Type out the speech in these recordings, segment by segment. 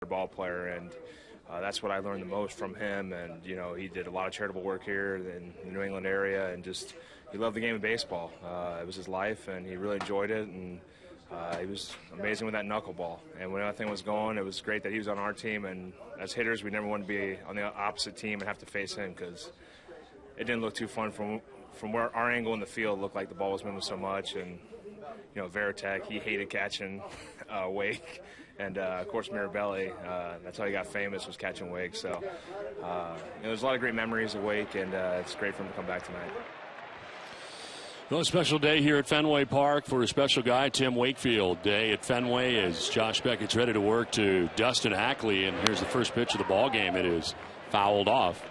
ball player, and that's what I learned the most from him. And he did a lot of charitable work here in the New England area, and just he loved the game of baseball. It was his life, and he really enjoyed it. And he was amazing with that knuckleball. And when everything was going, it was great that he was on our team. And as hitters, we never wanted to be on the opposite team and have to face him, because it didn't look too fun from where our angle in the field looked like the ball was moving so much. And Veritek, he hated catching Wake. And, of course, Mirabelli, that's how he got famous, was catching Wake. So there's a lot of great memories of Wake, and it's great for him to come back tonight. Well, a special day here at Fenway Park for a special guy, Tim Wakefield. Day at Fenway as Josh Beckett's ready to work to Dustin Ackley. And here's the first pitch of the ball game. It is fouled off.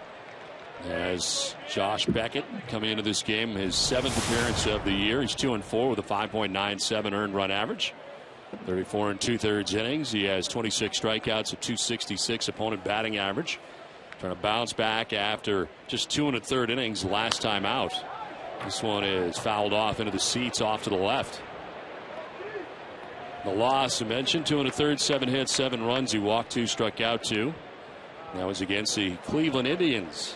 As Josh Beckett coming into this game, his 7th appearance of the year. He's 2-4 with a 5.97 earned run average. 34 2/3 innings. He has 26 strikeouts, a 266 opponent batting average. Trying to bounce back after just 2 1/3 innings last time out. This one is fouled off into the seats off to the left. The loss I mentioned, 2 1/3, 7 hits, 7 runs. He walked 2, struck out 2. That was against the Cleveland Indians.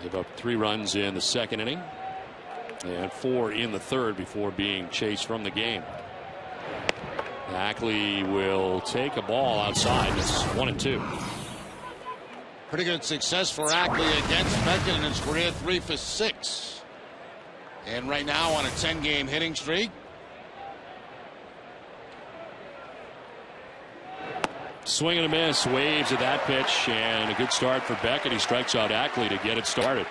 Gave up 3 runs in the 2nd inning and 4 in the 3rd before being chased from the game. Ackley will take a ball outside. It's 1-2. Pretty good success for Ackley against Beckett in his career, 3 for 6. And right now on a 10-game hitting streak. Swing and a miss, waves at that pitch, and a good start for Beckett. He strikes out Ackley to get it started.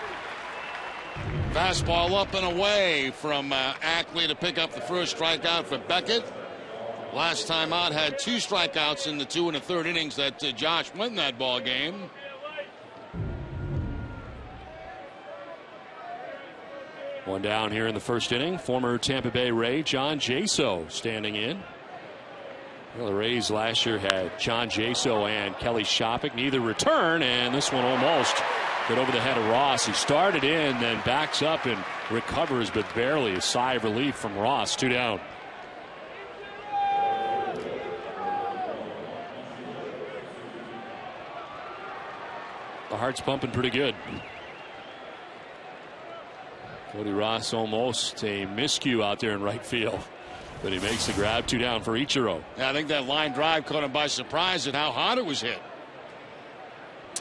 Fastball up and away from Ackley to pick up the first strikeout for Beckett. Last time out had 2 strikeouts in the 2 1/3 innings that Josh won that ball game. One down here in the 1st inning. Former Tampa Bay Ray John Jaso standing in. Well, the Rays last year had John Jaso and Kelly Shoppick. Neither return, and this one almost got over the head of Ross. He started in, then backs up and recovers, but barely. A sigh of relief from Ross. 2 down. The heart's pumping pretty good. Cody Ross almost a miscue out there in right field, but he makes the grab. 2 down for Ichiro. Yeah, I think that line drive caught him by surprise at how hard it was hit.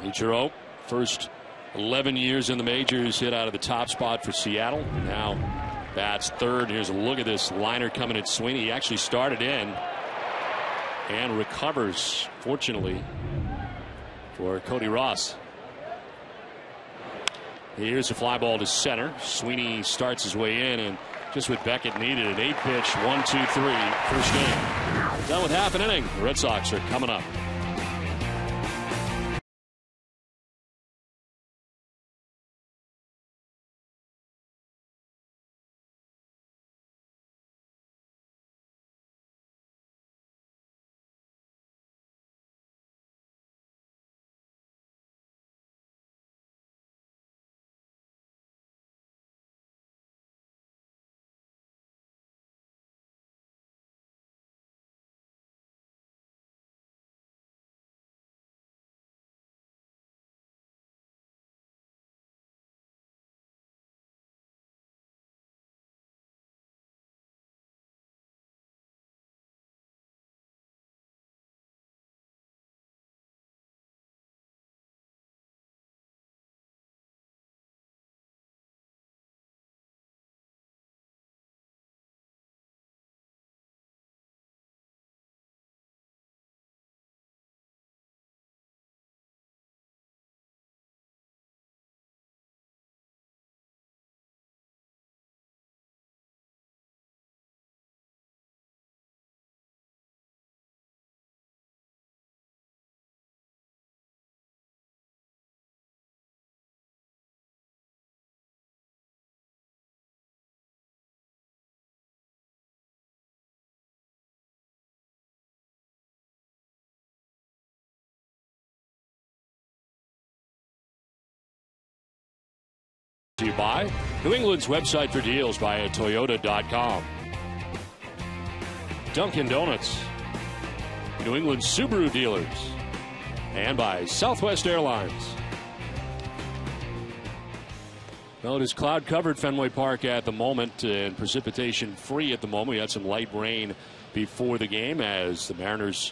Ichiro, first 11 years in the majors, hit out of the top spot for Seattle. Now bats 3rd. Here's a look at this liner coming at Sweeney. He actually started in and recovers, fortunately, for Cody Ross. Here's a fly ball to center. Sweeney starts his way in, and just what Beckett needed, an 8-pitch, 1-2-3 first inning. Done with half an inning. The Red Sox are coming up. To you by New England's website for deals via Toyota.com. Dunkin' Donuts. New England Subaru dealers, and by Southwest Airlines. Well, it is cloud-covered Fenway Park at the moment and precipitation-free at the moment. We had some light rain before the game as the Mariners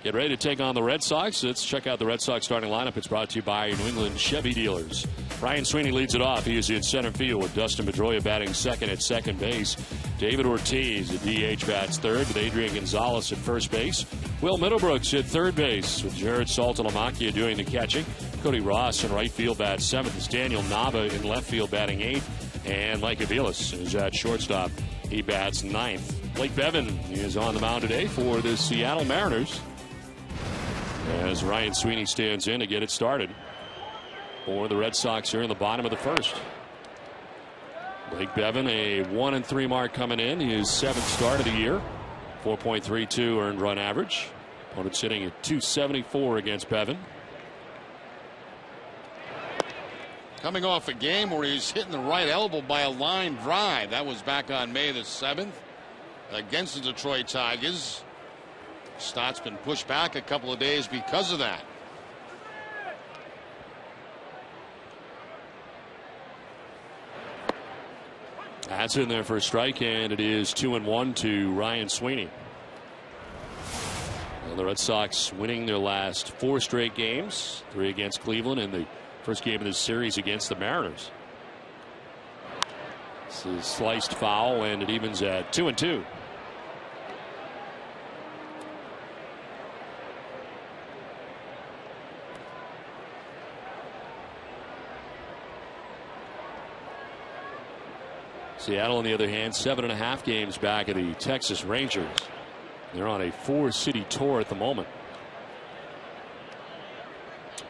get ready to take on the Red Sox. Let's check out the Red Sox starting lineup. It's brought to you by New England Chevy dealers. Ryan Sweeney leads it off. He is in center field with Dustin Pedroia batting second at second base. David Ortiz at DH bats third with Adrian Gonzalez at first base. Will Middlebrooks at third base with JARROD SALTALAMACCHIA doing the catching. Cody Ross in right field bats seventh. Is Daniel NAVA in left field batting eighth. And Mike AVILES is at shortstop. He bats ninth. Blake Bevan is on the mound today for the Seattle Mariners, as Ryan Sweeney stands in to get it started for the Red Sox here in the bottom of the first. Blake Bevan, a 1-3 mark coming in, his seventh start of the year. 4.32 earned run average. Opponent sitting at 274 against Bevan. Coming off a game where he's hitting the right elbow by a line drive. That was back on May the 7th against the Detroit Tigers. Start's been pushed back a couple of days because of that. That's in there for a strike, and it is 2-1 to Ryan Sweeney. Well, the Red Sox winning their last 4 straight games, 3 against Cleveland and the first game of this series against the Mariners. This is sliced foul, and it evens at 2-2. Seattle, on the other hand, 7.5 games back of the Texas Rangers. They're on a 4-city tour at the moment.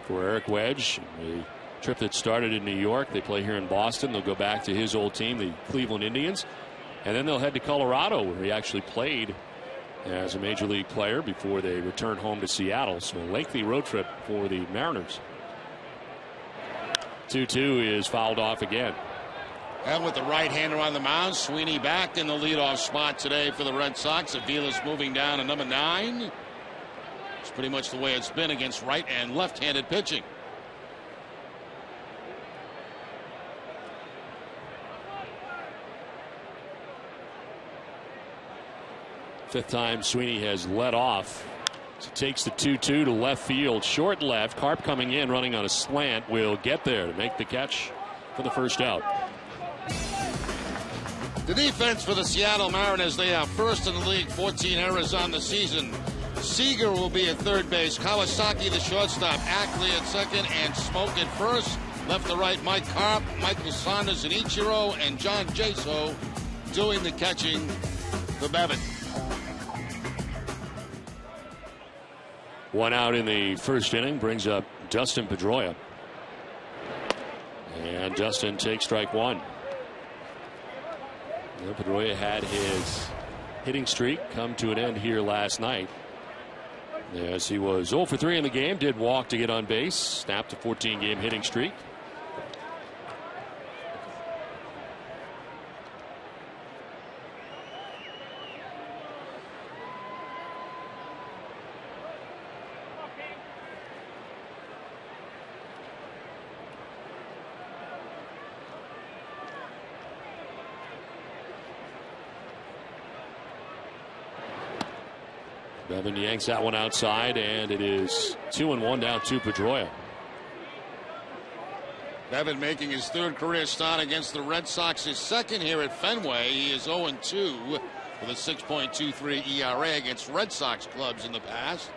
For Eric Wedge, a trip that started in New York. They play here in Boston. They'll go back to his old team, the Cleveland Indians. And then they'll head to Colorado, where he actually played as a major league player before they return home to Seattle. So a lengthy road trip for the Mariners. 2-2 is fouled off again. And with the right-hander on the mound, Sweeney back in the leadoff spot today for the Red Sox. AVILES moving down to number 9. It's pretty much the way it's been against right and left-handed pitching. Fifth time Sweeney has led off. So takes the 2-2 to left field, short left. Carp coming in, running on a slant, will get there to make the catch for the first out. The defense for the Seattle Mariners, they are first in the league, 14 errors on the season. Seager will be at third base, Kawasaki the shortstop, ACKLEY at second, and SMOAK at first. Left to right, Mike CARP, Michael Saunders and Ichiro, and John Jaso doing the catching for Bevan. 1 out in the first inning brings up Dustin Pedroia. And Dustin takes strike 1. Well, Pedroia had his hitting streak come to an end here last night, as he was 0 for 3 in the game. Did walk to get on base, snapped a 14-game hitting streak. Bevan yanks that one outside, and it is 2-1 down to Pedroia. Bevan making his third career start against the Red Sox, his second here at Fenway. He is 0-2 with a 6.23 ERA against Red Sox clubs in the past.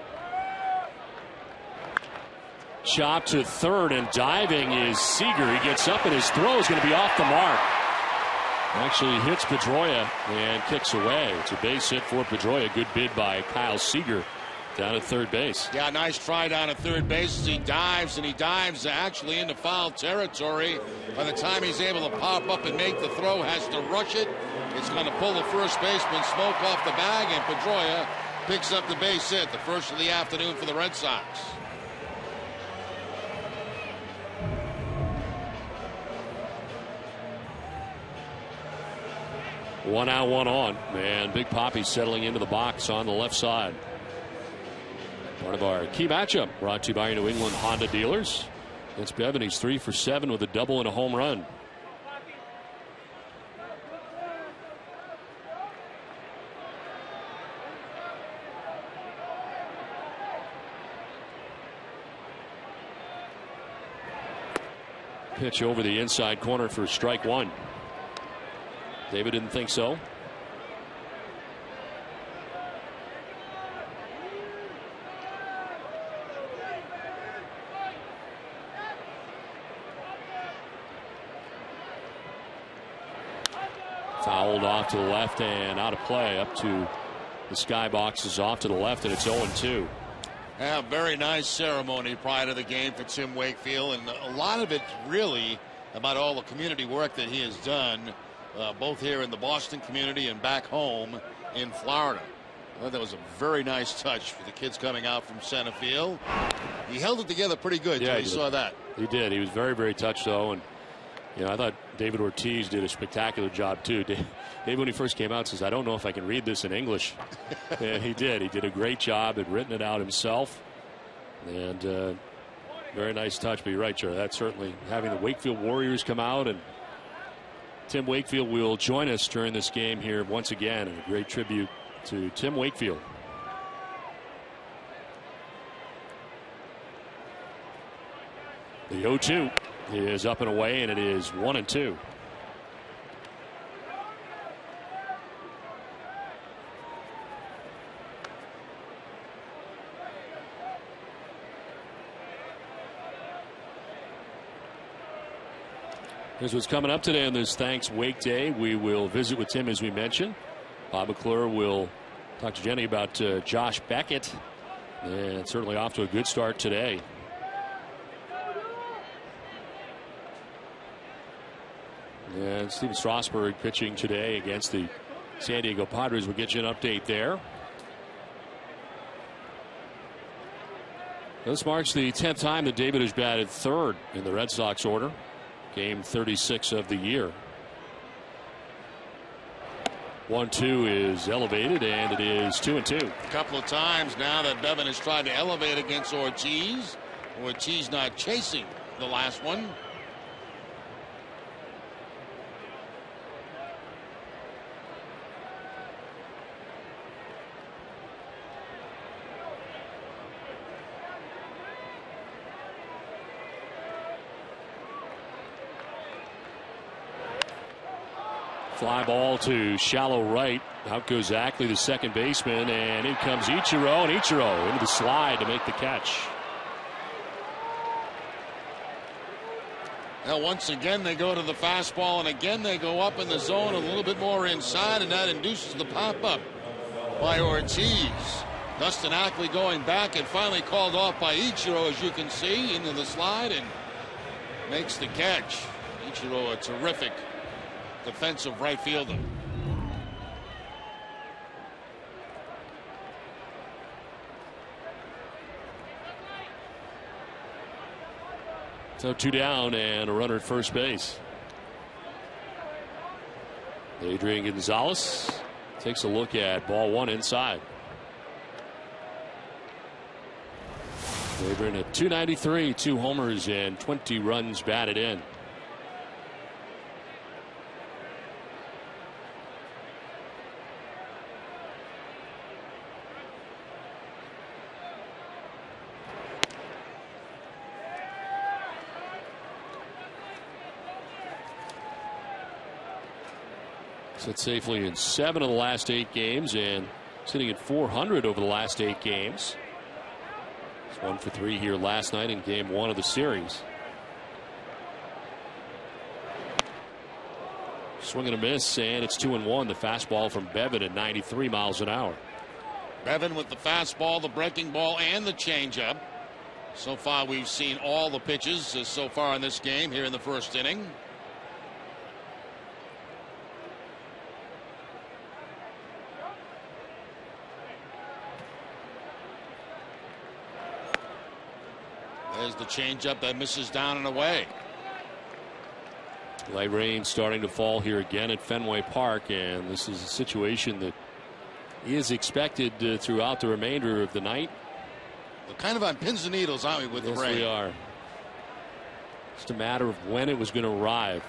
Chop to third, and diving is Seager. He gets up, and his throw is going to be off the mark. Actually hits Pedroia and kicks away. It's a base hit for Pedroia. Good bid by Kyle Seager down at third base. Yeah, nice try down at third base as he dives, and he dives actually into foul territory. By the time he's able to pop up and make the throw, has to rush it. It's going to pull the first baseman SMOAK off the bag, and Pedroia picks up the base hit, the first of the afternoon for the Red Sox. One out, one on, and Big Papi settling into the box on the left side. Part of our key matchup brought to you by your New England Honda dealers. It's Bevan. He's 3 for 7 with a double and a home run. Pitch over the inside corner for strike one. David didn't think so. Fouled off to the left and out of play. Up to the skybox is off to the left, and it's 0-2. Yeah, very nice ceremony prior to the game for Tim Wakefield, and a lot of it really about all the community work that he has done, both here in the Boston community and back home in Florida. I thought that was a very nice touch for the kids coming out from center field. He held it together pretty good. Yeah, you saw that. He did. He was very, very touched, though, and you know, I thought David Ortiz did a spectacular job, too. David, when he first came out, says, I don't know if I can read this in English. And he did. He did a great job at written it out himself. And very nice touch. But you're right, Joe. That's certainly having the Wakefield Warriors come out. And Tim Wakefield will join us during this game here once again. And a great tribute to Tim Wakefield. The 0-2. Is up and away, and it is 1-2. Here's what's coming up today on this Thanks Wake Day. We will visit with Tim, as we mentioned. Bob McClure will talk to Jenny about Josh Beckett, and certainly off to a good start today. And Steven Strasburg pitching today against the San Diego Padres. We'll get you an update there. This marks the 10th time that David has batted third in the Red Sox order. Game 36 of the year. 1-2 is elevated, and it is 2-2. A couple of times now that Bevan has tried to elevate against Ortiz. Ortiz not chasing the last one. Fly ball to shallow right. Out goes ACKLEY, the second baseman, and in comes Ichiro, and Ichiro into the slide to make the catch. Now once again they go to the fastball, and again they go up in the zone a little bit more inside, and that induces the pop-up by Ortiz. Dustin ACKLEY going back and finally called off by Ichiro, as you can see, into the slide, and makes the catch. Ichiro, a terrific defensive right fielder. So 2 down and a runner at first base. Adrian Gonzalez takes a look at ball one inside. Adrian at .293, 2 homers and 20 runs batted in. Sit safely in 7 of the last 8 games and sitting at .400 over the last 8 games. It's 1 for 3 here last night in game 1 of the series. Swing and a miss, and it's 2-1. The fastball from Bevan at 93 miles an hour. Bevan with the fastball, the breaking ball, and the changeup. So far we've seen all the pitches so far in this game here in the first inning. There's the changeup that misses down and away. Light rain starting to fall here again at Fenway Park, and this is a situation that is expected throughout the remainder of the night. We're kind of on pins and needles, aren't we, with the rain? Yes, we are. Just a matter of when it was going to arrive.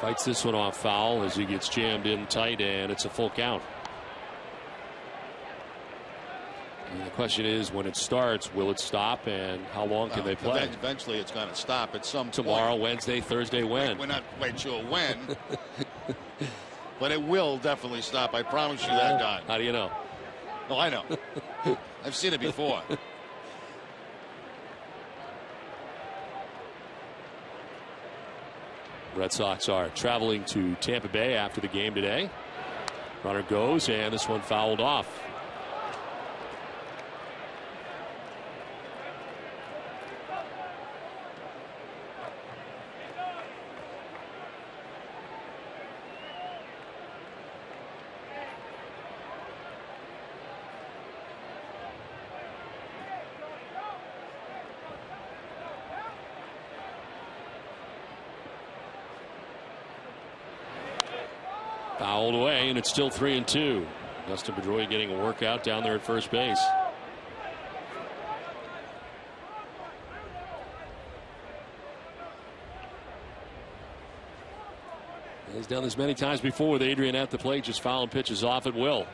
Fights this one off foul as he gets jammed in tight, and it's a full count. And the question is, when it starts, will it stop, and how long can they play? Eventually, it's going to stop at some tomorrow, point. Wednesday, Thursday, when? We're not quite sure when, but it will definitely stop. I promise you that, Don. How do you know? Oh, I know. I've seen it before. Red Sox are traveling to Tampa Bay after the game today. Runner goes, and this one fouled off. Fouled away, and it's still 3-2. Dustin Pedroia getting a workout down there at first base. He's done this many times before with Adrian at the plate, just fouling pitches off at will.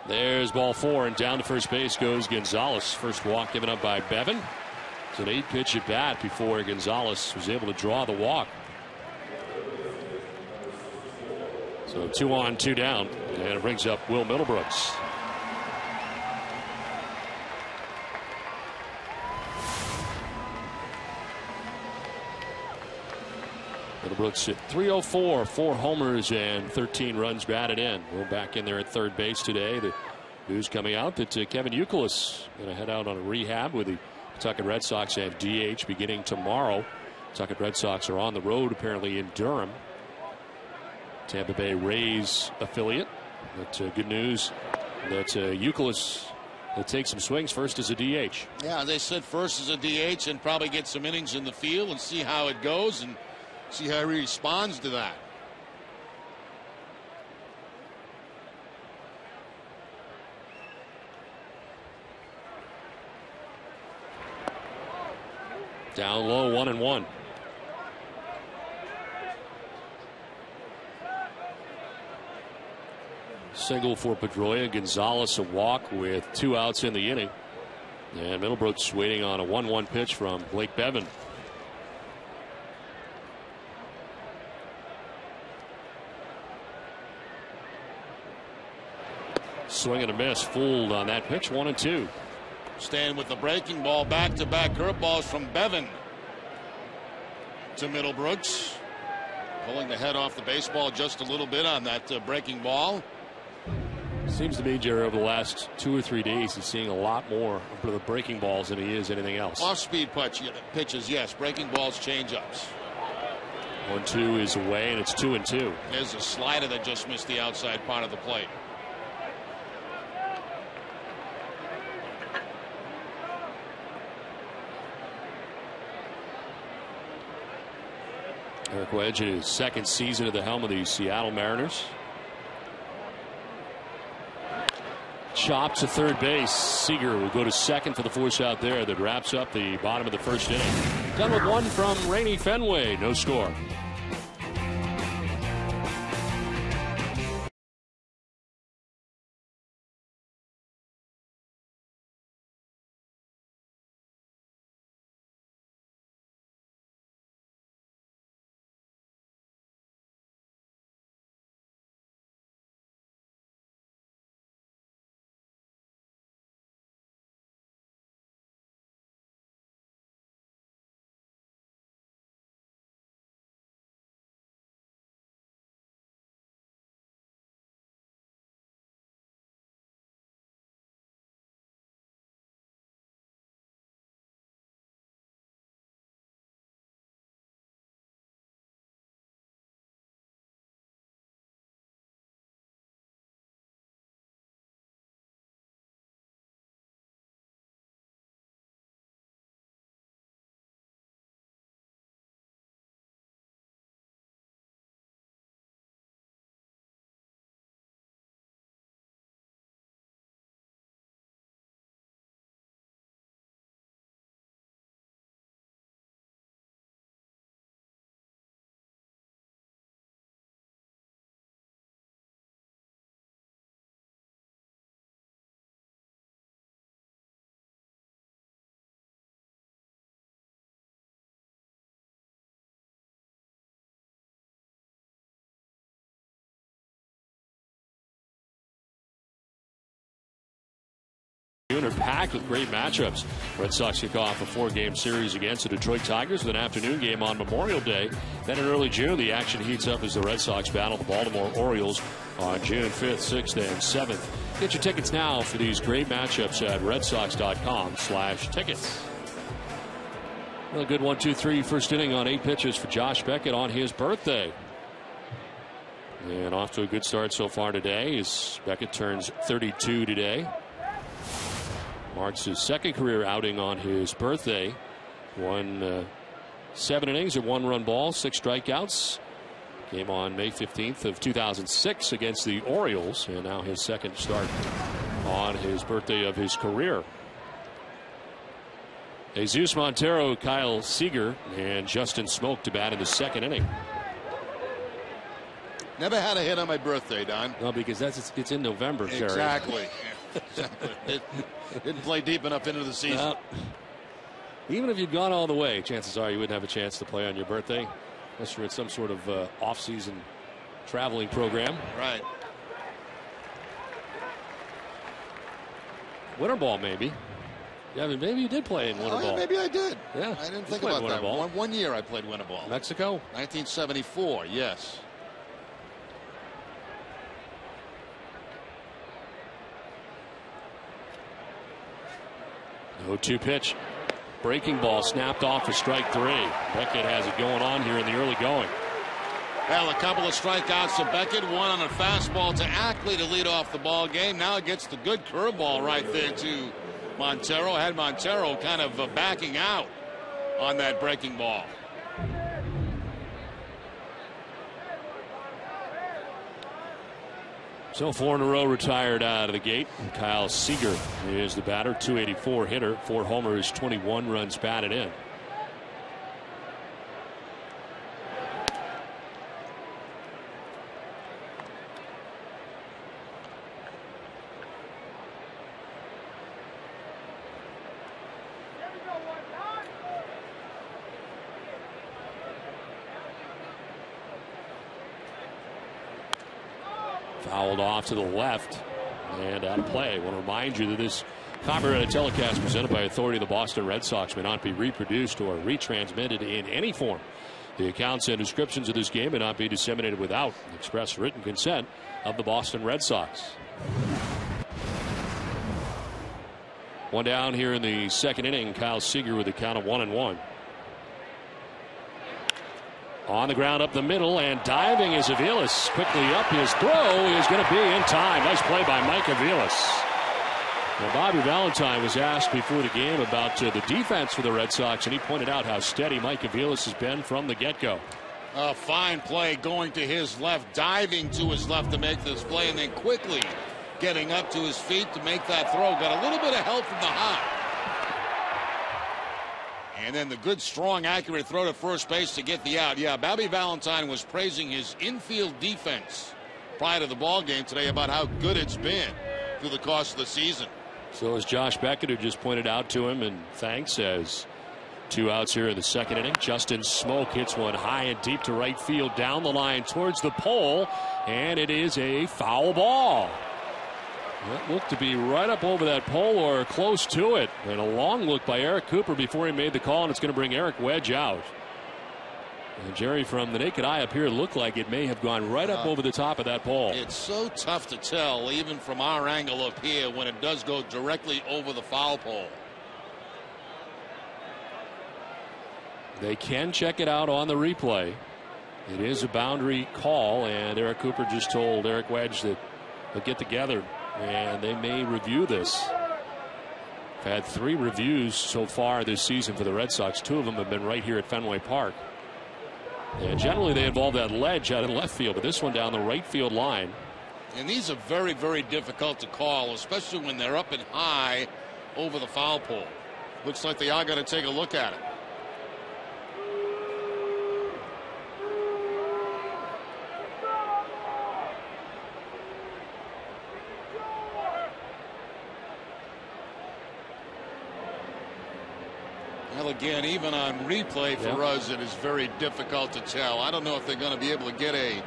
There's ball 4, and down to first base goes Gonzalez. First walk given up by Bevan. It's an 8-pitch at bat before Gonzalez was able to draw the walk. So 2 on, 2 down, and it brings up Will Middlebrooks. Middlebrooks at 304, 4 homers and 13 runs batted in. We're back in there at third base today. The news coming out that Kevin Youkilis going to head out on a rehab with the Pawtucket Red Sox have DH beginning tomorrow. Pawtucket Red Sox are on the road apparently in Durham. Tampa Bay Rays affiliate. But good news that Youkilis will take some swings first as a DH. Yeah, they said first as a DH and probably get some innings in the field and see how it goes and see how he responds to that. Down low, 1-1. Single for Pedroia. Gonzalez a walk with 2 outs in the inning. And Middlebrooks waiting on a 1-1 pitch from Blake Bevan. Swing and a miss. Fooled on that pitch. 1-2. Staying with the breaking ball. Back-to-back curveballs from Bevan to Middlebrooks. Pulling the head off the baseball just a little bit on that breaking ball. Seems to me, Jerry, over the last 2 or 3 days, he's seeing a lot more of the breaking balls than he is anything else. Off-speed pitches, yes. Breaking balls, change-ups. 1-2 is away, and it's 2-2. There's a slider that just missed the outside part of the plate. Eric Wedge in his second season at the helm of the Seattle Mariners. Chop to third base. Seager will go to second for the force out there. That wraps up the bottom of the first inning. Done with 1 from rainy Fenway. No score. Are packed with great matchups. Red Sox kick off a 4-game series against the Detroit Tigers with an afternoon game on Memorial Day. Then in early June, the action heats up as the Red Sox battle the Baltimore Orioles on June 5th, 6th, and 7th. Get your tickets now for these great matchups at redsox.com/tickets. Well, a good 1-2-3 first inning on 8 pitches for Josh Beckett on his birthday. And off to a good start so far today as Beckett turns 32 today. Marks his second career outing on his birthday. Won 7 innings at 1-run ball, 6 strikeouts. Came on May 15th of 2006 against the Orioles, and now his second start on his birthday of his career. Jesus Montero, Kyle Seager, and Justin Smoak to bat in the second inning. Never had a hit on my birthday, Don. No, because it's in November, Terry. Exactly. It didn't play deep enough into the season. Even if you'd gone all the way, chances are you wouldn't have a chance to play on your birthday unless you're in some sort of off-season traveling program. Right. Winter ball, maybe. Yeah, I mean, maybe you did play in winter ball. Yeah, maybe I did. Yeah, I didn't think about that. One year I played winter ball. Mexico? 1974, yes. 0-2 pitch. Breaking ball snapped off for strike 3. Beckett has it going on here in the early going. Well, a couple of strikeouts to Beckett, one on a fastball to Ackley to lead off the ball game. Now it gets the good curveball right there to Montero. Had Montero kind of backing out on that breaking ball. So 4 in a row retired out of the gate. Kyle Seager is the batter, 284 hitter, 4 homers, 21 runs batted in. Fouled off to the left and out of play. I want to remind you that this copyrighted telecast presented by authority of the Boston Red Sox may not be reproduced or retransmitted in any form. The accounts and descriptions of this game may not be disseminated without the express written consent of the Boston Red Sox. One down here in the second inning. Kyle Seager with a count of 1-1. On the ground up the middle and diving is Aviles. Quickly up, his throw is going to be in time. Nice play by Mike Aviles. Now, Bobby Valentine was asked before the game about the defense for the Red Sox, and he pointed out how steady Mike Aviles has been from the get-go. A fine play going to his left, diving to his left to make this play, and then quickly getting up to his feet to make that throw. Got a little bit of help from the high. And then the good, strong, accurate throw to first base to get the out. Yeah, Bobby Valentine was praising his infield defense prior to the ball game today about how good it's been through the course of the season. So as Josh Beckett, who just pointed out to him, and thanks, as 2 outs here in the second inning. Justin Smoak hits one high and deep to right field, down the line towards the pole, and it is a foul ball. That looked to be right up over that pole or close to it. And a long look by Eric Cooper before he made the call, and it's going to bring Eric Wedge out. And Jerry, from the naked eye up here, looked like it may have gone right up over the top of that pole. It's so tough to tell, even from our angle up here, when it does go directly over the foul pole. They can check it out on the replay. It is a boundary call, and Eric Cooper just told Eric Wedge that they'll get together and they may review this. They've had 3 reviews so far this season for the Red Sox. 2 of them have been right here at Fenway Park. And generally they involve that ledge out in left field, but this one down the right field line. And these are very, very difficult to call, especially when they're up and high over the foul pole. Looks like they are going to take a look at it. Well, again, even on replay for us, it is very difficult to tell. I don't know if they're going to be able to get a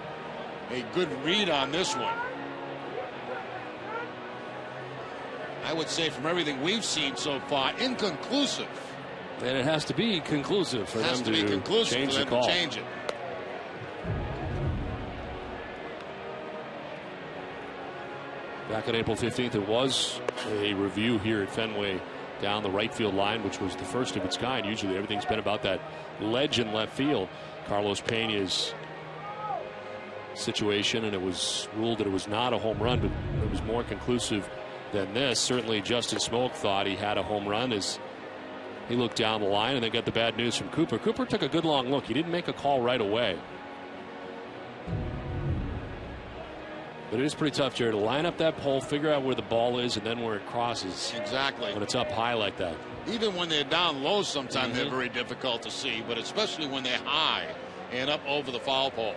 good read on this one. I I would say from everything we've seen so far, inconclusive. And it has to be conclusive for them to change the call. Change it. Back on April 15th, there was a review here at Fenway down the right field line, which was the first of its kind. Usually everything's been about that ledge in left field. Carlos Pena's situation, and it was ruled that it was not a home run, but it was more conclusive than this. Certainly Justin Smoak thought he had a home run as he looked down the line, and then got the bad news from Cooper. Cooper took a good long look. He didn't make a call right away. But it is pretty tough, Jerry, to line up that pole, figure out where the ball is, and then where it crosses. Exactly. When it's up high like that. Even when they're down low, sometimes they're very difficult to see, but especially when they're high and up over the foul pole.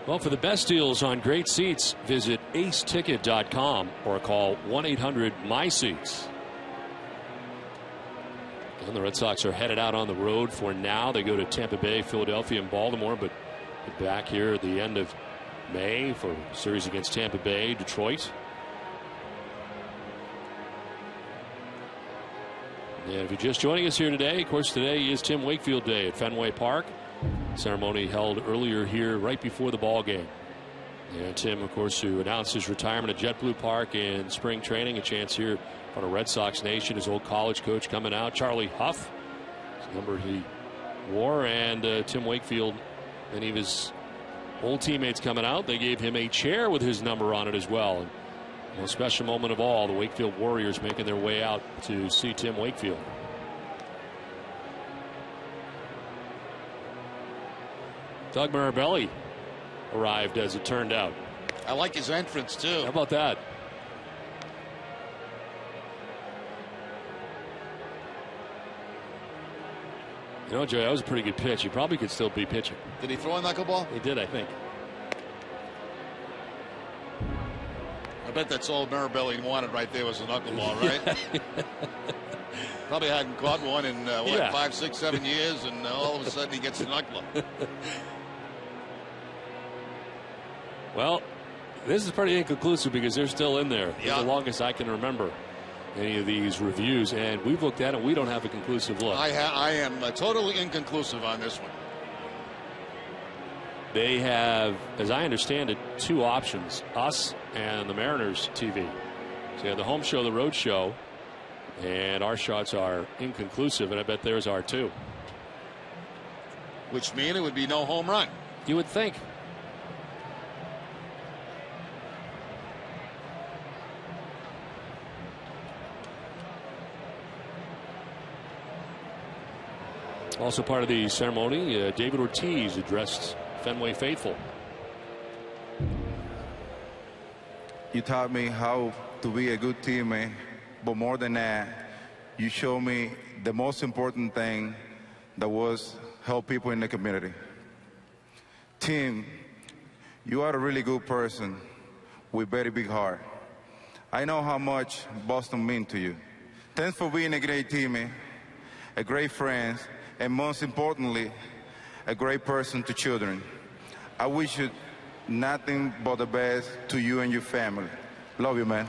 Well, for the best deals on great seats, visit aceticket.com or call 1-800-MY-SEATS. And the Red Sox are headed out on the road for now. They go to Tampa Bay, Philadelphia, and Baltimore, but back here at the end of May for a series against Tampa Bay, Detroit. And if you're just joining us here today, of course, today is Tim Wakefield Day at Fenway Park. Ceremony held earlier here right before the ball game. And Tim, of course, who announced his retirement at JetBlue Park in spring training. A chance here on a Red Sox Nation. His old college coach coming out, Charlie Huff, his number he wore, and Tim Wakefield, many of his old teammates coming out. They gave him a chair with his number on it as well. And the most special moment of all, the Wakefield Warriors making their way out to see Tim Wakefield. Doug Mirabelli arrived, as it turned out. I like his entrance too. How about that? You know, Joey, that was a pretty good pitch. He probably could still be pitching. Did he throw a knuckleball? He did, I think. I bet that's all Mirabelli wanted right there was a knuckleball, right? Probably hadn't caught one in, 5, 6, 7 years, and all of a sudden he gets a knuckler. Well, this is pretty inconclusive because they're still in there. Yeah. For the longest I can remember any of these reviews, and we've looked at it. We don't have a conclusive look. I am totally inconclusive on this one. They have, as I understand it, two options, us and the Mariners TV. So you have the home show, the road show, and our shots are inconclusive, and I bet theirs are too. Which means it would be no home run. You would think. Also part of the ceremony, David Ortiz addressed Fenway faithful. You taught me how to be a good teammate, but more than that, you showed me the most important thing, that was help people in the community. Tim, you are a really good person with very big heart. I know how much Boston means to you. Thanks for being a great teammate, a great friend, and most importantly, a great person to children. I wish you nothing but the best to you and your family. Love you, man.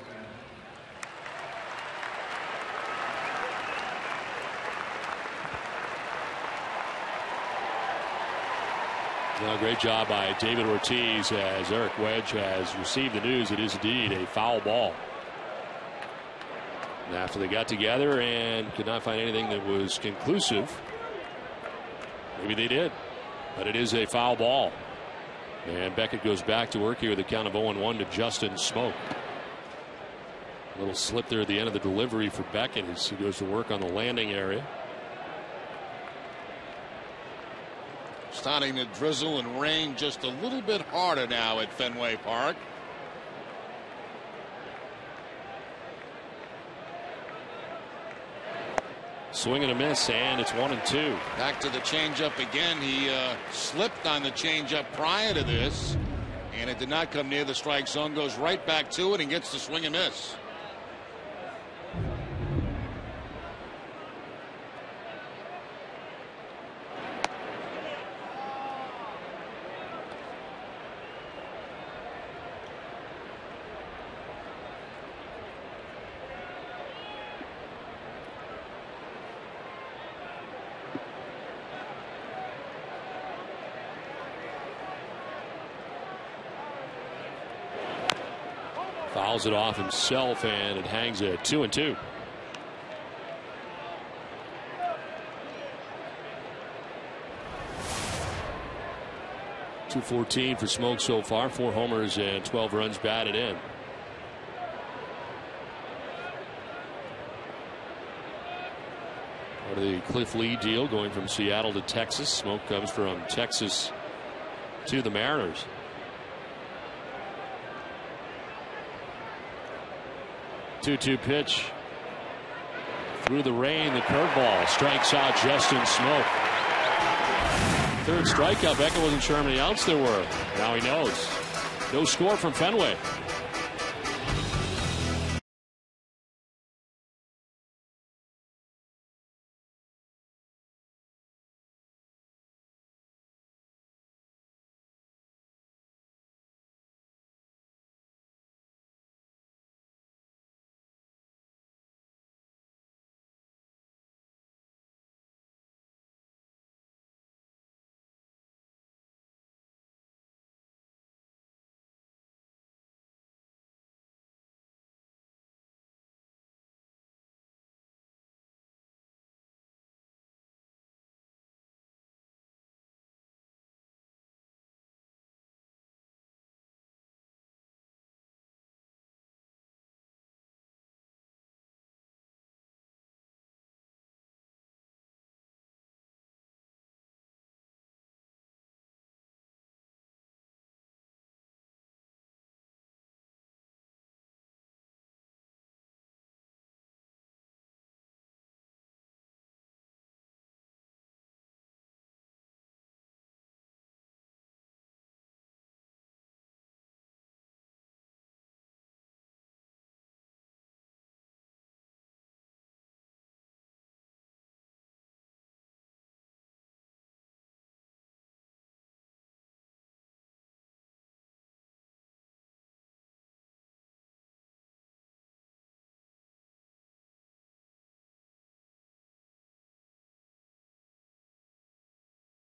Well, great job by David Ortiz as Eric Wedge has received the news. It is indeed a foul ball. And after they got together and could not find anything that was conclusive, maybe they did, but it is a foul ball. And Beckett goes back to work here with a count of 0-1 to Justin Smoak. A little slip there at the end of the delivery for Beckett as he goes to work on the landing area. Starting to drizzle and rain just a little bit harder now at Fenway Park. Swing and a miss, and it's 1-2. Back to the changeup again. He slipped on the changeup prior to this, and it did not come near the strike zone. Goes right back to it and gets the swing and miss. Fouls it off himself, and it hangs at 2-2. .214 for Smoak so far. 4 homers and 12 runs batted in. Part of the Cliff Lee deal, going from Seattle to Texas. Smoak comes from Texas to the Mariners. Two-two pitch. Through the rain, the curveball strikes out Justin Smoak. Third strikeout. Beckett wasn't sure how many outs there were. Now he knows. No score from Fenway.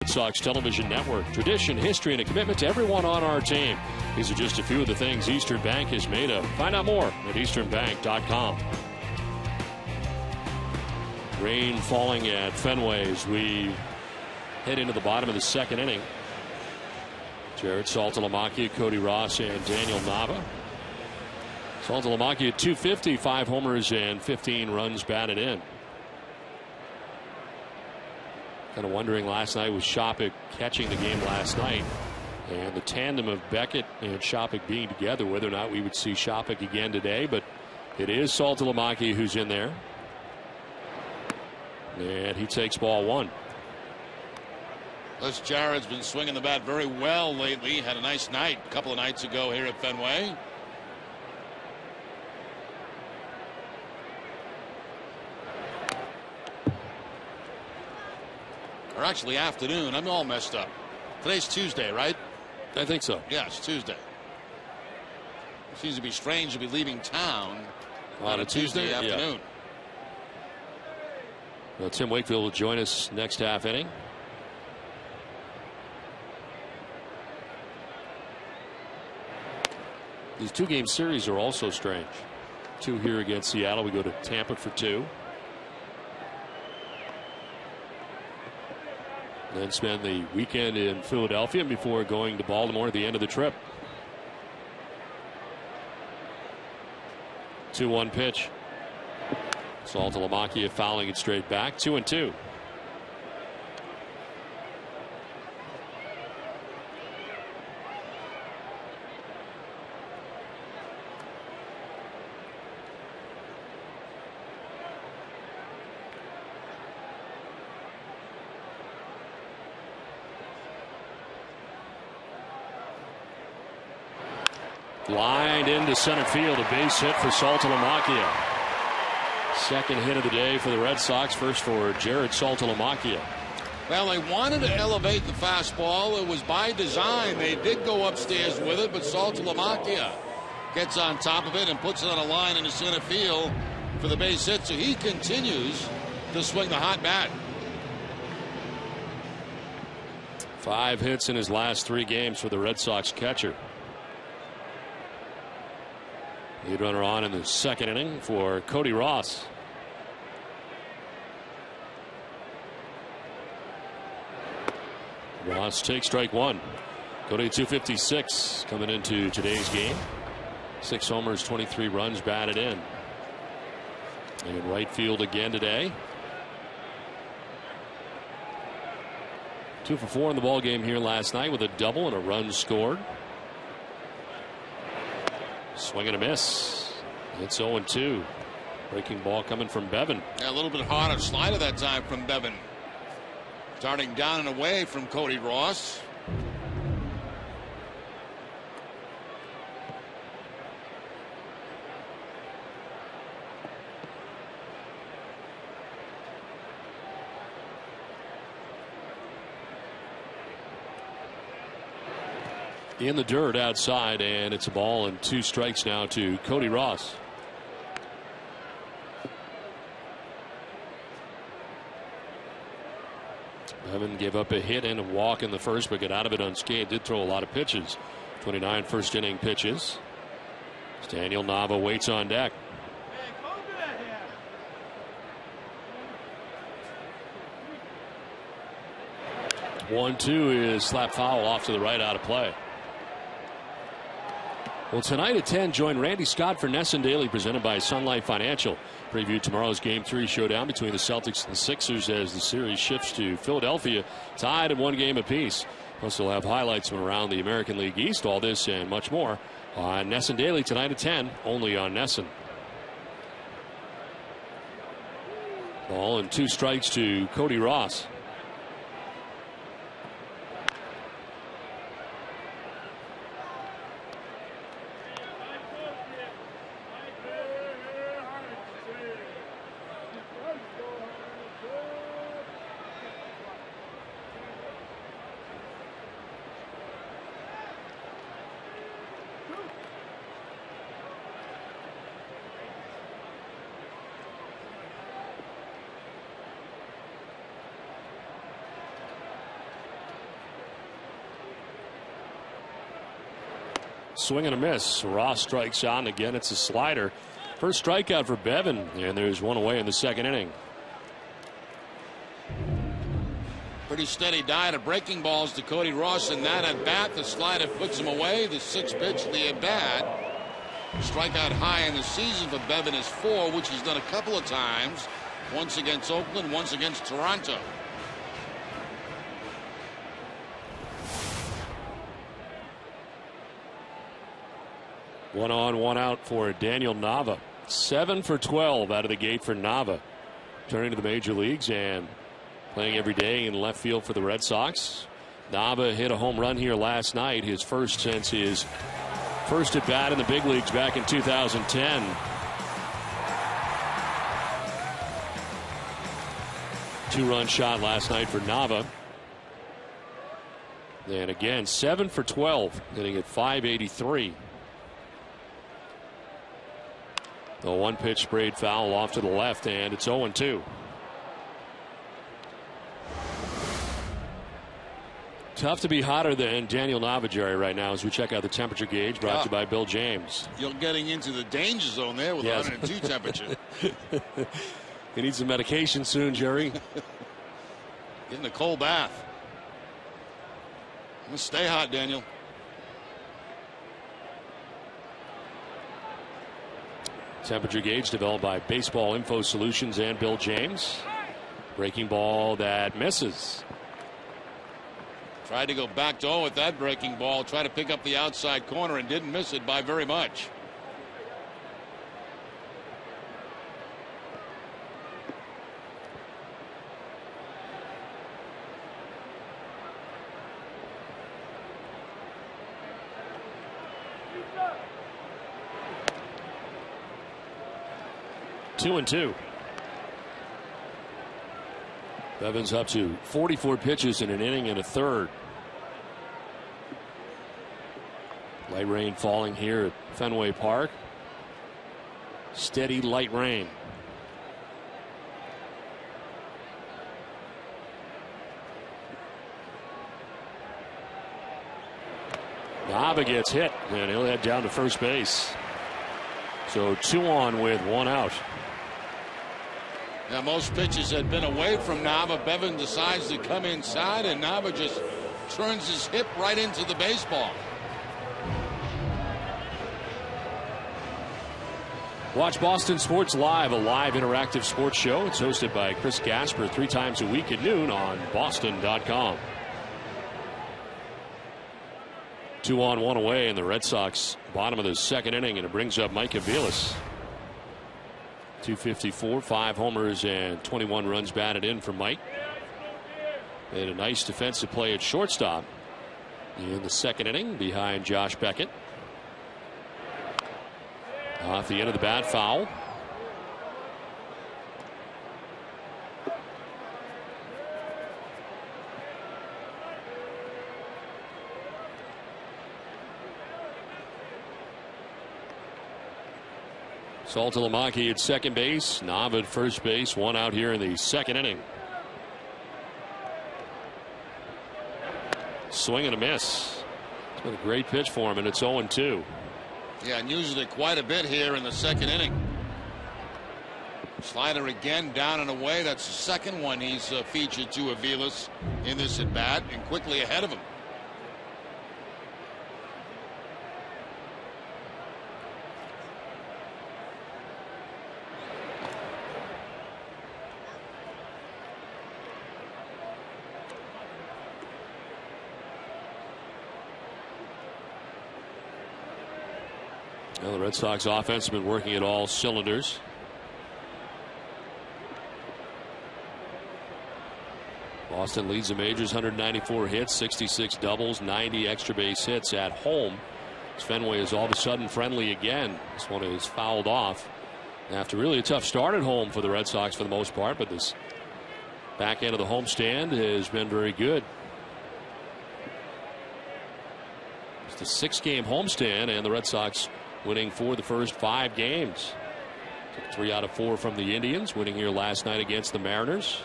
Sox Television Network. Tradition, history, and a commitment to everyone on our team. These are just a few of the things Eastern Bank is made of. Find out more at easternbank.com. Rain falling at Fenway as we head into the bottom of the second inning. Jarrod, SALTALAMACCHIA, Cody Ross, and Daniel Nava. SALTALAMACCHIA at .250, 5 homers and 15 runs batted in. Kind of wondering last night with Shopik catching the game last night, and the tandem of Beckett and Shopik being together, whether or not we would see Shopik again today. But it is SALTALAMACCHIA who's in there, and he takes ball 1. This Jarrod's been swinging the bat very well lately. Had a nice night a couple of nights ago here at Fenway. Or actually afternoon. I'm all messed up. Today's Tuesday, right? I think so. Yeah, it's Tuesday. It seems to be strange to be leaving town on a Tuesday afternoon. Yeah. Well, Tim Wakefield will join us next half inning. These 2-game series are also strange. 2 here against Seattle. We go to Tampa for 2. Then spend the weekend in Philadelphia before going to Baltimore at the end of the trip. 2-1 pitch. SALTALAMACCHIA fouling it straight back. 2-2. Lined into center field, a base hit for SALTALAMACCHIA. Second hit of the day for the Red Sox, first for Jarrod SALTALAMACCHIA. Well, they wanted to elevate the fastball. It was by design. They did go upstairs with it, but SALTALAMACCHIA gets on top of it and puts it on a line into center field for the base hit. So he continues to swing the hot bat. 5 hits in his last 3 games for the Red Sox catcher. Lead runner on in the second inning for Cody Ross. Ross takes strike one. Cody 256 coming into today's game. 6 homers, 23 runs batted in. And in right field again today. 2 for 4 in the ball game here last night with a double and a run scored. Swing and a miss. It's 0-2. Breaking ball coming from Bevan. Yeah, a little bit harder slider that time from Bevan. Starting down and away from Cody Ross. In the dirt outside, and it's a ball and 2 strikes now to Cody Ross. Bevan gave up a hit and a walk in the first, but got out of it unscathed. Did throw a lot of pitches. 29 first inning pitches. As Daniel Nava waits on deck. 1-2 is slap foul off to the right, out of play. Well, tonight at 10, join Randy Scott for Ness and Daily, presented by Sun Life Financial. Preview tomorrow's Game 3 showdown between the Celtics and the Sixers as the series shifts to Philadelphia, tied at 1 game apiece. Plus, we'll have highlights from around the American League East. All this and much more on Ness and Daily tonight at 10, only on Nesson. Ball and 2 strikes to Cody Ross. Swing and a miss. Ross strikes out, and again it's a slider. First strikeout for Bevan, and there's 1 away in the second inning. Pretty steady diet of breaking balls to Cody Ross, and that at bat, the slider puts him away. The 6th pitch, the at bat. Strikeout high in the season for Bevan is 4, which he's done a couple of times. Once against Oakland, once against Toronto. One on, one out for Daniel Nava. 7 for 12 out of the gate for Nava. Turning to the major leagues and playing every day in left field for the Red Sox. Nava hit a home run here last night, his first since his first at bat in the big leagues back in 2010. Two-run shot last night for Nava. And again, 7 for 12, hitting at .583. The 1-pitch sprayed foul off to the left, and it's 0-2. Tough to be hotter than Daniel Nava, Jerry, right now as we check out the temperature gauge brought to you by Bill James. You're getting into the danger zone there with 102 temperature. He needs some medication soon, Jerry. Getting a cold bath. I'm gonna stay hot, Daniel. Temperature gauge developed by Baseball Info Solutions and Bill James. Breaking ball that misses. Tried to go back to 0 with that breaking ball. Tried to pick up the outside corner and didn't miss it by very much. Two and two. Bevan's up to 44 pitches in an inning and a third. Light rain falling here at Fenway Park. Steady light rain. Nava gets hit, and he'll head down to first base. So 2 on with 1 out. Now, most pitches had been away from Nava. Bevan decides to come inside, and Nava just turns his hip right into the baseball. Watch Boston Sports Live, a live interactive sports show. It's hosted by Chris Gasper 3 times a week at noon on Boston.com. 2 on, 1 away, and the Red Sox bottom of the 2nd inning, and it brings up Mike Aviles. 254, 5 homers, and 21 runs batted in for Mike. Made a nice defensive play at shortstop in the 2nd inning behind Josh Beckett. Off the end of the bat, foul. Saltalamacchia at second base, Nava at first base, 1 out here in the 2nd inning. Swing and a miss. It's been a great pitch for him, and it's 0-2. Yeah, and usually quite a bit here in the 2nd inning. Slider again, down and away. That's the 2nd one he's featured to Aviles in this at bat, and quickly ahead of him. Well, the Red Sox offense has been working at all cylinders. Boston leads the majors, 194 hits, 66 doubles, 90 extra base hits at home. Fenway is all of a sudden friendly again. This one is fouled off after really a tough start at home for the Red Sox for the most part, but this back end of the homestand has been very good. It's the 6-game homestand, and the Red Sox winning for the first 5 games. Took 3 out of 4 from the Indians, winning here last night against the Mariners.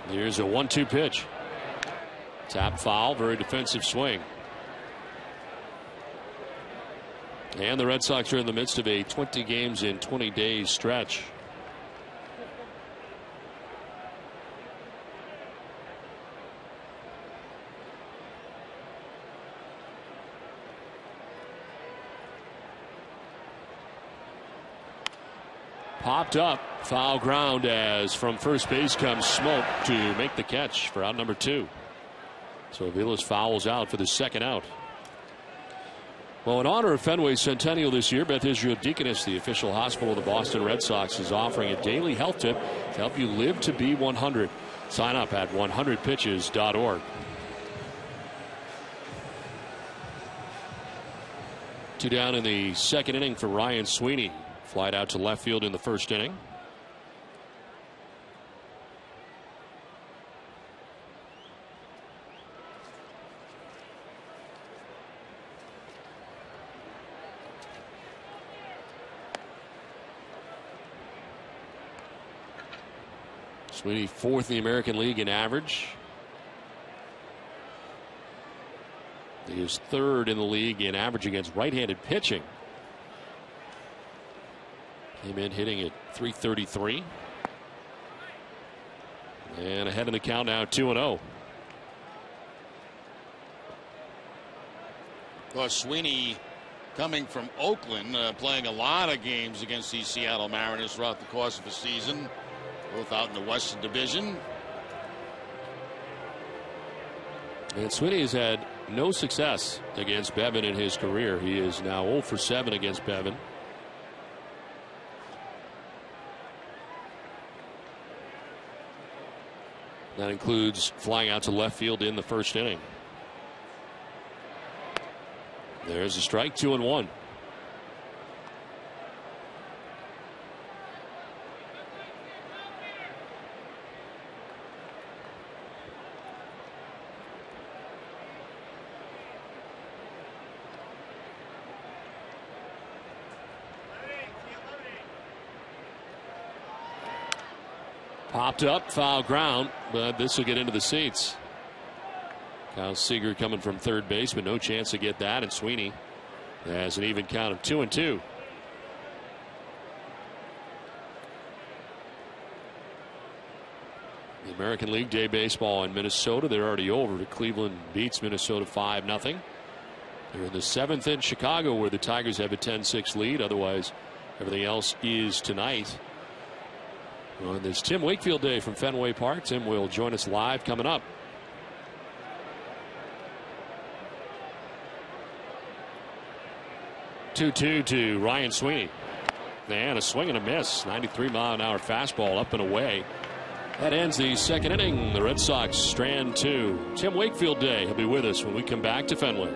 Here's a 1-2 pitch. Tap foul, very defensive swing. And the Red Sox are in the midst of a 20 games in 20 days stretch. Popped up, foul ground as from first base comes Smoak to make the catch for out number 2. So Aviles fouls out for the 2nd out. Well, in honor of Fenway's centennial this year, Beth Israel Deaconess, the official hospital of the Boston Red Sox, is offering a daily health tip to help you live to be 100. Sign up at 100pitches.org. 2 down in the 2nd inning for Ryan Sweeney. Flied out to left field in the 1st inning. Sweeney 4th in the American League in average. He is 3rd in the league in average against right-handed pitching. Came in hitting at .333. And ahead in the count now, 2-0. Well, Sweeney coming from Oakland, playing a lot of games against these Seattle Mariners throughout the course of the season, both out in the Western Division. And Sweeney has had no success against Bevan in his career. He is now 0 for 7 against Bevan. That includes flying out to left field in the 1st inning. There's a strike, 2-1. Popped up, foul ground, but this will get into the seats. Kyle Seager coming from third base, but no chance to get that. And Sweeney has an even count of 2-2. The American League Day baseball in Minnesota. They're already over. Cleveland beats Minnesota 5-0. They're in the 7th in Chicago, where the Tigers have a 10-6 lead. Otherwise, everything else is tonight. On this Tim Wakefield Day from Fenway Park. Tim will join us live coming up. Two to Ryan Sweeney. And a swing and a miss. 93-mile-an-hour fastball up and away. That ends the second inning. The Red Sox strand 2. Tim Wakefield Day. He'll be with us when we come back to Fenway.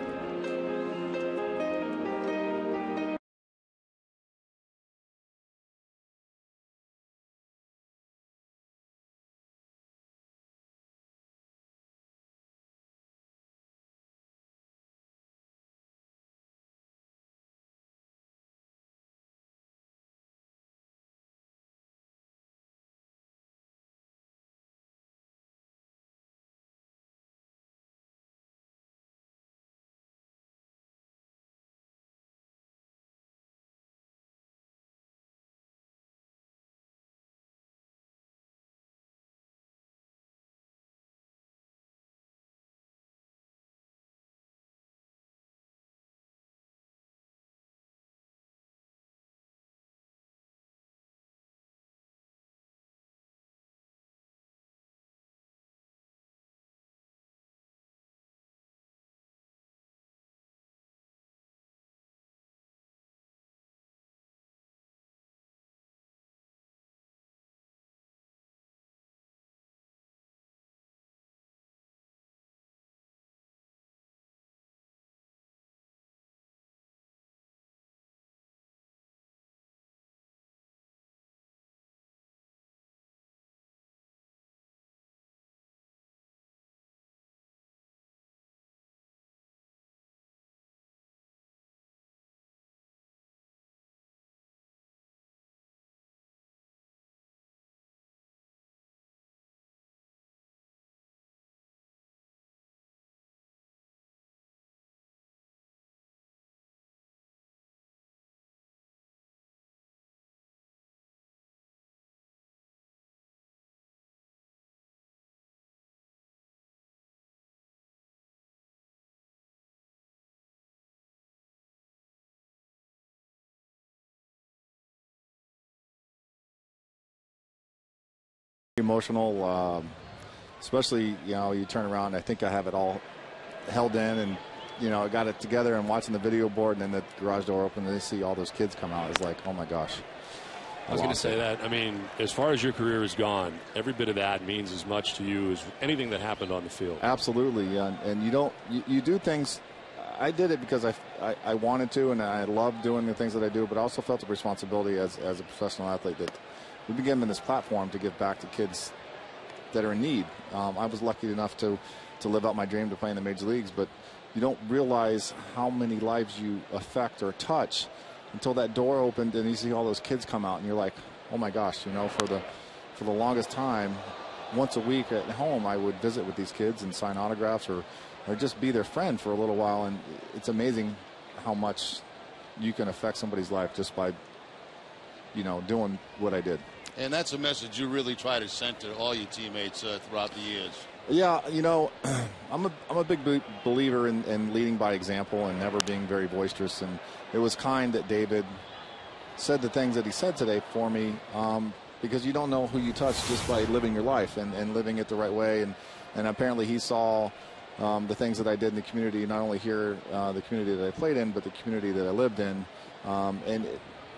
Emotional, especially, you know, you turn around, I think I have it all held in, and, you know, I got it together, and watching the video board, and then the garage door open, and they see all those kids come out. It's like, oh my gosh. I was going to say that. I mean, as far as your career is gone, every bit of that means as much to you as anything that happened on the field. Absolutely. And you don't, you do things. I did it because I wanted to, and I love doing the things that I do, but I also felt the responsibility as a professional athlete that we be given this platform to give back to kids that are in need. I was lucky enough to live out my dream to play in the major leagues, but you don't realize how many lives you affect or touch until that door opened and you see all those kids come out, and you're like, oh my gosh, you know, for the longest time, once a week at home, I would visit with these kids and sign autographs or just be their friend for a little while. And it's amazing how much you can affect somebody's life just by, you know, doing what I did. And that's a message you really try to send to all your teammates throughout the years. Yeah, you know, I'm a big believer in leading by example and never being very boisterous. And it was kind that David said the things that he said today for me, because you don't know who you touch just by living your life and living it the right way. And apparently he saw the things that I did in the community, not only here, the community that I played in, but the community that I lived in.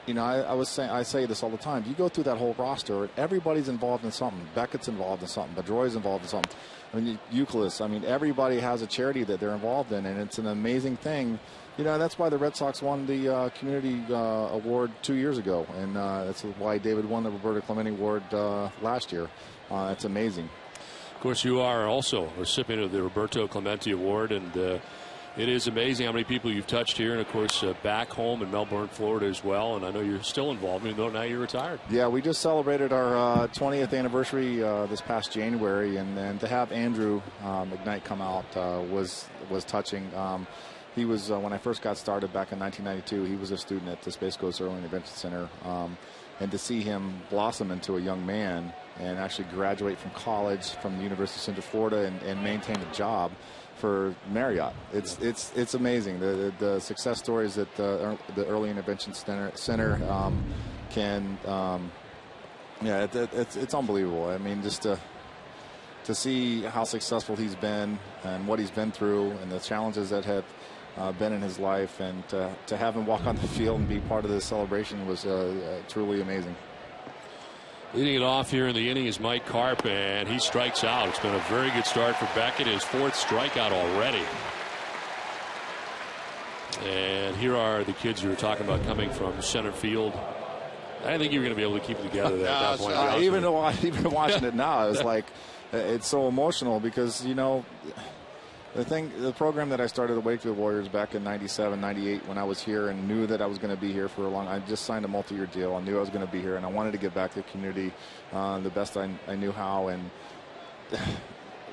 You know, I say this all the time. You go through that whole roster, everybody's involved in something. Beckett's involved in something. Bedroy's involved in something. I mean, Euclid. I mean, everybody has a charity that they're involved in, and it's an amazing thing. You know, that's why the Red Sox won the community award 2 years ago, and that's why David won the Roberto Clemente Award last year. It's amazing. Of course, you are also a recipient of the Roberto Clemente Award, and It is amazing how many people you've touched here, and of course back home in Melbourne, Florida as well. And I know you're still involved, even though now you're retired. Yeah, we just celebrated our 20th anniversary this past January, and to have Andrew McKnight come out was touching. He was when I first got started back in 1992. He was a student at the Space Coast Early Intervention Center, and to see him blossom into a young man and actually graduate from college from the University of Central Florida and maintain a job for Marriott. It's amazing the success stories that the Early Intervention Center can. It's unbelievable. I mean, just to see how successful he's been and what he's been through and the challenges that have been in his life, and to have him walk on the field and be part of this celebration was truly amazing. Leading it off here in the inning is Mike Carp, and he strikes out. It's been a very good start for Beckett, his 4th strikeout already. And here are the kids you were talking about coming from center field. I didn't think you were going to be able to keep it together there at that point. Even watching it now, it's like it's so emotional because, you know, the program that I started at Wakefield Warriors back in 97, 98 when I was here and knew that I was going to be here for a long time. I just signed a multi-year deal. I knew I was going to be here, and I wanted to give back to the community the best I knew how. And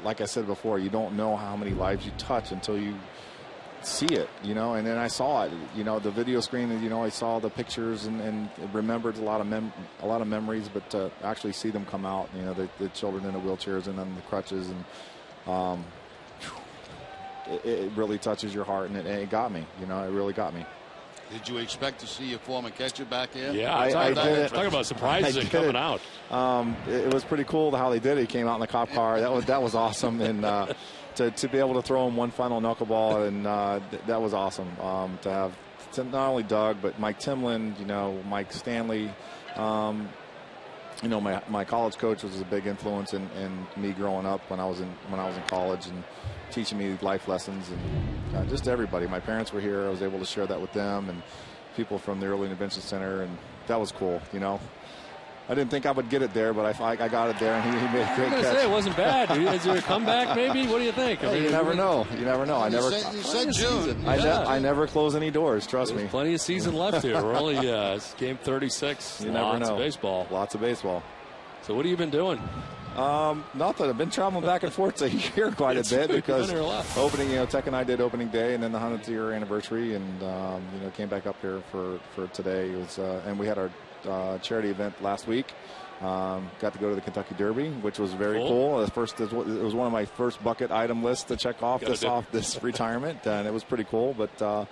like I said before, you don't know how many lives you touch until you see it, you know. And then I saw it, you know, the video screen, you know, I saw the pictures and remembered a lot of memories, but to actually see them come out, you know, the children in the wheelchairs and then the crutches, and it really touches your heart, and it got me. You know, it really got me. Did you expect to see your former catcher back here? Yeah, I did. Talk about surprises and coming out. It was pretty cool how they did it. He came out in the cop car. That was awesome, and to be able to throw him one final knuckleball, and that was awesome. To have not only Doug but Mike Timlin, you know, Mike Stanley. You know, my college coach was a big influence in me growing up when I was in college, and teaching me life lessons, and just everybody. My parents were here. I was able to share that with them, and people from the Early Intervention Center, and that was cool. You know, I didn't think I would get it there, but I got it there, and he made a great catch. Say, it wasn't bad. Is there a comeback maybe? What do you think? I mean, you never know. You never know. You said June. I never close any doors. Trust me. Plenty of season left here. We're only game 36. You never know. Lots of baseball. So what have you been doing? Nothing. I've been traveling back and forth here quite a bit because opening, you know, Tech and I did opening day and then the 100th year anniversary, and you know, came back up here for today. It was and we had our charity event last week. Got to go to the Kentucky Derby, which was very cool. It was one of my first bucket item lists to check off this retirement, and it was pretty cool. But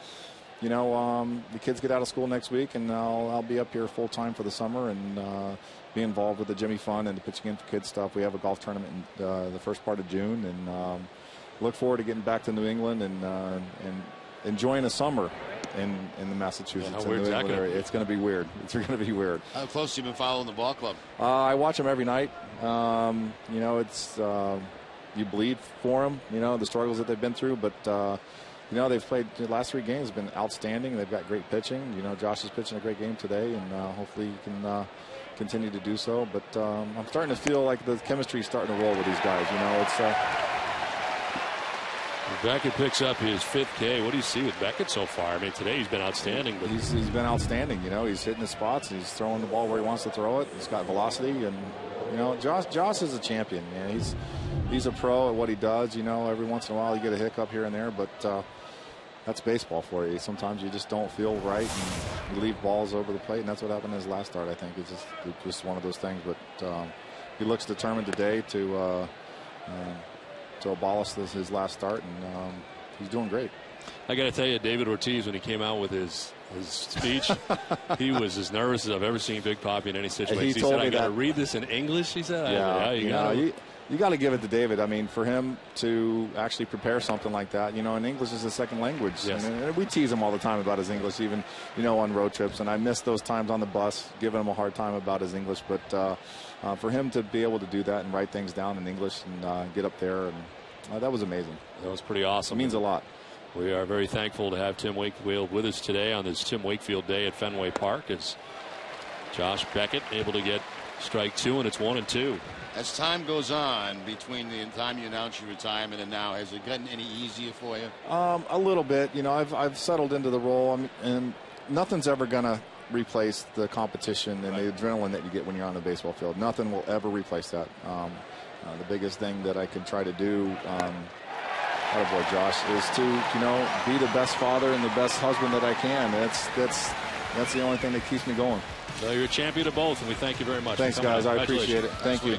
you know, the kids get out of school next week, and I'll be up here full time for the summer and be involved with the Jimmy Fund and the Pitching In for Kids stuff. We have a golf tournament in the first part of June, and look forward to getting back to New England and enjoying a summer in the Massachusetts and New England area. It's going to be weird. It's going to be weird. How close have you been following the ball club? I watch them every night. You know, it's you bleed for them. You know, the struggles that they've been through, but. You know, they've played the last 3 games, been outstanding. They've got great pitching. You know, Josh is pitching a great game today, and hopefully he can continue to do so. But I'm starting to feel like the chemistry is starting to roll with these guys. You know, it's. Beckett picks up his 5th K. What do you see with Beckett so far? I mean, today he's been outstanding. But he's been outstanding. You know, he's hitting his spots. He's throwing the ball where he wants to throw it. He's got velocity, and you know, Josh is a champion. Man, he's a pro at what he does. You know, every once in a while you get a hiccup here and there, but. That's baseball for you. Sometimes you just don't feel right, and you leave balls over the plate, and that's what happened in his last start. I think it's just one of those things. But he looks determined today to abolish his last start, and he's doing great. I got to tell you, David Ortiz, when he came out with his speech, he was as nervous as I've ever seen Big Papi in any situation. He said, "I got to read this in English." He said, "Yeah, you got to give it to David. I mean, for him to actually prepare something like that, you know, and English is a second language. Yes. And we tease him all the time about his English, even, you know, on road trips. And I miss those times on the bus, giving him a hard time about his English. But for him to be able to do that and write things down in English and get up there, and that was amazing. That was pretty awesome. It means a lot. We are very thankful to have Tim Wakefield with us today on this Tim Wakefield Day at Fenway Park. It's Josh Beckett able to get strike 2, and it's 1-2. As time goes on between the time you announce your retirement and now, has it gotten any easier for you? A little bit. You know, I've settled into the role, and nothing's ever gonna replace the competition and the adrenaline that you get when you're on the baseball field. Nothing will ever replace that. The biggest thing that I can try to do, boy, Josh, is to, you know, be the best father and the best husband that I can. That's the only thing that keeps me going. So you're a champion of both, and we thank you very much. Thanks, guys. I appreciate it. Thank you.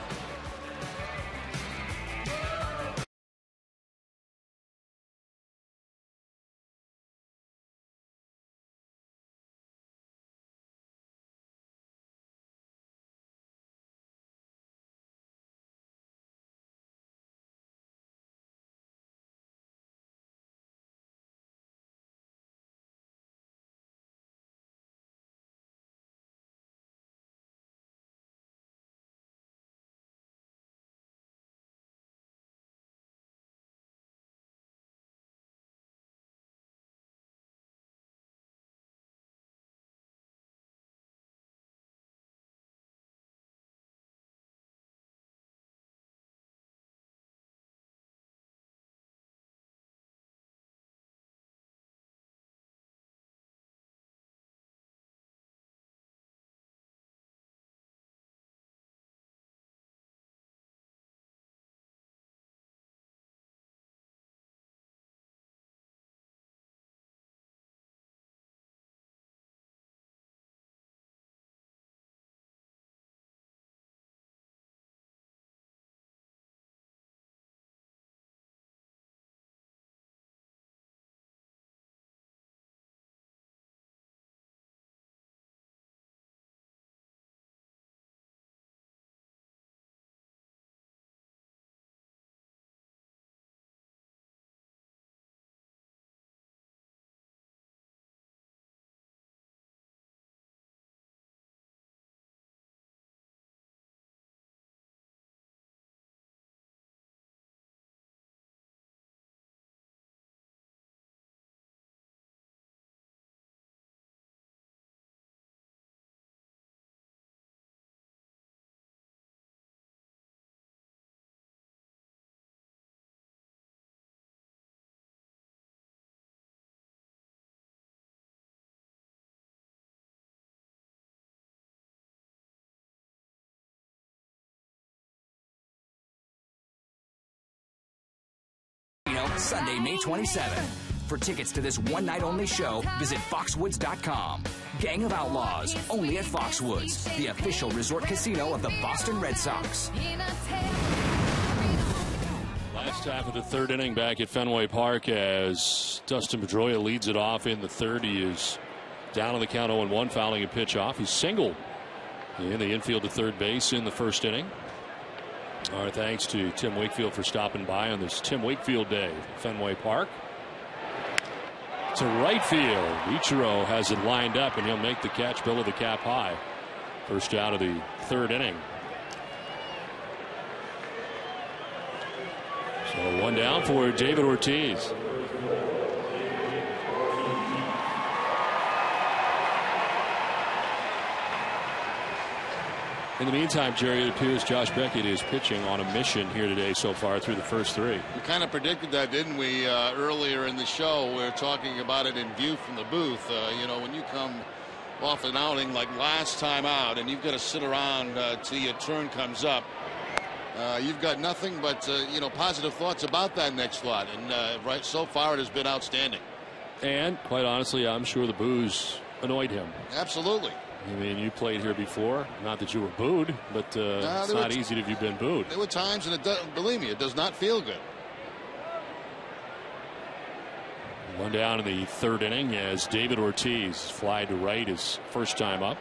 Sunday, May 27th. For tickets to this one-night-only show, visit foxwoods.com. Gang of Outlaws, only at Foxwoods, the official resort casino of the Boston Red Sox. Last half of the third inning back at Fenway Park as Dustin Pedroia leads it off in the third. He is down on the count 0-1, fouling a pitch off. He's singled in the infield to third base in the first inning. Our thanks to Tim Wakefield for stopping by on this Tim Wakefield Day at Fenway Park. To right field. Ichiro has it lined up, and he'll make the catch below the cap high. First out of the third inning. So one down for David Ortiz. In the meantime, Jerry, it appears Josh Beckett is pitching on a mission here today so far through the first three. We kind of predicted that, didn't we, earlier in the show? We were talking about it in view from the booth. You know, when you come off an outing like last time out and you've got to sit around till your turn comes up, you've got nothing but, you know, positive thoughts about that next slot. And right so far it has been outstanding. And quite honestly, I'm sure the boos annoyed him. Absolutely. I mean, you played here before. Not that you were booed, but it's not easy to have you been booed. There were times, and it does, believe me, it does not feel good. One down in the third inning as David Ortiz fly to right his first time up.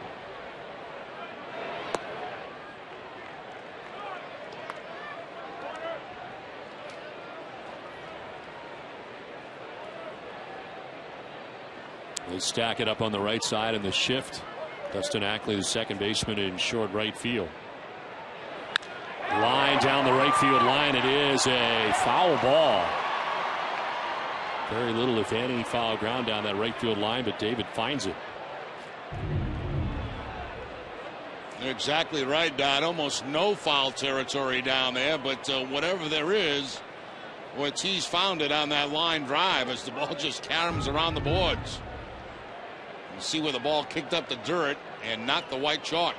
They stack it up on the right side in the shift. Dustin Ackley, the second baseman, in short right field. Line down the right field line. It is a foul ball. Very little, if any, foul ground down that right field line, but David finds it. You're exactly right, Don. Almost no foul territory down there, but whatever there is, Ortiz found it on that line drive as the ball just caroms around the boards. You see where the ball kicked up the dirt and not the white chalk.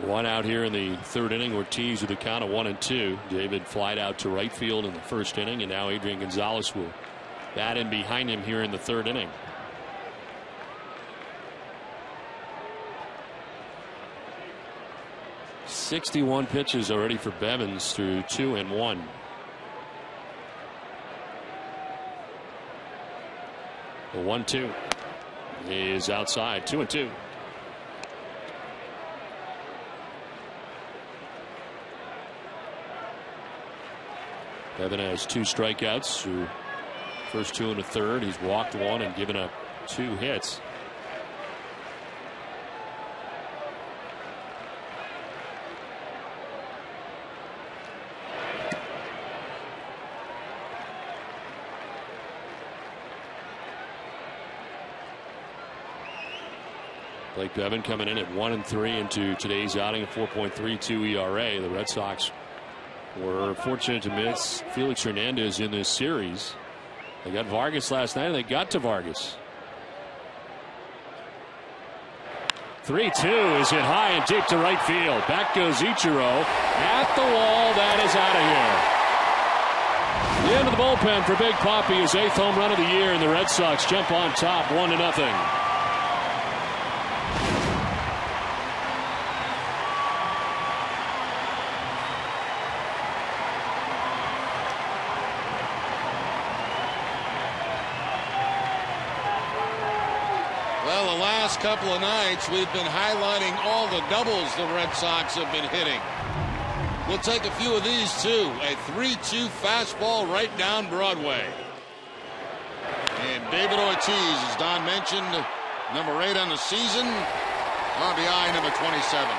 One out here in the third inning. Ortiz with a count of 1-2. David flied out to right field in the first inning, and now Adrian Gonzalez will bat in behind him here in the third inning. .61 pitches already for Bevins through 2 and 1. The 1-2 is outside. 2-2. Bevin has 2 strikeouts through first 2 and a third. He's walked 1 and given up 2 hits. Blake Bevin coming in at 1-3 into today's outing, a 4.32 ERA. The Red Sox were fortunate to miss Felix Hernandez in this series. They got Vargas last night, and they got to Vargas. 3-2 is hit high and deep to right field. Back goes Ichiro at the wall. That is out of here. The end of the bullpen for Big Papi, his 8th home run of the year, and the Red Sox jump on top 1-0. Couple of nights we've been highlighting all the doubles the Red Sox have been hitting. We'll take a few of these too. A 3-2 fastball right down Broadway. And David Ortiz, as Don mentioned, number 8 on the season, RBI number 27.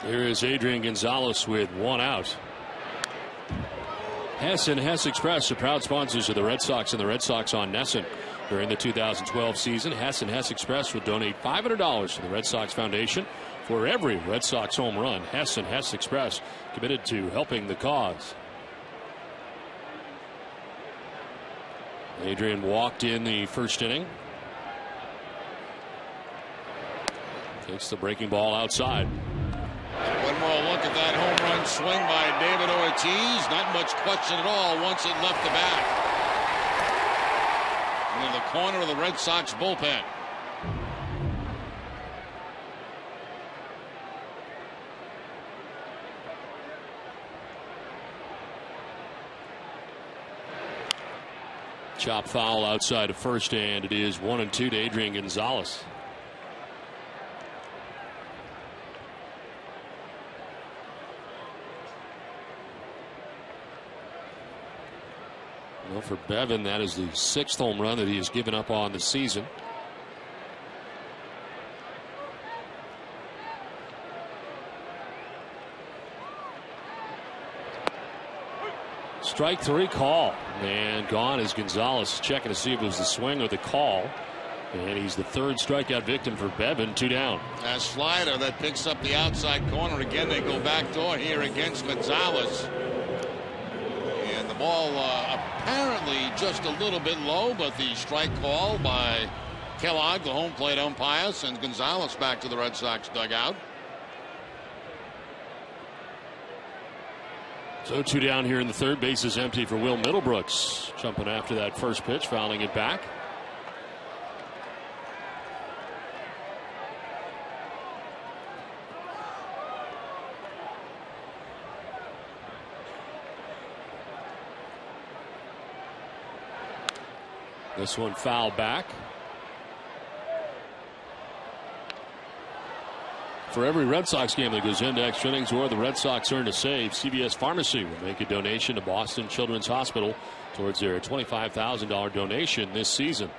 Here is Adrian Gonzalez with 1 out. Hess and Hess Express are proud sponsors of the Red Sox and the Red Sox on Nesson. During the 2012 season, Hess and Hess Express will donate $500 to the Red Sox Foundation for every Red Sox home run. Hess and Hess Express committed to helping the cause. Adrian walked in the first inning. Takes the breaking ball outside. One more look at that home run swing by David Ortiz. Not much question at all once it left the bat. Into the corner of the Red Sox bullpen. Chop foul outside of first, and it is 1-2 to Adrian Gonzalez. Well, for Bevin, that is the 6th home run that he has given up on the season. Strike 3 call. And gone is Gonzalez, checking to see if it was the swing or the call. And he's the 3rd strikeout victim for Bevin. 2 down. A slider that picks up the outside corner. Again, they go back door here against Gonzalez. And the ball apparently just a little bit low, but the strike call by Kellogg, the home plate umpire, sends Gonzalez back to the Red Sox dugout. So 2 down here in the third. Base is empty for Will Middlebrooks. Jumping after that first pitch, fouling it back. This one foul back. For every Red Sox game that goes into extra innings or the Red Sox earn a save, CVS Pharmacy will make a donation to Boston Children's Hospital towards their $25,000 donation this season.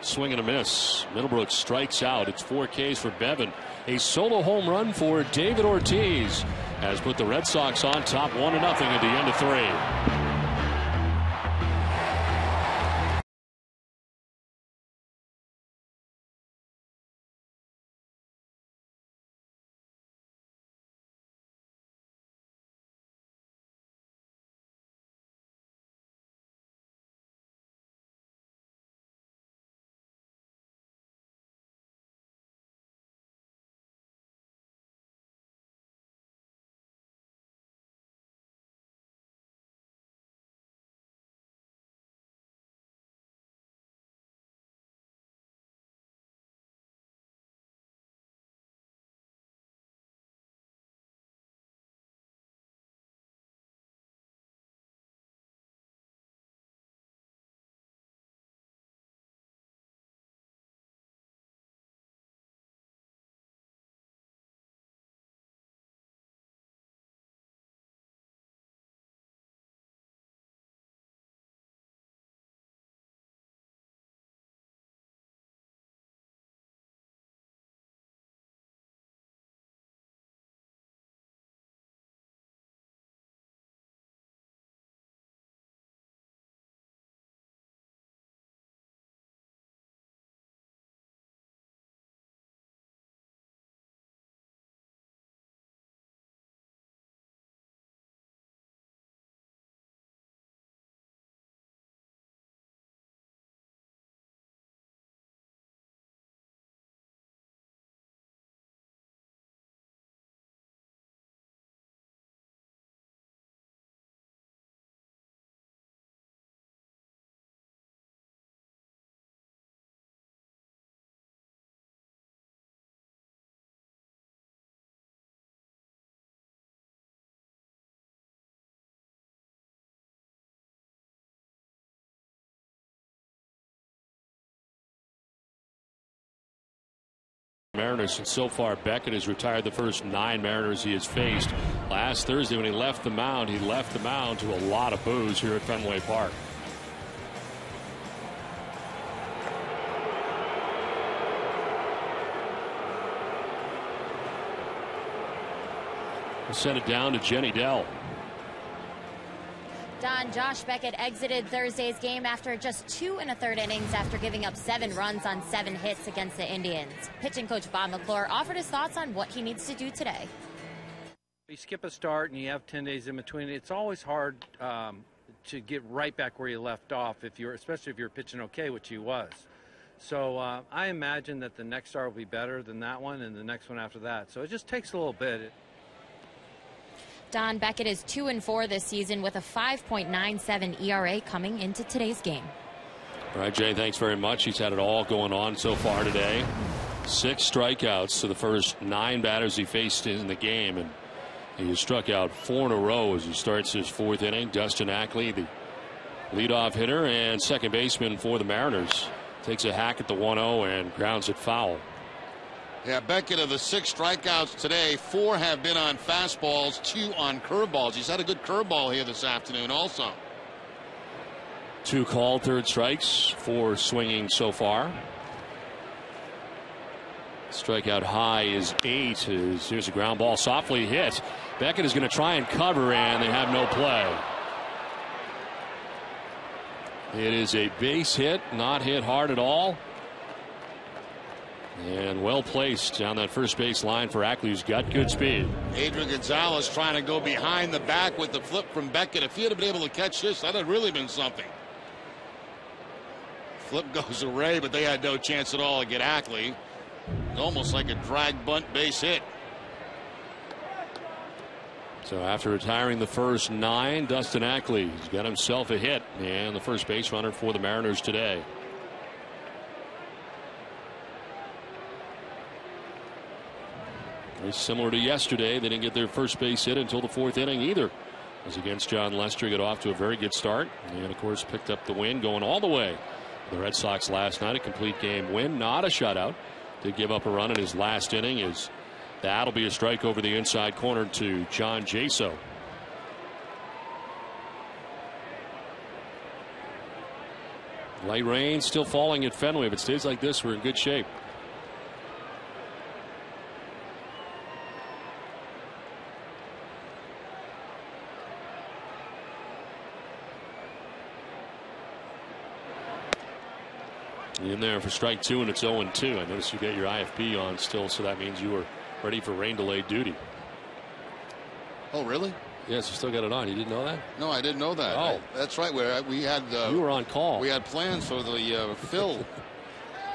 swing and a miss. Middlebrook strikes out. It's 4 Ks for Bevan. A solo home run for David Ortiz has put the Red Sox on top 1-0 at the end of 3. Mariners, and so far Beckett has retired the first 9 Mariners he has faced. Last Thursday when he left the mound to a lot of boos here at Fenway Park. We'll send it down to Jenny Dell. Don, Josh Beckett exited Thursday's game after just 2 1/3 innings after giving up 7 runs on 7 hits against the Indians. Pitching coach Bob McClure offered his thoughts on what he needs to do today. You skip a start and you have 10 days in between. It's always hard to get right back where you left off, especially if you're pitching okay, which he was. So I imagine that the next start will be better than that one and the next one after that. So it just takes a little bit. Don, Beckett is 2-4 this season with a 5.97 ERA coming into today's game. All right, Jay, thanks very much. He's had it all going on so far today. 6 strikeouts to the first 9 batters he faced in the game, and he has struck out 4 in a row as he starts his 4th inning. Dustin Ackley, the leadoff hitter and second baseman for the Mariners, takes a hack at the 1-0 and grounds it foul. Yeah, Beckett, of the 6 strikeouts today, 4 have been on fastballs, 2 on curveballs. He's had a good curveball here this afternoon also. 2 called third strikes, 4 swinging so far. Strikeout high is 8. Here's a ground ball softly hit. Beckett is going to try and cover, and they have no play. It is a base hit, not hit hard at all. And well placed down that first base line for Ackley, who's got good speed. Adrian Gonzalez trying to go behind the back with the flip from Beckett. If he had been able to catch this, that had really been something. Flip goes away, but they had no chance at all to get Ackley. It's almost like a drag bunt base hit. So after retiring the first 9, Dustin Ackley has got himself a hit and the first base runner for the Mariners today. Very similar to yesterday. They didn't get their first base hit until the 4th inning either. It was against John Lester. Got off to a very good start and of course picked up the win going all the way. The Red Sox last night, a complete game win, not a shutout. Did give up a run in his last inning. That'll be a strike over the inside corner to John Jaso. Light rain still falling at Fenway. If it stays like this, we're in good shape. In there for strike 2, and it's 0-2. I noticed you got your IFB on still, so that means you were ready for rain delay duty. Oh, really? Yes, you still got it on. You didn't know that? No, I didn't know that. Oh. That's right. We had. You were on call. We had plans for the fill.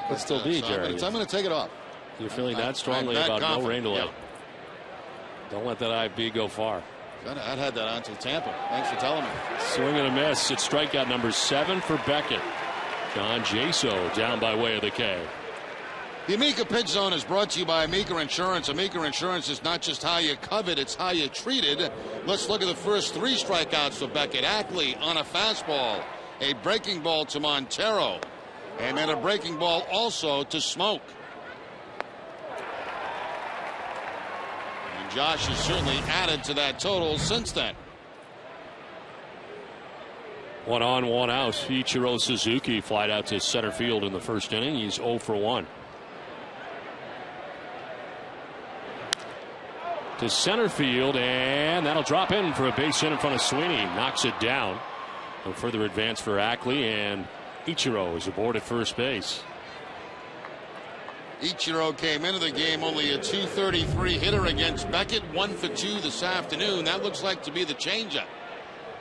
Could still be, Jerry. I'm going to take it off. You're feeling that strongly about no rain delay. Yeah. Don't let that IFB go far. I'd had that on till Tampa. Thanks for telling me. Swing and a miss. It's strikeout number 7 for Beckett. John Jaso down by way of the K. The Amica Pitch Zone is brought to you by Amica Insurance. Amica Insurance is not just how you covered, it's how you treated. Let's look at the first 3 strikeouts for Beckett. Ackley on a fastball, a breaking ball to Montero, and then a breaking ball also to SMOAK. And Josh has certainly added to that total since then. 1 on, 1 out. Ichiro Suzuki flied out to center field in the first inning. He's 0 for 1. To center field, and that'll drop in for a base hit in front of Sweeney. Knocks it down. No further advance for Ackley, and Ichiro is aboard at first base. Ichiro came into the game only a .233 hitter against Beckett. 1 for 2 this afternoon. That looks like to be the changeup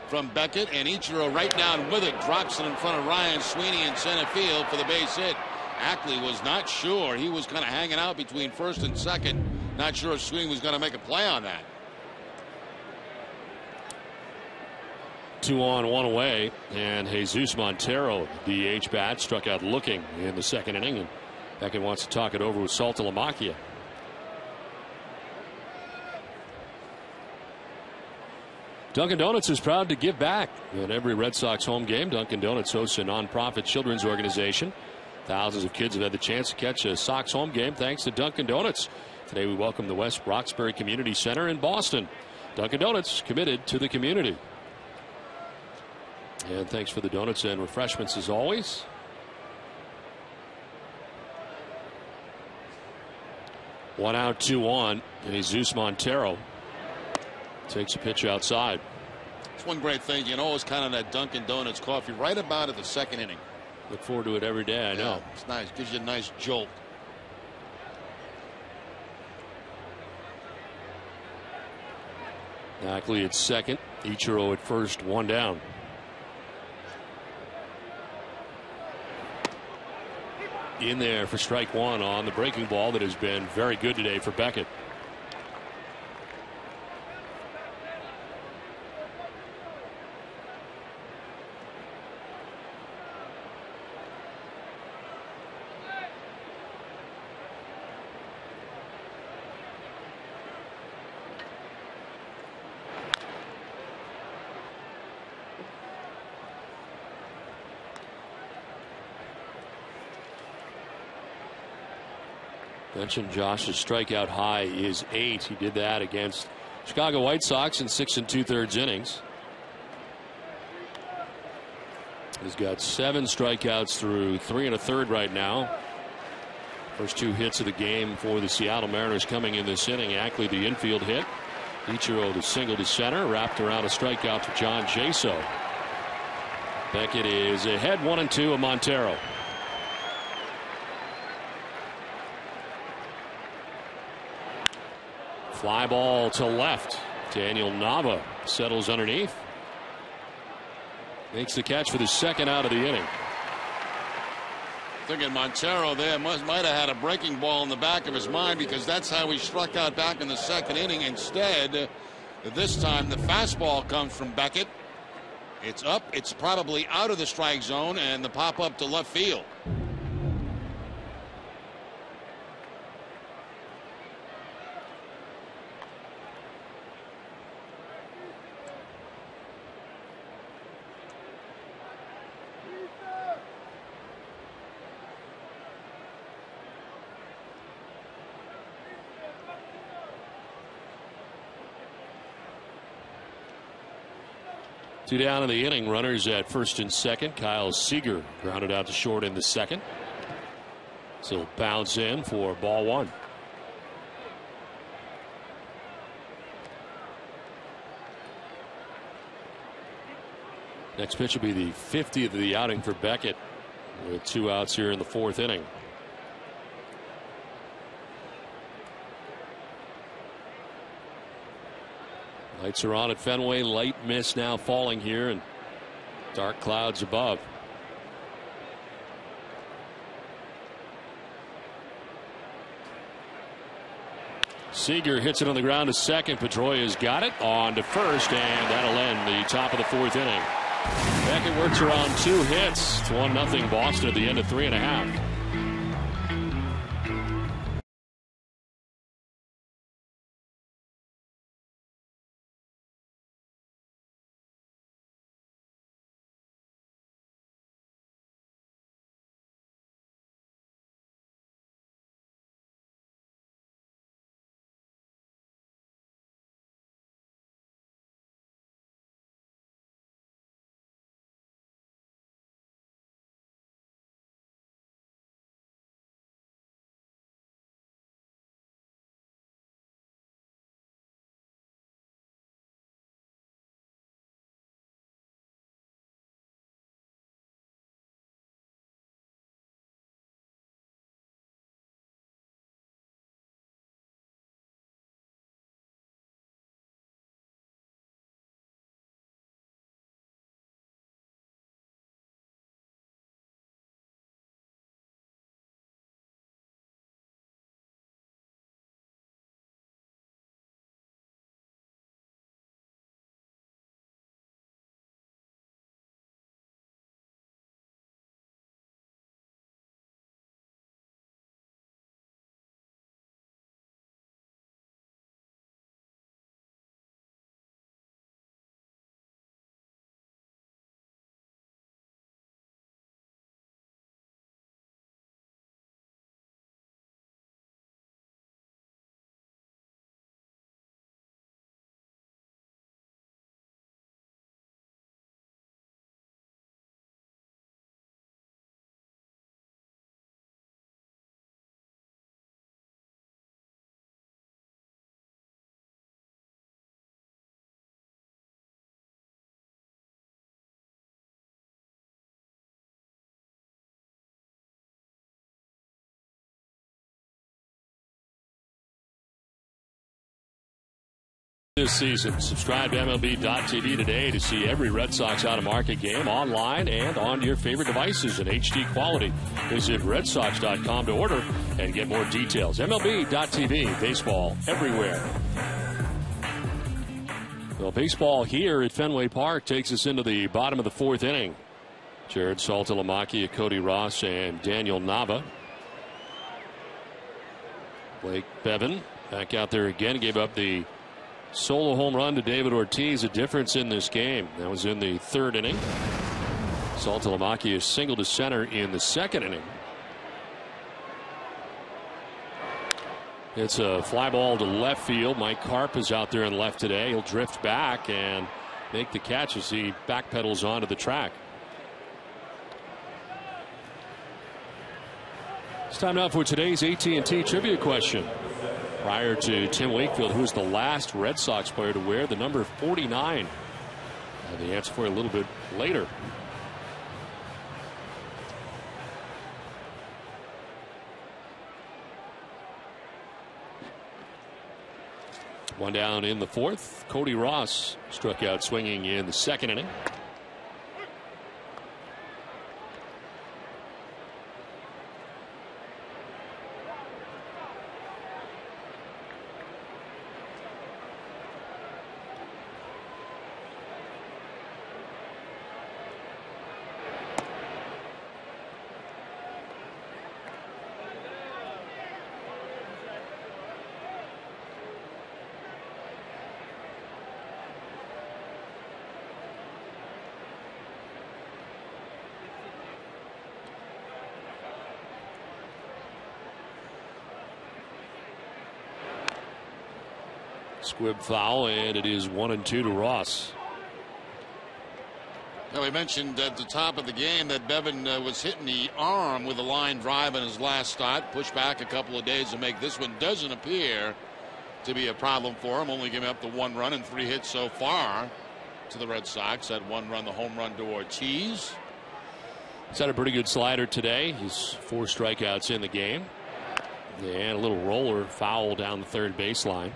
from Beckett, and Ichiro right down with it, drops it in front of Ryan Sweeney in center field for the base hit. Ackley was not sure. He was kind of hanging out between first and second. Not sure if Sweeney was going to make a play on that. 2 on, 1 away, and Jesus Montero, DH bat, struck out looking in the second inning, and Beckett wants to talk it over with SALTALAMACCHIA. Dunkin' Donuts is proud to give back. At every Red Sox home game, Dunkin' Donuts hosts a nonprofit children's organization. Thousands of kids have had the chance to catch a Sox home game thanks to Dunkin' Donuts. Today we welcome the West Roxbury Community Center in Boston. Dunkin' Donuts, committed to the community. And thanks for the donuts and refreshments as always. One out, 2 on. Jesus Montero takes a pitch outside. It's one great thing. You know, it's kind of that Dunkin' Donuts coffee right about at the second inning. Look forward to it every day, I know. It's nice. Gives you a nice jolt. Ackley at second. Ichiro at first. 1 down. In there for strike 1 on the breaking ball that has been very good today for Beckett. Mentioned Josh's strikeout high is 8. He did that against Chicago White Sox in 6 2/3 innings. He's got 7 strikeouts through 3 1/3 right now. First 2 hits of the game for the Seattle Mariners coming in this inning. Ackley the infield hit. Ichiro the single to center, wrapped around a strikeout for John Jaso. Beckett is ahead 1-2 of Montero. Fly ball to left. Daniel Nava settles underneath. Makes the catch for the second out of the inning. Thinking Montero there might have had a breaking ball in the back of his mind, because that's how he struck out back in the second inning. Instead, this time the fastball comes from Beckett. It's up. It's probably out of the strike zone, and the pop up to left field. Two down in the inning. Runners at first and second. Kyle Seager grounded out to short in the second. So he'll bounce in for ball one. Next pitch will be the 50th of the outing for Beckett, with 2 outs here in the 4th inning. Lights are on at Fenway. Light mist now falling here and dark clouds above. Seager hits it on the ground to second. Pedroia's got it on to first, and that'll end the top of the 4th inning. Beckett works around 2 hits. It's 1-0 Boston at the end of 3.5. This season, subscribe to MLB.tv today to see every Red Sox out-of-market game online and on your favorite devices in HD quality. Visit RedSox.com to order and get more details. MLB.tv, baseball everywhere. Well, baseball here at Fenway Park takes us into the bottom of the 4th inning. JARROD, SALTALAMACCHIA, CODY Ross, and Daniel Nava. Blake Bevan back out there again. Gave up the solo home run to David Ortiz, a difference in this game. That was in the 3rd inning. SALTALAMACCHIA singled to center in the 2nd inning. It's a fly ball to left field. Mike CARP is out there in left today. He'll drift back and make the catch as he backpedals onto the track. It's time now for today's AT&T trivia question. Prior to Tim Wakefield, who was the last Red Sox player to wear the number 49? The answer for a little bit later. One down in the 4th. CODY Ross struck out swinging in the 2nd inning. Squib foul, and it is 1-2 to Ross. Now, we mentioned at the top of the game that Bevan was hitting the arm with a line drive in his last start. Pushed back a couple of days to make this one. Doesn't appear to be a problem for him. Only giving up the 1 run and 3 hits so far to the Red Sox. That 1 run, the home run to Ortiz. He's had a pretty good slider today. He's 4 strikeouts in the game. And a little roller foul down the third baseline.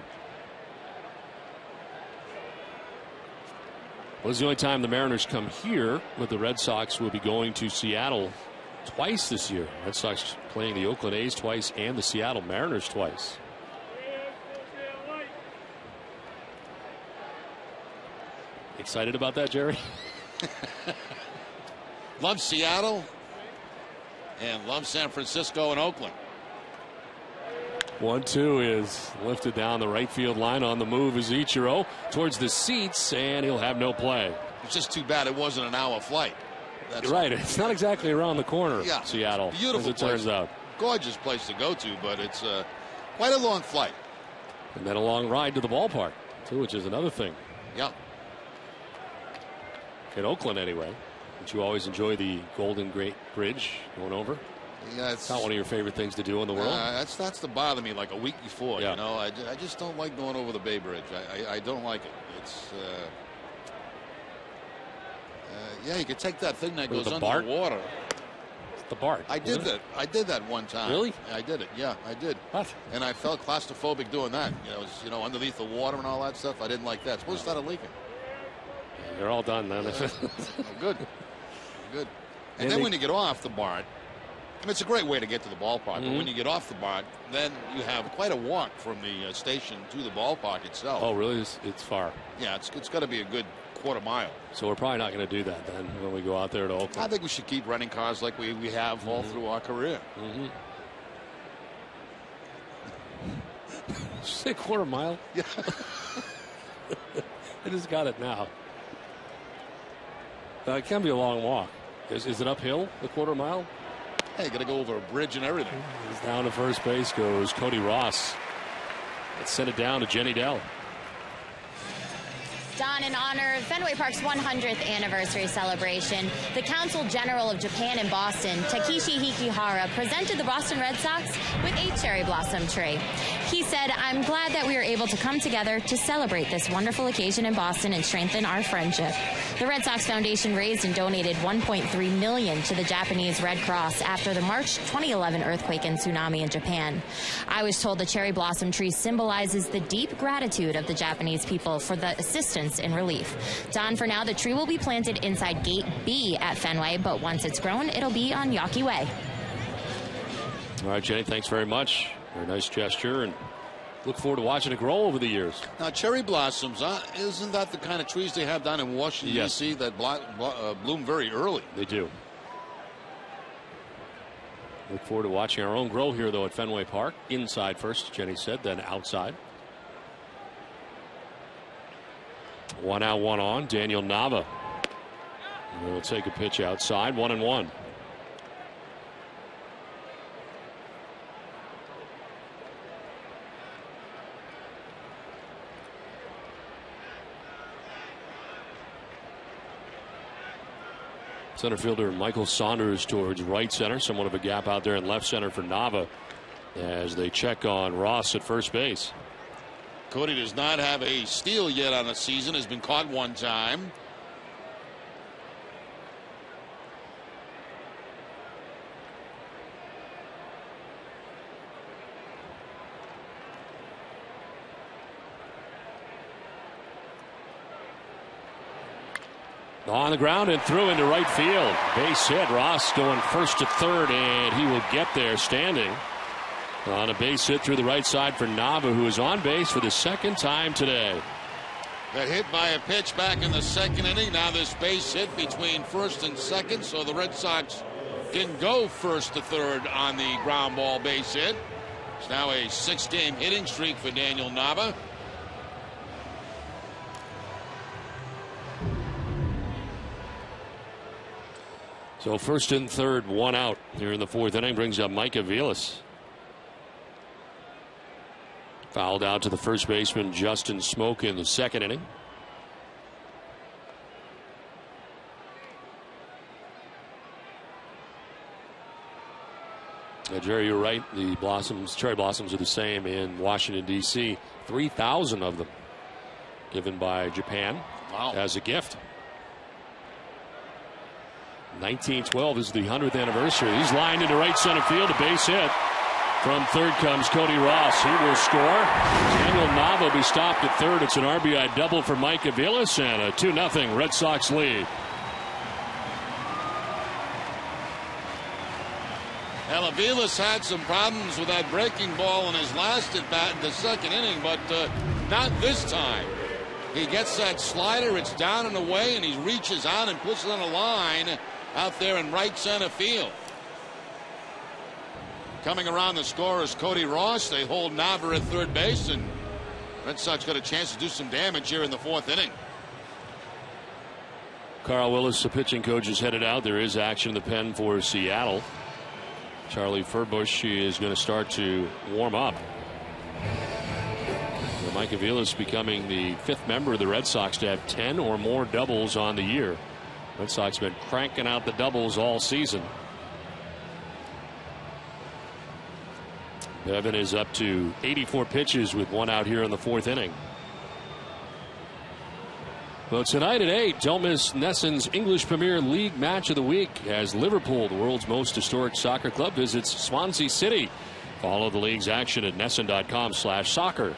Well, this is the only time the Mariners come here, but the Red Sox will be going to Seattle twice this year. Red Sox playing the Oakland A's twice and the Seattle Mariners twice. Excited about that, Jerry? Love Seattle and love San Francisco and Oakland. 1-2 is lifted down the right field line. On the move is Ichiro towards the seats, and he'll have no play. It's just too bad it wasn't an hour flight. That's right. It's not exactly around the corner. Yeah, Seattle, beautiful as it place. turns out. Gorgeous place to go to, but it's quite a long flight. And then a long ride to the ballpark, too, which is another thing. Yeah. In Oakland, anyway. Don't you always enjoy the Golden Gate Bridge going over? Yeah, it's not one of your favorite things to do in the world. That's to bother me like a week before. Yeah. You know, I just don't like going over the Bay Bridge. I don't like it. It's yeah, you could take that thing that goes under BART? the water. It's the BART. I did that. I did that one time. Really? I did it. Yeah, I did. What? And I felt claustrophobic doing that. It was underneath the water and all that stuff. I didn't like that. Suppose it started leaking. You're all done then. Good. Good. And then when you get off the BART, I mean, it's a great way to get to the ballpark, but when you get off the BART, then you have quite a walk from the station to the ballpark itself. Oh, really? It's far. Yeah, it's got to be a good quarter mile. So we're probably not going to do that then when we go out there to Oakland. I think we should keep renting cars like we have all through our career. Did you say quarter mile? Yeah. I just got it now. It can be a long walk. Is it uphill, the quarter mile? Hey, you got to go over a bridge and everything. He's down to first base goes Cody Ross. Let's send it down to Jenny Dell. Don, in honor of Fenway Park's 100th anniversary celebration, the Consul General of Japan in Boston, Takeshi Hikihara, presented the Boston Red Sox with a cherry blossom tree. He said, "I'm glad that we are able to come together to celebrate this wonderful occasion in Boston and strengthen our friendship." The Red Sox Foundation raised and donated $1.3 million to the Japanese Red Cross after the March 2011 earthquake and tsunami in Japan. I was told the cherry blossom tree symbolizes the deep gratitude of the Japanese people for the assistance in relief. Don, for now, the tree will be planted inside Gate B at Fenway, but once it's grown, it'll be on Yawkey Way. All right, Jenny, thanks very much. Very nice gesture, and look forward to watching it grow over the years. Now, cherry blossoms, isn't that the kind of trees they have down in Washington, yes. D.C. that bloom very early? They do. Look forward to watching our own grow here, though, at Fenway Park. Inside first, Jenny said, then outside. 1 out, 1 on. Daniel Nava will take a pitch outside. 1-1. Center fielder Michael Saunders towards right center. Somewhat of a gap out there in left center for Nava as they check on Ross at first base. Cody does not have a steal yet on the season. Has been caught one time. On the ground and through into right field. Base hit. Ross going first to third, and he will get there standing. On a base hit through the right side for Nava, who is on base for the second time today. Got hit by a pitch back in the second inning. Now this base hit between first and second, so the Red Sox can go first to third on the ground ball base hit. It's now a 6-game hitting streak for Daniel Nava. So first and third, 1 out here in the fourth inning, brings up Mike AVILES. Fouled out to the first baseman Justin SMOAK in the second inning. Jerry, you're right. The cherry blossoms are the same in Washington, D.C. 3,000 of them given by Japan as a gift. 1912 is the 100th anniversary. He's lined into right center field, a base hit. From third comes Cody Ross. He will score. Daniel Nava will be stopped at third. It's an RBI double for Mike Aviles and a 2-0 Red Sox lead. Well, Aviles had some problems with that breaking ball in his last at bat in the second inning, but not this time. He gets that slider, it's down and away, and he reaches out and puts it on a line out there in right center field. Coming around the score is Cody Ross. They hold Nava at third base, and Red Sox got a chance to do some damage here in the fourth inning. Carl Willis, the pitching coach, is headed out. There is action in the pen for Seattle. Charlie Furbush is going to start to warm up. Mike Aviles becoming the 5th member of the Red Sox to have 10 or more doubles on the year. Red Sox been cranking out the doubles all season. Bevan is up to 84 pitches with 1 out here in the 4th inning. Well, tonight at 8, don't miss NESN's English Premier League match of the week as Liverpool, the world's most historic soccer club, visits Swansea City. Follow the league's action at NESN.com/soccer.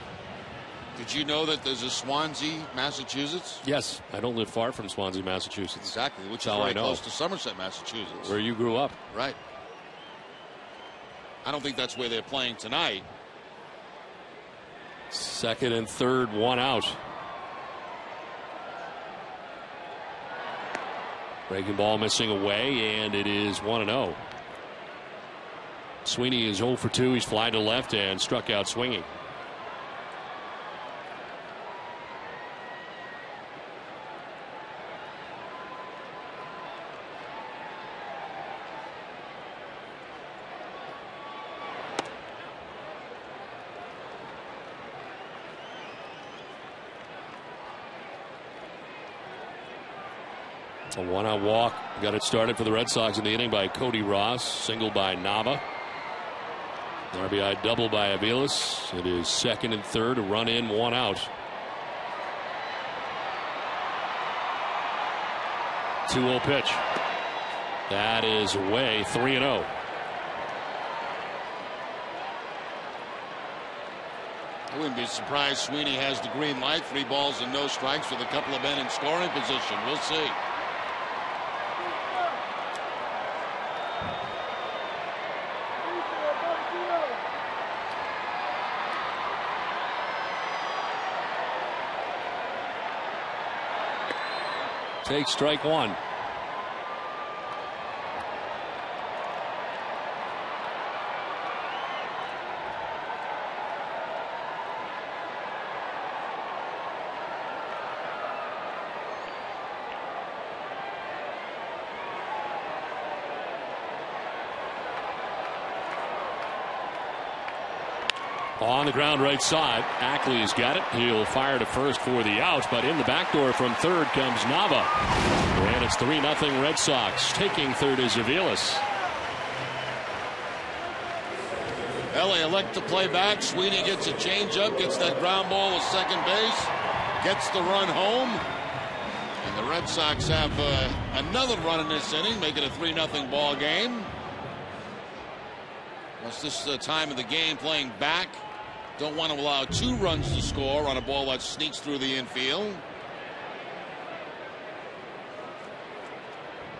Did you know that there's a Swansea, Massachusetts? Yes, I don't live far from Swansea, Massachusetts. Exactly, which is very close to Somerset, Massachusetts. Where you grew up. Right. I don't think that's where they're playing tonight. Second and third, 1 out. Breaking ball missing away, and it is 1-0. Sweeney is 0 for 2. He's fly to left and struck out swinging. A 1-out walk got it started for the Red Sox in the inning by Cody Ross. Single by Nava. RBI double by Aviles. It is second and third, a run in, 1 out. 2-0 pitch. That is away, 3-0. I wouldn't be surprised Sweeney has the green light. 3 balls and no strikes with a couple of men in scoring position. We'll see. Take strike 1. On the ground right side, Ackley's got it. He'll fire to first for the out, but in the back door from third comes Nava. And it's 3-0 Red Sox. Taking third is Aviles. They elect to play back. Sweeney gets a changeup, gets that ground ball to second base, gets the run home. And the Red Sox have another run in this inning, make it a 3-0 ball game. What's this time of the game playing back? Don't want to allow 2 runs to score on a ball that sneaks through the infield.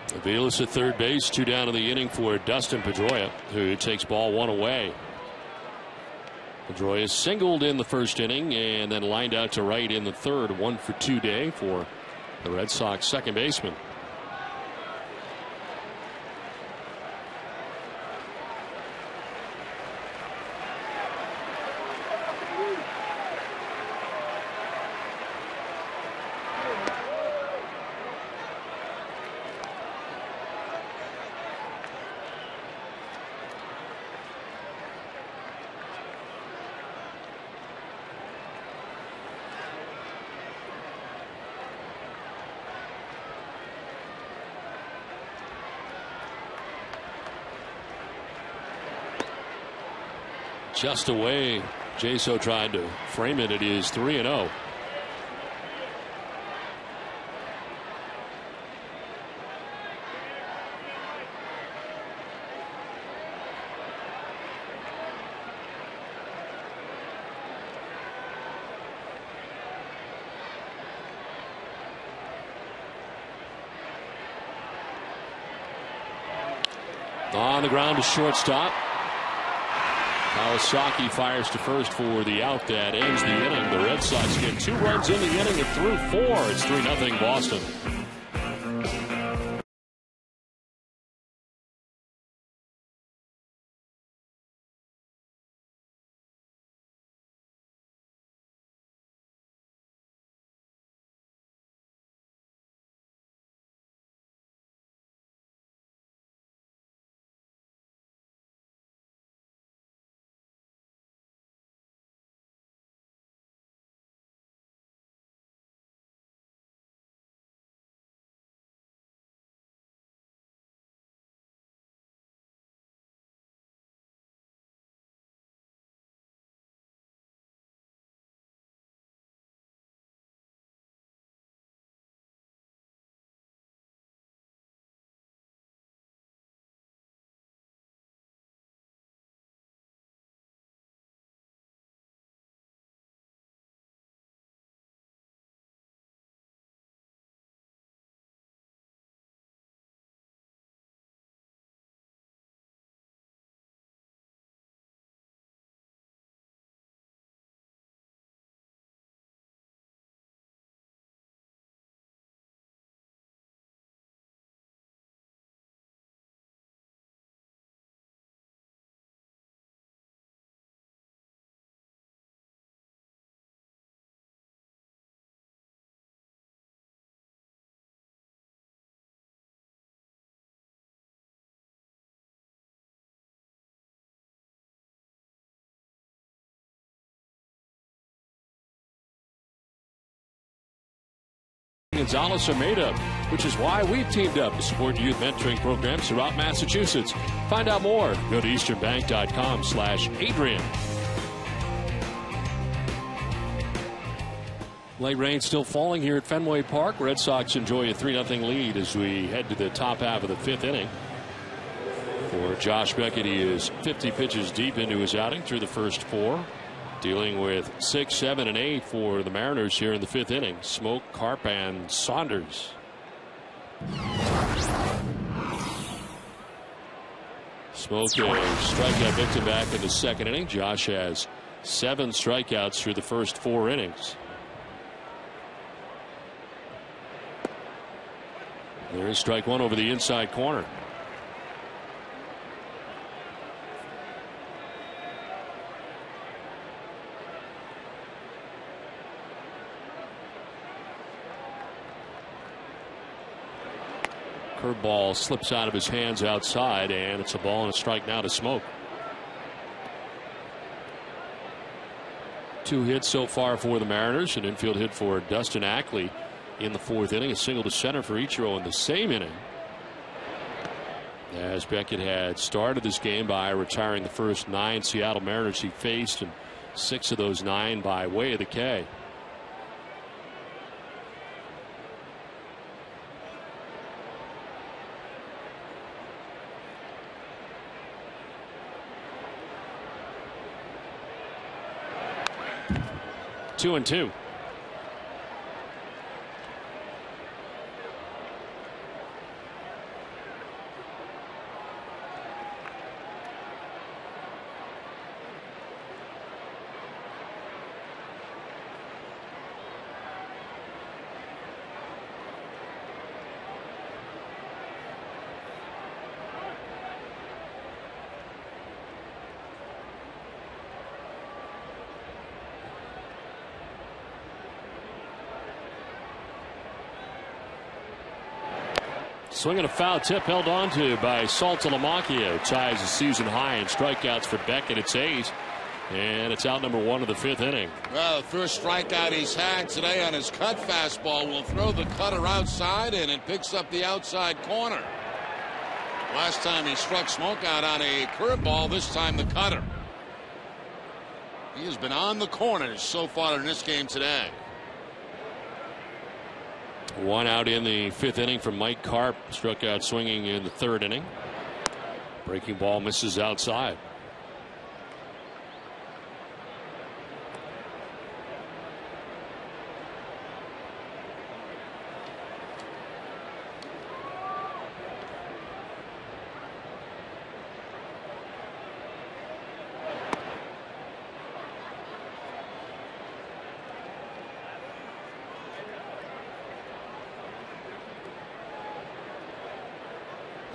Aviles at third base, 2 down in the inning for Dustin Pedroia, who takes ball 1 away. Pedroia singled in the first inning and then lined out to right in the third. 1 for 2 day for the Red Sox second baseman. just away. Jaso tried to frame it. It is 3-0. On the ground to shortstop. Kawasaki fires to first for the out that ends the inning. The Red Sox get 2 runs in the inning and through 4. It's 3-0 Boston. Gonzalez are made up, which is why we've teamed up to support youth mentoring programs throughout Massachusetts. Find out more. Go to easternbank.com/Adrian. Late rain still falling here at Fenway Park. Red Sox enjoy a 3-0 lead as we head to the top half of the 5th inning. For Josh Beckett, he is 50 pitches deep into his outing through the first 4. Dealing with 6, 7, and 8 for the Mariners here in the 5th inning. SMOAK, CARP, and Saunders. SMOAK a strikeout victim back in the 2nd inning. Josh has 7 strikeouts through the first 4 innings. There is strike 1 over the inside corner. Curveball slips out of his hands outside, and it's a ball and a strike now to SMOAK. 2 hits so far for the Mariners. An infield hit for Dustin ACKLEY in the 4th inning. A single to center for Ichiro in the same inning. As Beckett had started this game by retiring the first 9 Seattle Mariners he faced, and 6 of those 9 by way of the K. Two and 2. Swinging a foul tip held onto by SALTALAMACCHIA. Ties the season high in strikeouts for Beckett. It's 8. And it's out number 1 of the 5th inning. Well, the first strikeout he's had today on his cut fastball will throw the cutter outside, and it picks up the outside corner. Last time he struck SMOAK out on a curveball, this time the cutter. He has been on the corners so far in this game today. One out in the 5th inning from Mike Carp. Struck out swinging in the 3rd inning. Breaking ball misses outside.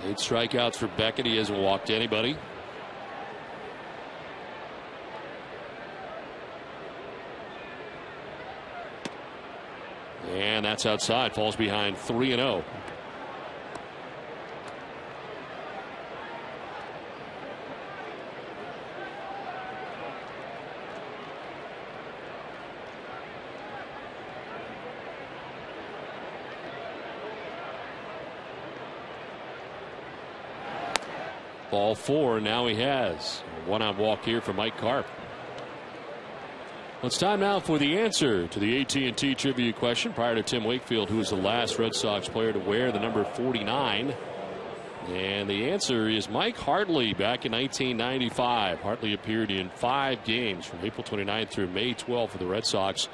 Eight strikeouts for Beckett. He hasn't walked anybody. And that's outside. Falls behind 3-0. Ball 4. Now he has a 1-out walk here for Mike Carp. Well, it's time now for the answer to the AT&T trivia question. Prior to Tim Wakefield, who was the last Red Sox player to wear the number 49. And the answer is Mike Hartley back in 1995. Hartley appeared in 5 games from April 29th through May 12th for the Red Sox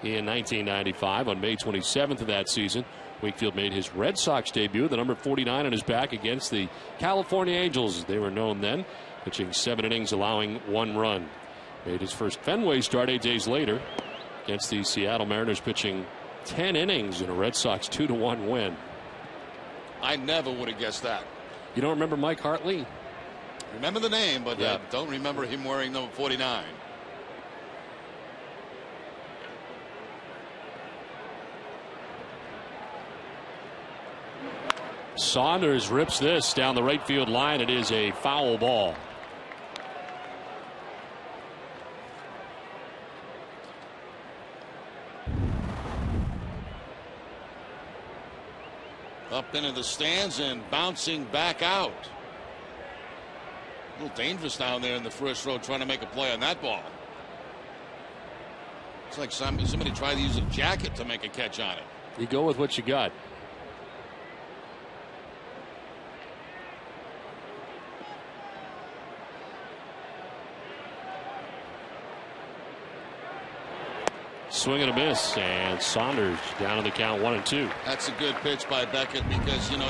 in 1995. On May 27th of that season, Wakefield made his Red Sox debut, the number 49 on his back against the California Angels, as they were known then, pitching 7 innings, allowing 1 run. Made his first Fenway start 8 days later against the Seattle Mariners, pitching 10 innings in a Red Sox 2-1 win. I never would have guessed that. You don't remember Mike Hartley? Remember the name, but yeah. Don't remember him wearing number 49. Saunders rips this down the right field line. It is a foul ball. Up into the stands and bouncing back out. A little dangerous down there in the first row trying to make a play on that ball. It's like somebody tried to use a jacket to make a catch on it. You go with what you got. Swing and a miss, and Saunders down in the count 1-2. That's a good pitch by Beckett because, you know,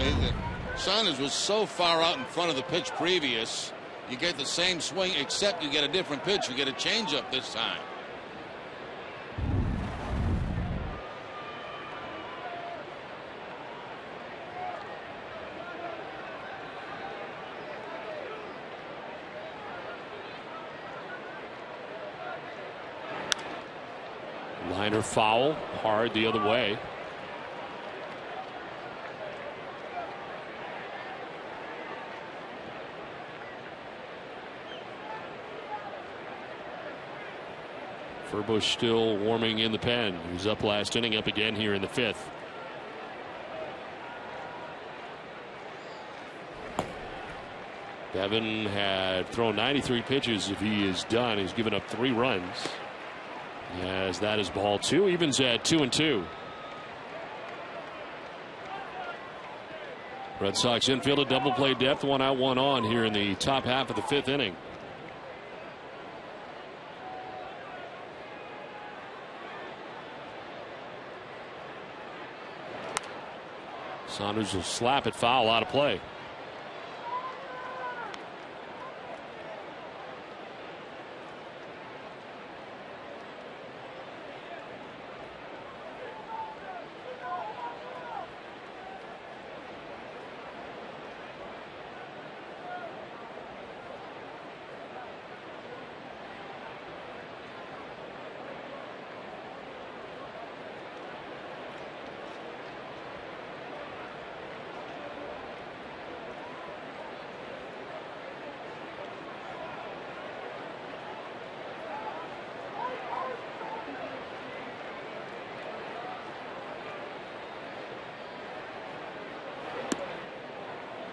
Saunders was so far out in front of the pitch previous. You get the same swing, except you get a different pitch. You get a changeup this time. Liner foul, hard the other way. Furbush still warming in the pen. He was up last inning, up again here in the 5th. Devin had thrown 93 pitches. If he is done, he's given up 3 runs. As that is ball 2, evens at 2-2. Red Sox infield a double play depth, 1 out, 1 on here in the top half of the 5th inning. Saunders will slap it foul, out of play.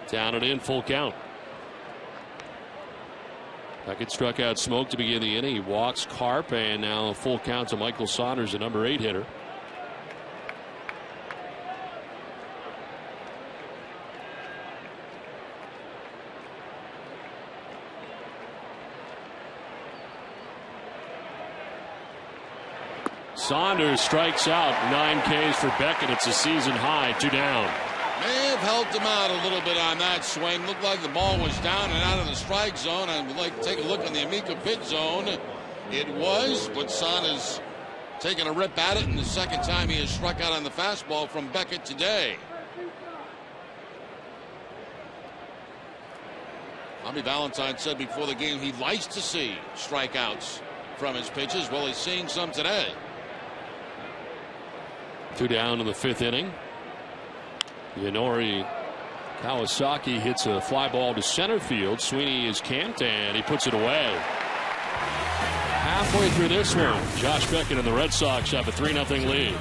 Down and in, full count. Beckett struck out Smoke to begin the inning. He walks Carp, and now a full count to Michael Saunders, the number 8 hitter. Saunders strikes out. 9 Ks for Beckett. It's a season high. 2 down. May have helped him out a little bit on that swing. Looked like the ball was down and out of the strike zone. I would like to take a look in the Amica pit zone. It was, but Saunders taking a rip at it, and the second time he has struck out on the fastball from Beckett today. Bobby Valentine said before the game he likes to see strikeouts from his pitches. Well, he's seeing some today. 2 down in the 5th inning. Yonori Kawasaki hits a fly ball to center field. Sweeney is camped, and he puts it away. Halfway through this one, Josh Beckett and the Red Sox have a 3-0 lead.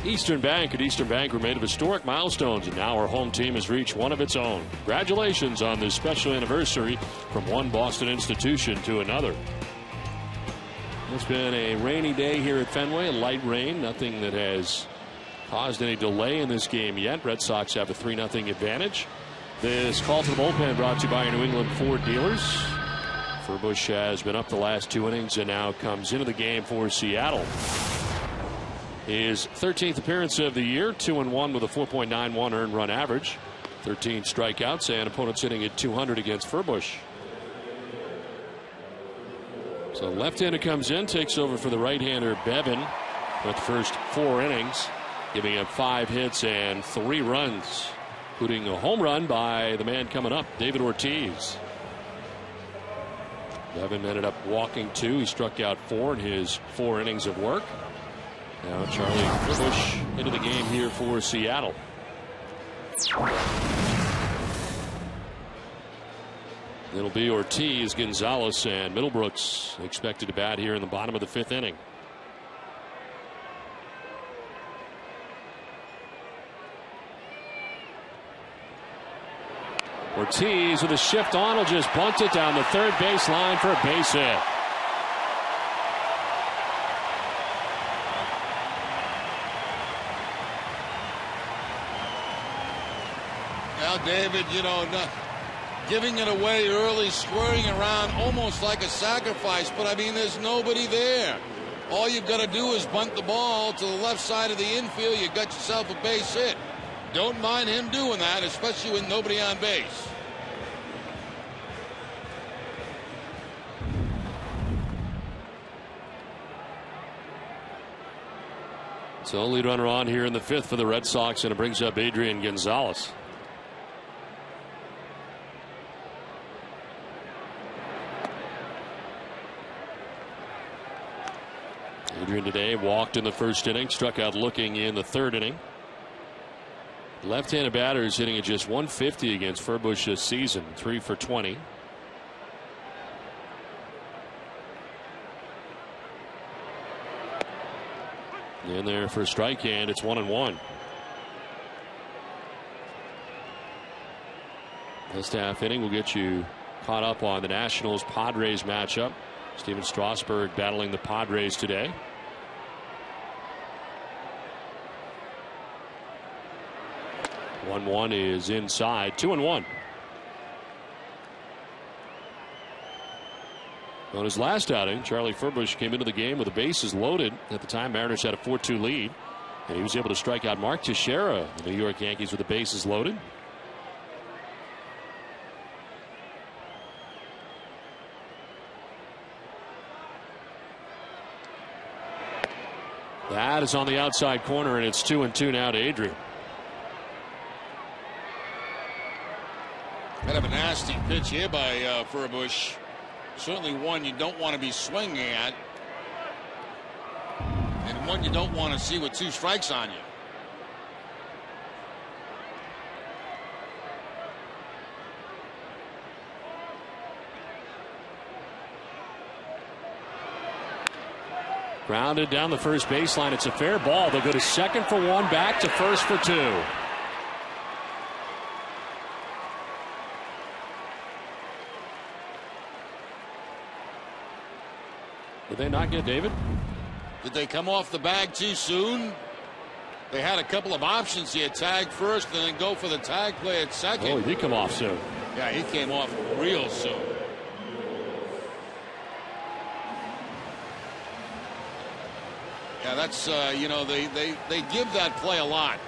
Eastern Bank and Eastern Bank were made of historic milestones, and now our home team has reached one of its own. Congratulations on this special anniversary from one Boston institution to another. It's been a rainy day here at Fenway, a light rain, nothing that has caused any delay in this game yet. Red Sox have a 3-0 advantage. This call to the bullpen brought to you by your New England Ford dealers. Furbush has been up the last 2 innings and now comes into the game for Seattle. His 13th appearance of the year, 2-1 with a 4.91 earned run average. 13 strikeouts, and opponents hitting at 200 against Furbush. So left-hander comes in, takes over for the right-hander Bevan with the first 4 innings, giving him 5 hits and 3 runs, including a home run by the man coming up, David Ortiz. Bevan ended up walking 2. He struck out 4 in his 4 innings of work. Now Charlie Furbush into the game here for Seattle. It'll be Ortiz, Gonzalez, and Middlebrooks expected to bat here in the bottom of the 5th inning. Ortiz with a shift on will just bunt it down the third base line for a base hit. Now, David, giving it away early, squaring around almost like a sacrifice, but I mean, there's nobody there. All you've got to do is bunt the ball to the left side of the infield. You got yourself a base hit. Don't mind him doing that, especially with nobody on base. So lead runner on here in the 5th for the Red Sox, and it brings up Adrian Gonzalez. Adrian today walked in the 1st inning, struck out looking in the 3rd inning. Left-handed batter is hitting at just 150 against Furbush this season, 3 for 20. In there for a strike, and it's 1-1. This half inning will get you caught up on the Nationals Padres matchup. Steven Strasburg battling the Padres today. One is inside. 2-1. On his last outing, Charlie Furbush came into the game with the bases loaded. At the time, Mariners had a 4-2 lead, and he was able to strike out Mark Teixeira, the New York Yankees, with the bases loaded. That is on the outside corner, and it's 2-2 now to Adrian. Kind of a nasty pitch here by Furbush. Certainly one you don't want to be swinging at, and one you don't want to see with 2 strikes on you. Grounded down the first baseline. It's a fair ball. They'll go to second for 1, back to first for 2. Did they not get David? Did they come off the bag too soon? They had a couple of options here. Tag first and then go for the tag play at second. Oh, he did come off soon. Yeah, he came off real soon. Yeah, that's, you know, they give that play a lot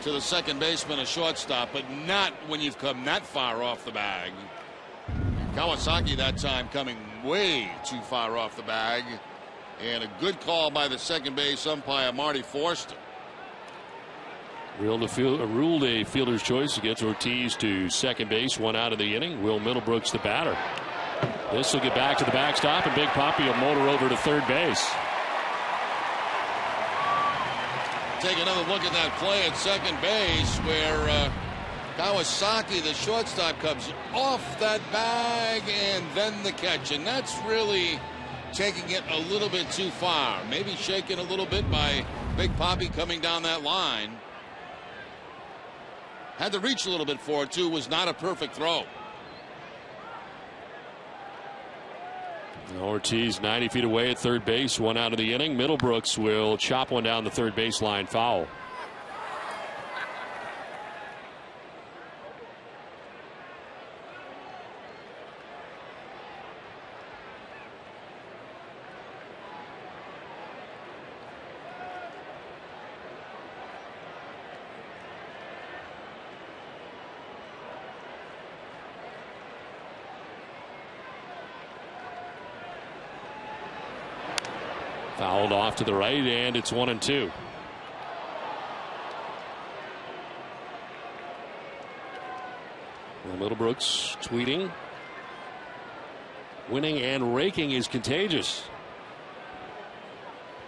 to the second baseman, a shortstop, but not when you've come that far off the bag. Kawasaki that time coming way too far off the bag, and a good call by the second base umpire Marty Forster. Ruled a fielder's choice against Ortiz to second base, 1 out of the inning. Will Middlebrooks the batter. This will get back to the backstop, and Big Papi will motor over to third base. Take another look at that play at second base where Kawasaki, the shortstop, comes off that bag and then the catch. And that's really taking it a little bit too far. Maybe shaken a little bit by Big Papi coming down that line. Had to reach a little bit for it, too. Was not a perfect throw. Ortiz 90 feet away at third base, 1 out of the inning. Middlebrooks will chop one down the third baseline, foul. Fouled off to the right, and it's 1-2. Middlebrooks tweeting. Winning and raking is contagious.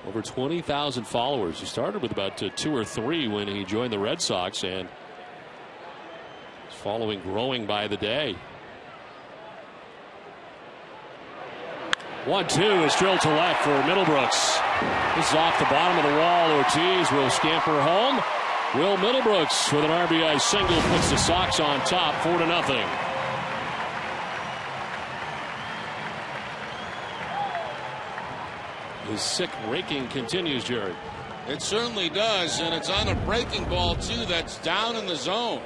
Over 20,000 followers. He started with about 2 or 3 when he joined the Red Sox, and his following growing by the day. 1-2 is drilled to left for Middlebrooks. This is off the bottom of the wall. Ortiz will scamper home. Will Middlebrooks with an RBI single puts the Sox on top, 4-0. His sick raking continues, Jerry. It certainly does, and it's on a breaking ball, too, that's down in the zone.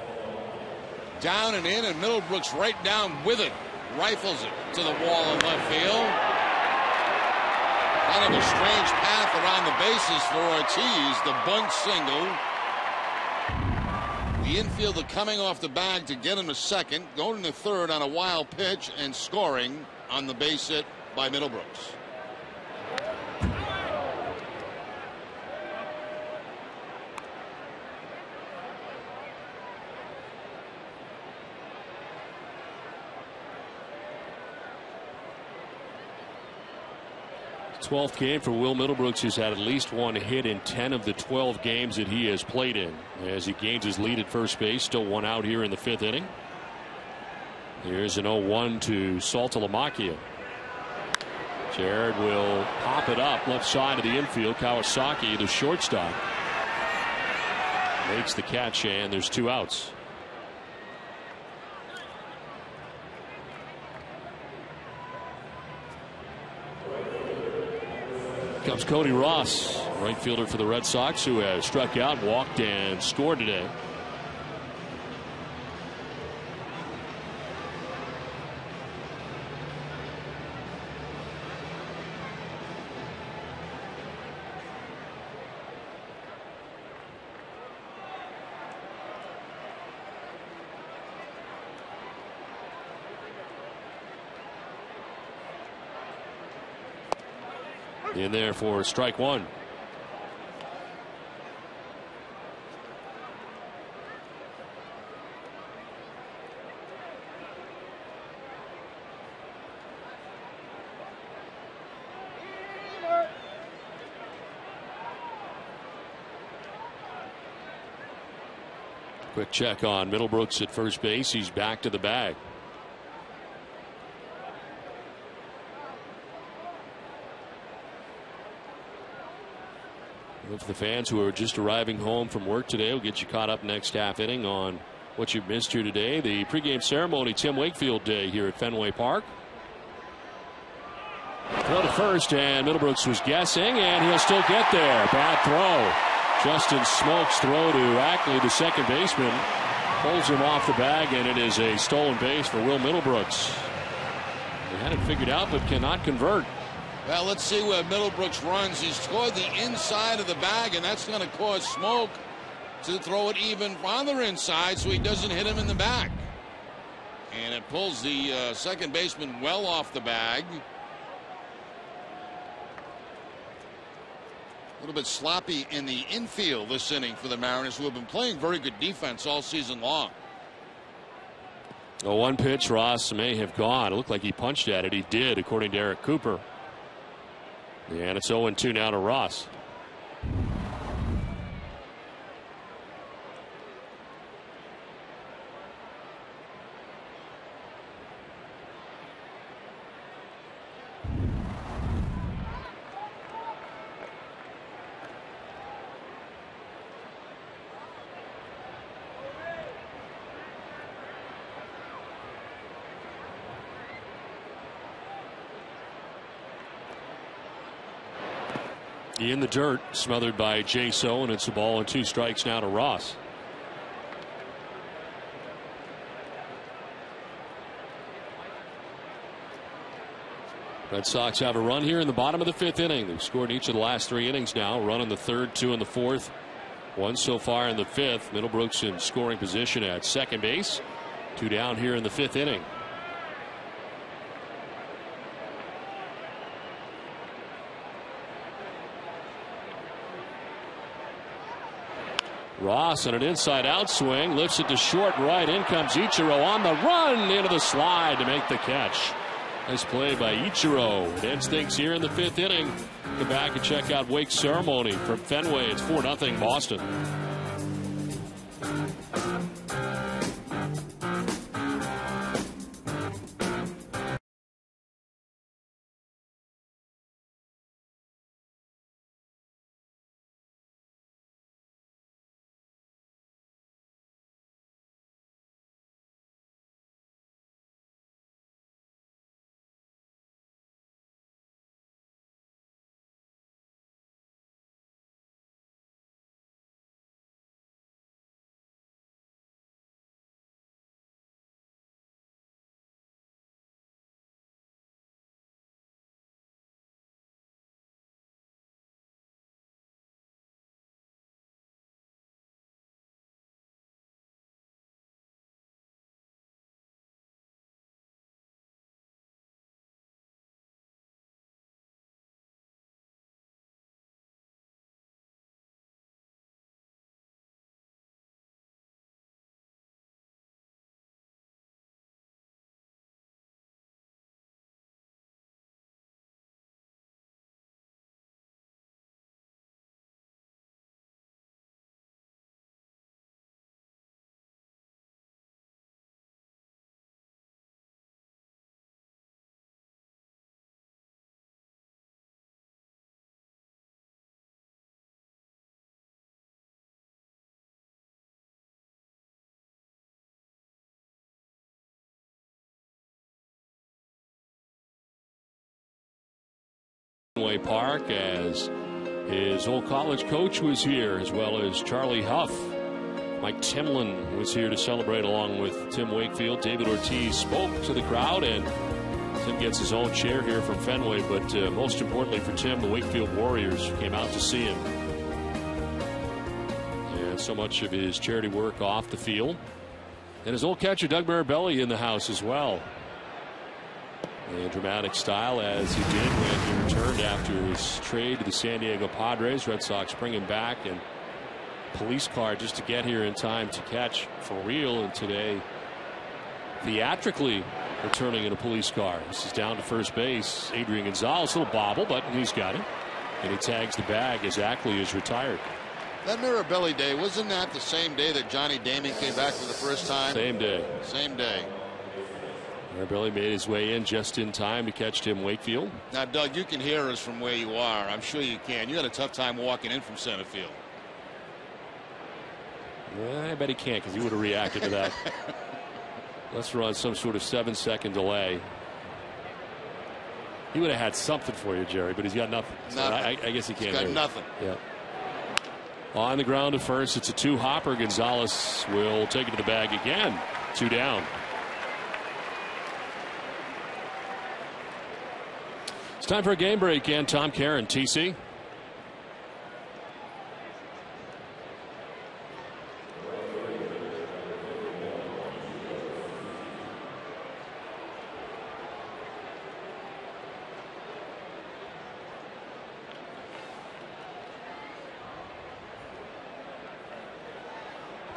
Down and in, and Middlebrooks right down with it. Rifles it to the wall in left field. Kind of a strange path around the bases for Ortiz. The bunt single. The infielder coming off the bag to get him to second, going to third on a wild pitch, and scoring on the base hit by Middlebrooks. 12th game for Will Middlebrooks, who's had at least one hit in 10 of the 12 games that he has played in. As he gains his lead at first base, still one out here in the 5th inning. Here's an 0-1 to SALTALAMACCHIA. JARROD will pop it up left side of the infield. Kawasaki, the shortstop, makes the catch, and there's 2 outs. Comes Cody Ross, right fielder for the Red Sox, who has struck out, walked, and scored today. In there for strike 1. Quick check on Middlebrooks at first base. He's back to the bag. For the fans who are just arriving home from work today, we'll get you caught up next half inning on what you've missed here today. The pregame ceremony, Tim Wakefield Day here at Fenway Park. Throw to first, and Middlebrooks was guessing, and he'll still get there. Bad throw. Justin Smoak's throw to ACKLEY, the second baseman, pulls him off the bag, and it is a stolen base for Will Middlebrooks. They had it figured out, but cannot convert. Well, let's see where Middlebrooks runs. He's toward the inside of the bag, and that's going to cause Smoak to throw it even farther inside so he doesn't hit him in the back. And it pulls the second baseman well off the bag. A little bit sloppy in the infield this inning for the Mariners, who have been playing very good defense all season long. A 1 pitch, Ross may have gone. It looked like he punched at it. He did, according to Eric Cooper. And it's 0-2 now to Ross. In the dirt, smothered by J-So, and it's a ball and 2 strikes now to Ross. Red Sox have a run here in the bottom of the 5th inning. They've scored in each of the last 3 innings now. Run in the 3rd, 2 in the 4th, 1 so far in the 5th. Middlebrooks in scoring position at second base. 2 down here in the 5th inning. Ross on an inside out swing, lifts it to short right. In comes Ichiro on the run into the slide to make the catch. Nice play by Ichiro. It ends things here in the 5th inning. Come back and check out Wake's ceremony from Fenway. It's 4-0 Boston. Fenway Park, as his old college coach was here, as well as Charlie Huff. Mike Timlin was here to celebrate along with Tim Wakefield. David Ortiz spoke to the crowd, and Tim gets his own chair here from Fenway. But most importantly for Tim, the Wakefield Warriors came out to see him. And so much of his charity work off the field. And his old catcher, Doug Mirabelli, in the house as well. A dramatic style, as he did when he returned after his trade to the San Diego Padres. Red Sox bring him back, and police car just to get here in time to catch for real. And today, theatrically returning in a police car. This is down to first base. Adrian Gonzalez, a little bobble, but he's got it. And he tags the bag as Ackley is retired. That Mirabelli day, wasn't that the same day that Johnny Damon came back for the first time? Same day. Same day. Mirabelli made his way in just in time to catch Tim Wakefield. Now, Doug, you can hear us from where you are. I'm sure you can. You had a tough time walking in from center field. I bet he can't, because he would have reacted to that. Let's run some sort of 7-second delay. He would have had something for you, Jerry, but he's got nothing. So I guess he can't. He's got nothing. Yeah. On the ground at first, it's a 2-hopper. Gonzalez will take it to the bag again. 2 down. It's time for a game break, and Tom Caron, TC.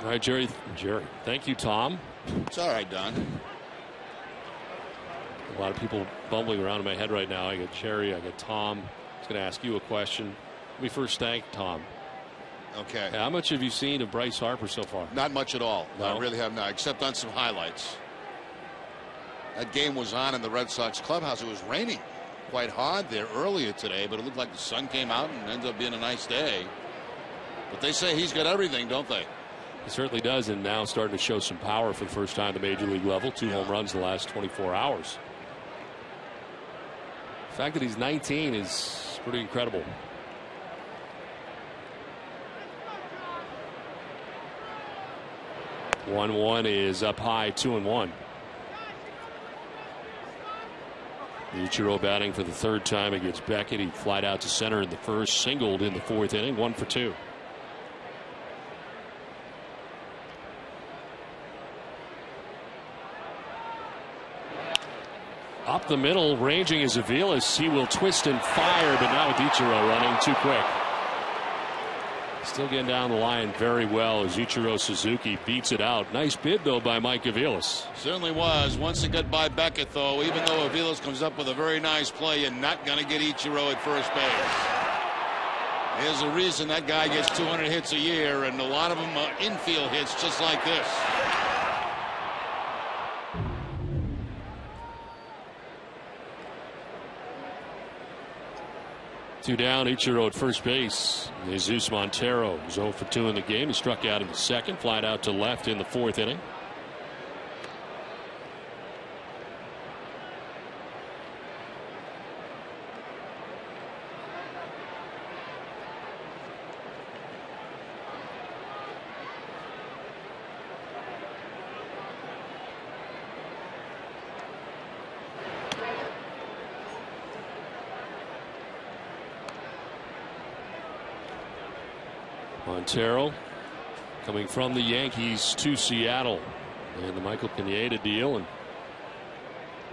All right, Jerry. Thank you, Tom. It's all right, Don. A lot of people bumbling around in my head right now. I got Jerry, I got Tom. I was going to ask you a question. Let me first thank Tom. Okay. How much have you seen of Bryce Harper so far? Not much at all. No? I really have not, except on some highlights. That game was on in the Red Sox clubhouse. It was raining quite hard there earlier today, but it looked like the sun came out and ended up being a nice day. But they say he's got everything, don't they? He certainly does, and now starting to show some power for the first time at the major league level. 2 home runs in the last 24 hours. The fact that he's 19 is pretty incredible. One is up high, 2-1. Ichiro batting for the 3rd time against Beckett. He flied out to center in the first, singled in the 4th inning, 1 for 2. Up the middle, ranging is Aviles. He will twist and fire, but now with Ichiro running too quick. Still getting down the line very well as Ichiro Suzuki beats it out. Nice bid, though, by Mike Aviles. Certainly was. Once it got by Beckett, though, even though Aviles comes up with a very nice play, you're not going to get Ichiro at first base. There's a reason that guy gets 200 hits a year, and a lot of them are infield hits just like this. Two down, Ichiro at first base. Jesus Montero was 0 for 2 in the game. He struck out in the 2nd, flied out to left in the 4th inning. Montero coming from the Yankees to Seattle, and the Michael Pineda deal, and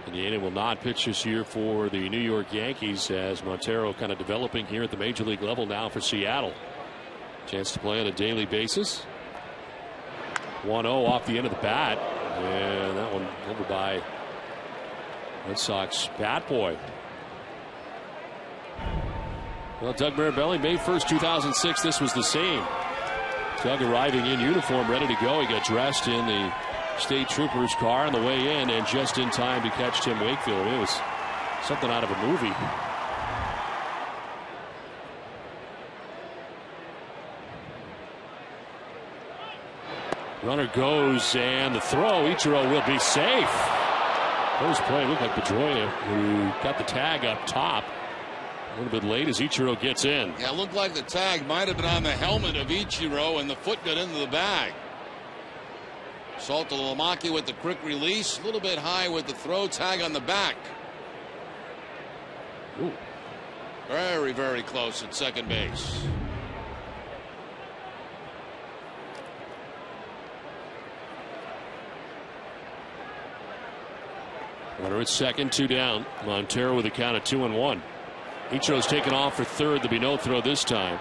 Pineda will not pitch this year for the New York Yankees, as Montero kind of developing here at the major league level now for Seattle. Chance to play on a daily basis. 1-0 off the end of the bat, and that one over by Red Sox bat boy. Well, Doug Mirabelli, May 1st, 2006, this was the same. Doug arriving in uniform, ready to go. He got dressed in the state trooper's car on the way in, and just in time to catch Tim Wakefield. It was something out of a movie. Runner goes, and the throw. Ichiro will be safe. First play looked like Pedroia, who got the tag up top. A little bit late as Ichiro gets in. Yeah, it looked like the tag might have been on the helmet of Ichiro, and the foot got into the bag. SALTALAMACCHIA with the quick release. A little bit high with the throw, tag on the back. Ooh. Very, very close at second base. Runner at second, 2 down. Montero with a count of 2-1. Ichiro's taken off for third. There'll be no throw this time.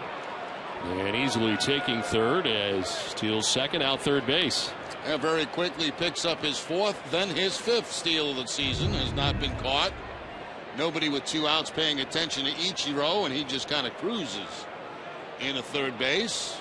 And easily taking third as steals second, out third base. And very quickly picks up his 4th, then his 5th steal of the season. Has not been caught. Nobody with 2 outs paying attention to Ichiro, and he just kind of cruises into third base.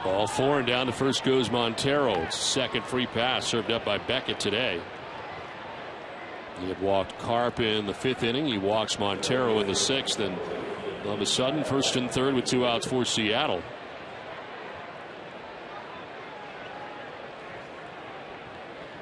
Ball 4 and down to first goes Montero. It's second free pass served up by Beckett today. He had walked CARP in the 5th inning. He walks Montero in the 6th, and all of a sudden first and third with 2 outs for Seattle.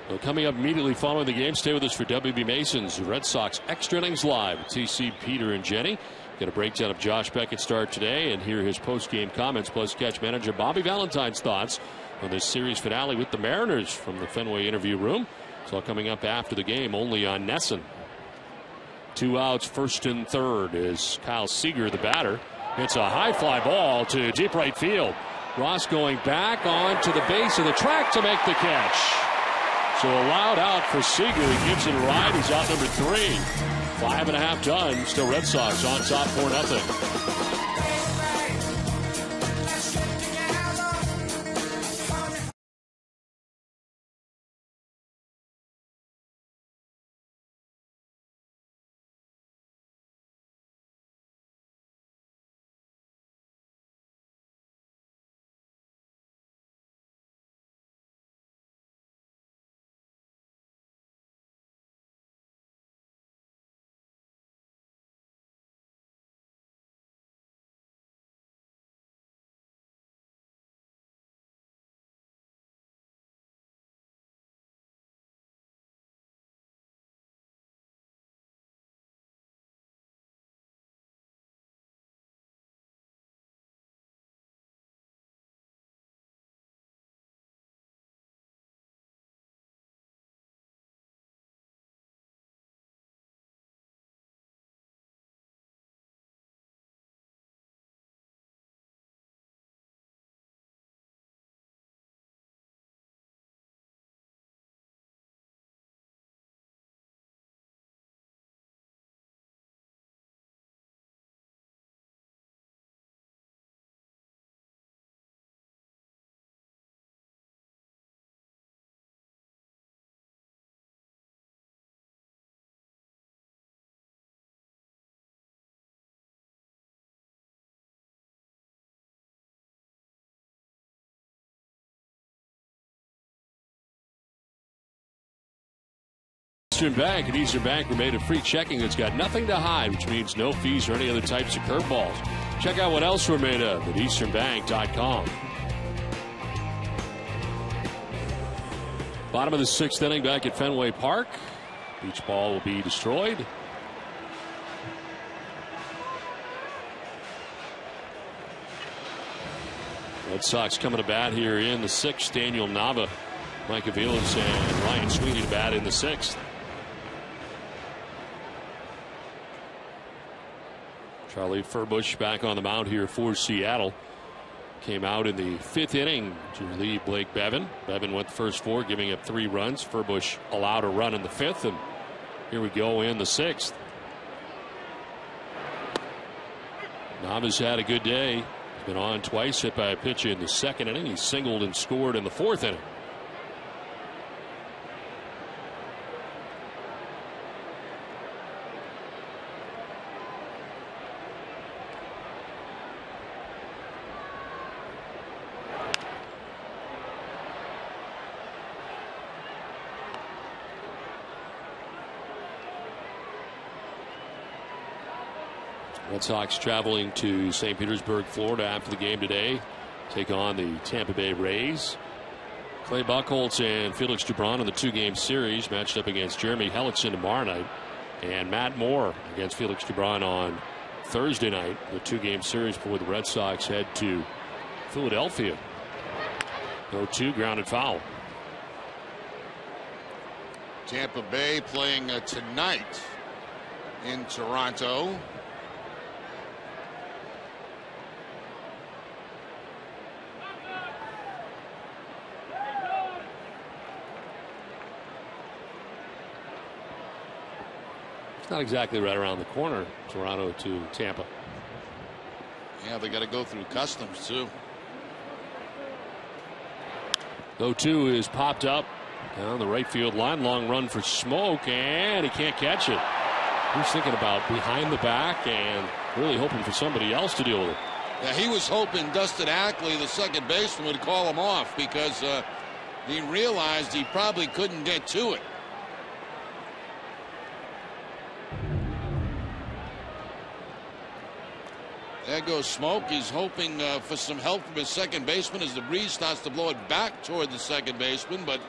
Well, coming up immediately following the game, stay with us for WB Mason's Red Sox Extra Innings Live. TC, Peter, and Jenny. Get a breakdown of Josh Beckett's start today and hear his post-game comments, plus catch manager Bobby Valentine's thoughts on this series finale with the Mariners from the Fenway interview room. It's all coming up after the game, only on NESN. 2 outs, first and third is Kyle Seager, the batter. It's a high fly ball to deep right field. Ross going back on to the base of the track to make the catch. So a loud out for Seager. He gives it a ride. He's out number 3. 5.5 done. Still Red Sox on top 4-0. Eastern Bank and Eastern Bank were made a free checking that's got nothing to hide, which means no fees or any other types of curveballs. Check out what else we're made of at easternbank.com. Bottom of the 6th inning back at Fenway Park. Each ball will be destroyed. Red Sox coming to bat here in the 6th. Daniel Nava, Mike AVILES, and Ryan Sweeney to bat in the 6th. Charlie Furbush back on the mound here for Seattle. Came out in the 5th inning to relieve Blake Bevan. Bevan went the first 4, giving up 3 runs. Furbush allowed a run in the 5th, and here we go in the 6th. Nava's had a good day. He's been on twice, hit by a pitch in the 2nd inning. He singled and scored in the 4th inning. Red Sox traveling to St. Petersburg, Florida after the game today. Take on the Tampa Bay Rays. Clay Buchholz and Felix Gibran in the 2-game series matched up against Jeremy Hellickson tomorrow night. And Matt Moore against Felix Gibran on Thursday night. The 2-game series before the Red Sox head to Philadelphia. 0-2 grounded foul. Tampa Bay playing tonight in Toronto. It's not exactly right around the corner, Toronto to Tampa. Yeah, they got to go through customs too. 0-2 is popped up down the right field line. Long run for Smoak, and he can't catch it. He's thinking about behind the back and really hoping for somebody else to deal with it. Yeah, he was hoping Dustin Ackley, the second baseman, would call him off because he realized he probably couldn't get to it. There goes Smoak. He's hoping for some help from his second baseman as the breeze starts to blow it back toward the second baseman, but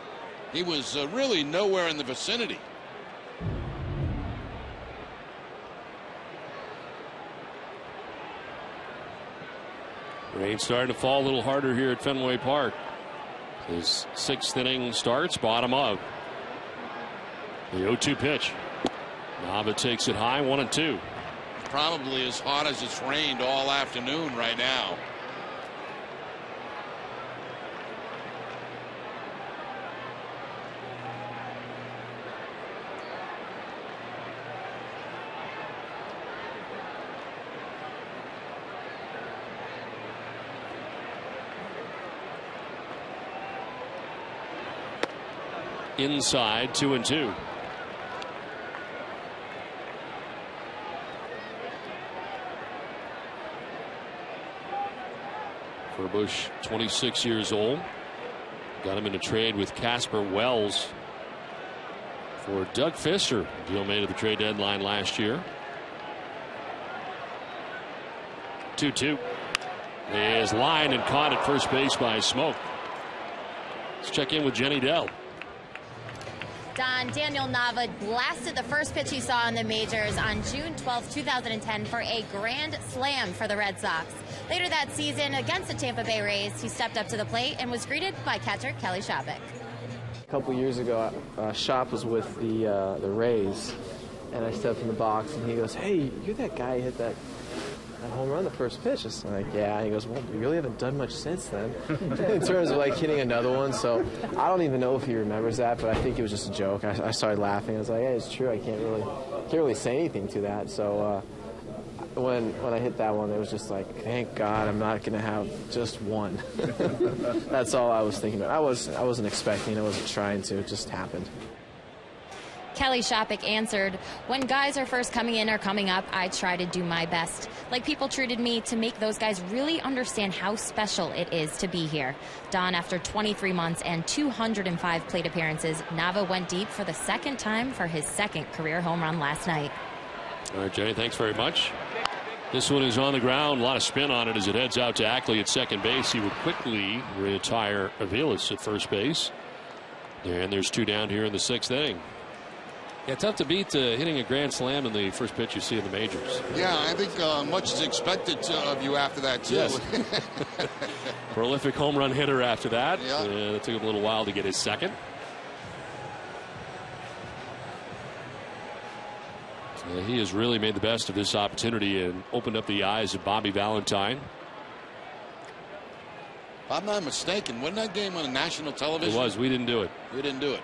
he was really nowhere in the vicinity. Rain starting to fall a little harder here at Fenway Park. His 6th inning starts, bottom of. The 0-2 pitch. Nava takes it high, 1-2. Probably as hot as it's rained all afternoon right now. Inside, 2-2. Bush, 26 years old. Got him in a trade with Casper Wells for Doug Fister. Deal made at the trade deadline last year. 2-2 is lined and caught at first base by Smoak. Let's check in with Jenny Dell. Don, Daniel Nava blasted the first pitch he saw in the majors on June 12, 2010 for a grand slam for the Red Sox. Later that season, against the Tampa Bay Rays, he stepped up to the plate and was greeted by catcher Kelly Shopik. A couple years ago, Shop was with the Rays, and I stepped in the box, and he goes, "Hey, you're that guy who hit that home run the first pitch." I'm like, "Yeah." He goes, "Well, you really haven't done much since then," in terms of like hitting another one. So I don't even know if he remembers that, but I think it was just a joke. I started laughing. I was like, "Yeah, it's true. I can't really say anything to that." So when I hit that one, it was just like, thank God I'm not going to have just one. That's all I was thinking about. I wasn't expecting. I wasn't trying to. It just happened. Kelly Shopik answered, "When guys are first coming in or coming up, I try to do my best. Like people treated me, to make those guys really understand how special it is to be here." Don, after 23 months and 205 plate appearances, Nava went deep for the second time for his second career home run last night. All right, Jenny, thanks very much. This one is on the ground. A lot of spin on it as it heads out to Ackley at second base. He will quickly retire Aviles at first base. And there's 2 down here in the 6th inning. Yeah, tough to beat hitting a grand slam in the first pitch you see in the majors. Yeah, I think much is expected of you after that, too. Yes. Prolific home run hitter after that. Yeah. It took him a little while to get his second. He has really made the best of this opportunity and opened up the eyes of Bobby Valentine. If I'm not mistaken, wasn't that game on national television? It was. We didn't do it. We didn't do it.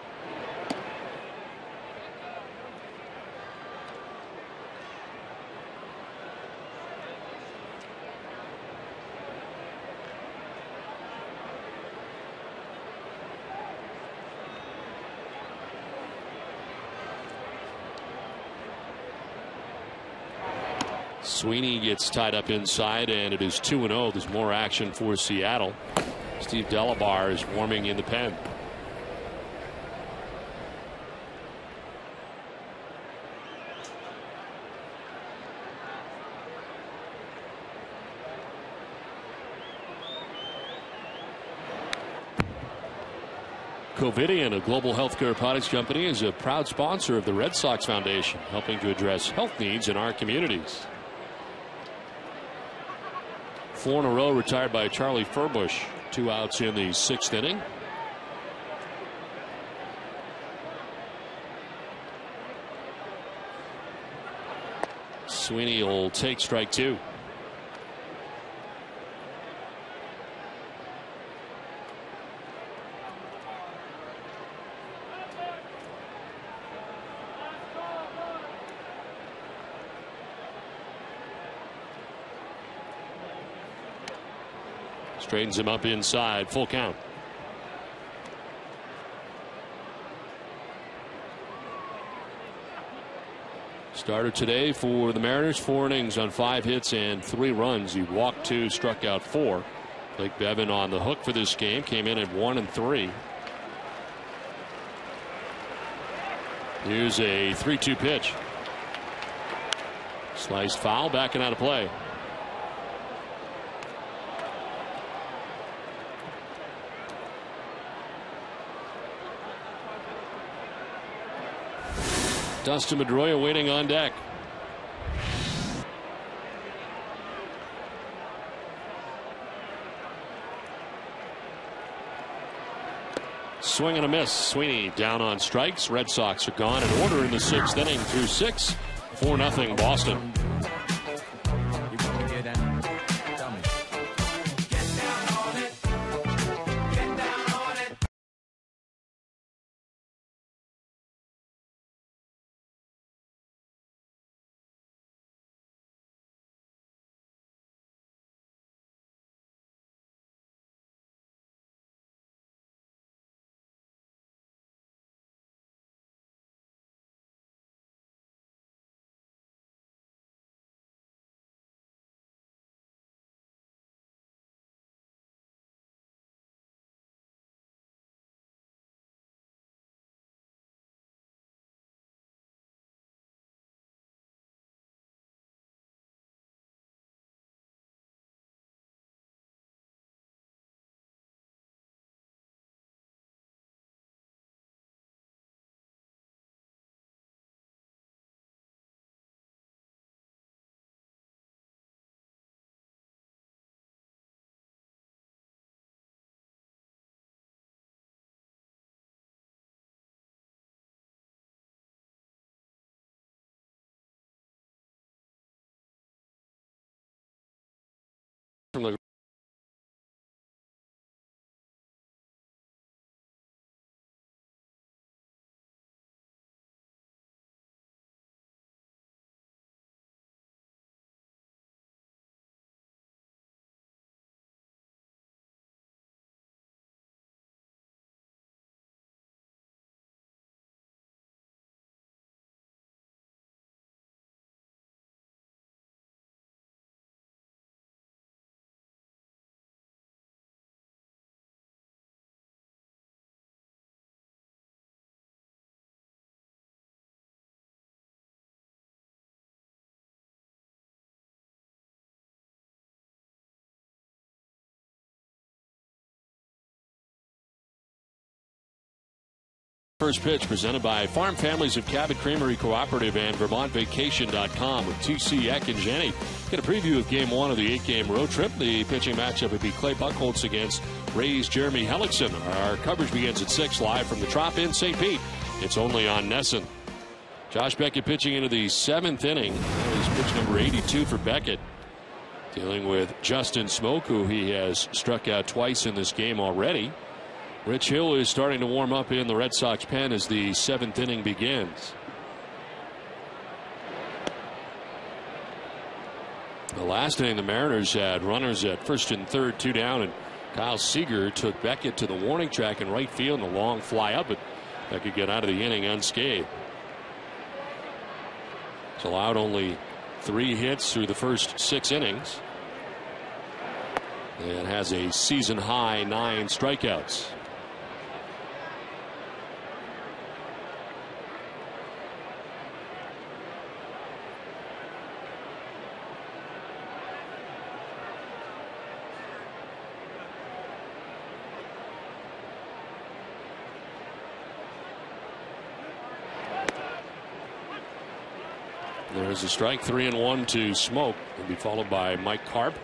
Sweeney gets tied up inside, and it is 2-0. There's more action for Seattle. Steve Delabar is warming in the pen. Covidien, a global healthcare products company, is a proud sponsor of the Red Sox Foundation, helping to address health needs in our communities. 4 in a row retired by Charlie Furbush. 2 outs in the 6th inning. Sweeney will take strike 2. Straightens him up inside. Full count. Starter today for the Mariners. 4 innings on 5 hits and 3 runs. He walked 2, struck out 4. Blake Bevan on the hook for this game. Came in at 1 and 3. Here's a 3-2 pitch. Sliced foul, backing out of play. Dustin Pedroia waiting on deck. Swing and a miss. Sweeney down on strikes. Red Sox are gone in order in the 6th inning through 6. 4-0 Boston. From the first pitch presented by Farm Families of Cabot Creamery Cooperative and VermontVacation.com with TC Eck and Jenny. Get a preview of Game 1 of the 8-game road trip. The pitching matchup would be Clay Buchholz against Rays' Jeremy Hellickson. Our coverage begins at 6 live from the Trop in St. Pete. It's only on Nesson. Josh Beckett pitching into the 7th inning. That was pitch number 82 for Beckett. Dealing with Justin Smoak, who he has struck out twice in this game already. Rich Hill is starting to warm up in the Red Sox pen as the 7th inning begins. The last inning, the Mariners had runners at first and third, 2 down, and Kyle Seager took Beckett to the warning track in right field, and a long fly up, but Beckett got out of the inning unscathed. It's allowed only 3 hits through the first 6 innings, and has a season high 9 strikeouts. There's a strike, 3-1 to SMOAK. Will be followed by Mike CARP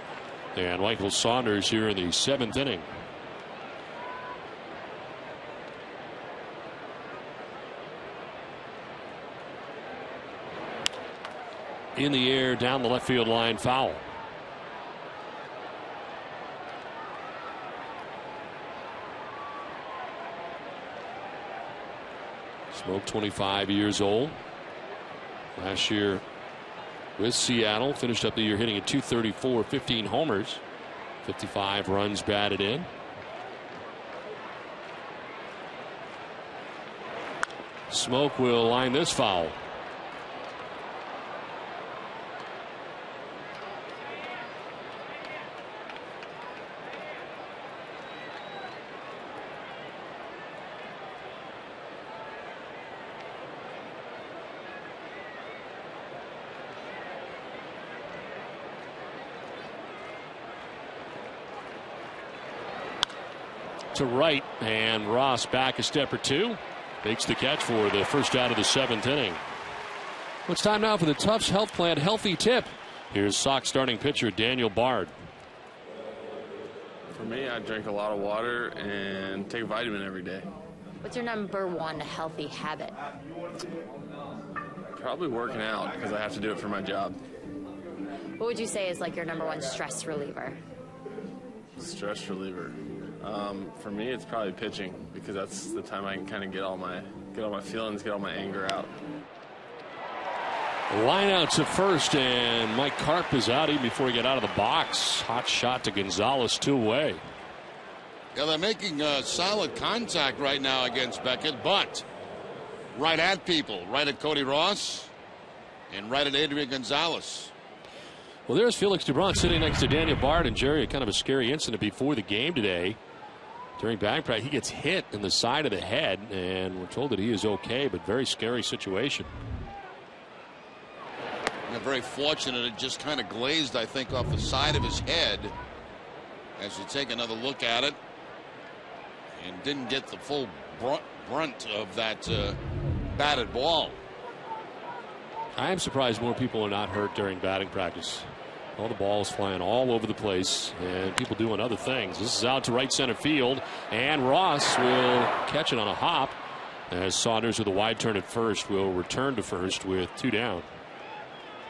and Michael Saunders here in the 7th inning. In the air, down the left field line, foul. SMOAK, 25 years old. Last year with Seattle, finished up the year hitting at .234, 15 homers, 55 runs batted in. SMOAK will line this foul. To right, and Ross back a step or two. Makes the catch for the first out of the 7th inning. Well, it's time now for the Tufts Health Plan Healthy Tip. Here's Sox starting pitcher Daniel Bard. For me, I drink a lot of water and take a vitamin every day. What's your number one healthy habit? Probably working out, because I have to do it for my job. What would you say is like your number one stress reliever? Stress reliever. For me, it's probably pitching, because that's the time I can kind of get all my feelings, get all my anger out. Line out to first, and Mike CARP is out even before he got out of the box. Hot shot to Gonzalez, 2 away. Yeah, they're making solid contact right now against Beckett, but right at people, right at Cody Ross, and right at Adrian Gonzalez. Well, there's Felix Dubron sitting next to Daniel Bard, and Jerry, kind of a scary incident before the game today. During batting practice, he gets hit in the side of the head, and we're told that he is okay, but very scary situation. Yeah, very fortunate. It just kind of glazed, I think, off the side of his head as you take another look at it, and didn't get the full brunt of that batted ball. I am surprised more people are not hurt during batting practice. All the balls flying all over the place, and people doing other things. This is out to right center field, and Ross will catch it on a hop, as Saunders with a wide turn at first will return to first with 2 down.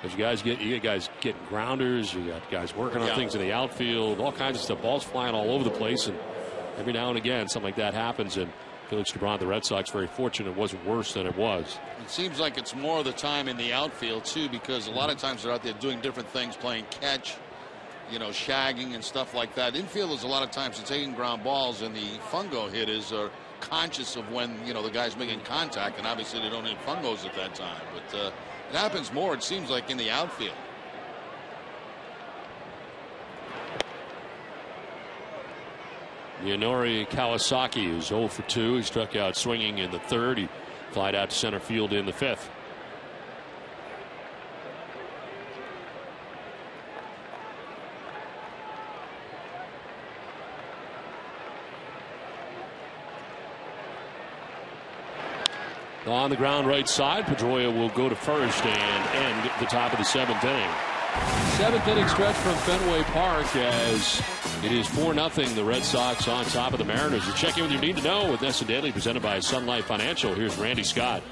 As you get guys getting grounders, you got guys working on things in the outfield, all kinds of stuff. Balls flying all over the place, and every now and again something like that happens. And Felix Dubron, the Red Sox, very fortunate it wasn't worse than it was. It seems like it's more of the time in the outfield too, because a lot of times they're out there doing different things, playing catch, shagging and stuff like that. Infielders a lot of times are taking ground balls, and the fungo hitters are conscious of when the guy's making contact, and obviously they don't hit fungos at that time. But it happens more, it seems like, in the outfield. Yonori Kawasaki is 0 for 2. He struck out swinging in the 3rd. He flied out to center field in the 5th. On the ground right side, Pedroia will go to first and end the top of the 7th inning. 7th inning stretch from Fenway Park as it is 4-0. The Red Sox on top of the Mariners. You check in with your need to know with NESN Daily, presented by Sun Life Financial. Here's Randy Scott.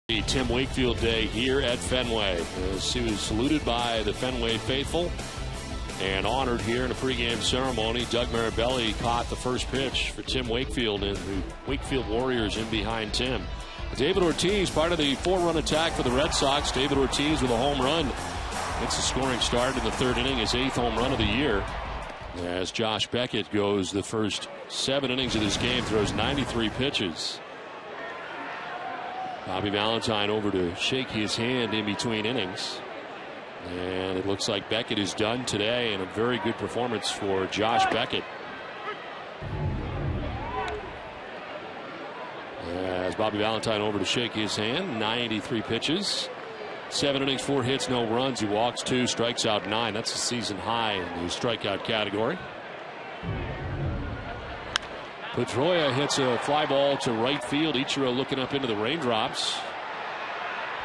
Tim Wakefield Day here at Fenway, as he was saluted by the Fenway faithful and honored here in a pregame ceremony. Doug Marabelli caught the first pitch for Tim Wakefield, and the Wakefield Warriors in behind Tim. David Ortiz, part of the 4-run attack for the Red Sox. David Ortiz with a home run. Gets a scoring start in the third inning, his 8th home run of the year. As Josh Beckett goes the first 7 innings of this game, throws 93 pitches. Bobby Valentine over to shake his hand in between innings. And it looks like Beckett is done today, and a very good performance for Josh Beckett. As Bobby Valentine over to shake his hand, 93 pitches. 7 innings, 4 hits, no runs. He walks 2, strikes out 9. That's a season high in the strikeout category. Pedroia hits a fly ball to right field. Ichiro looking up into the raindrops.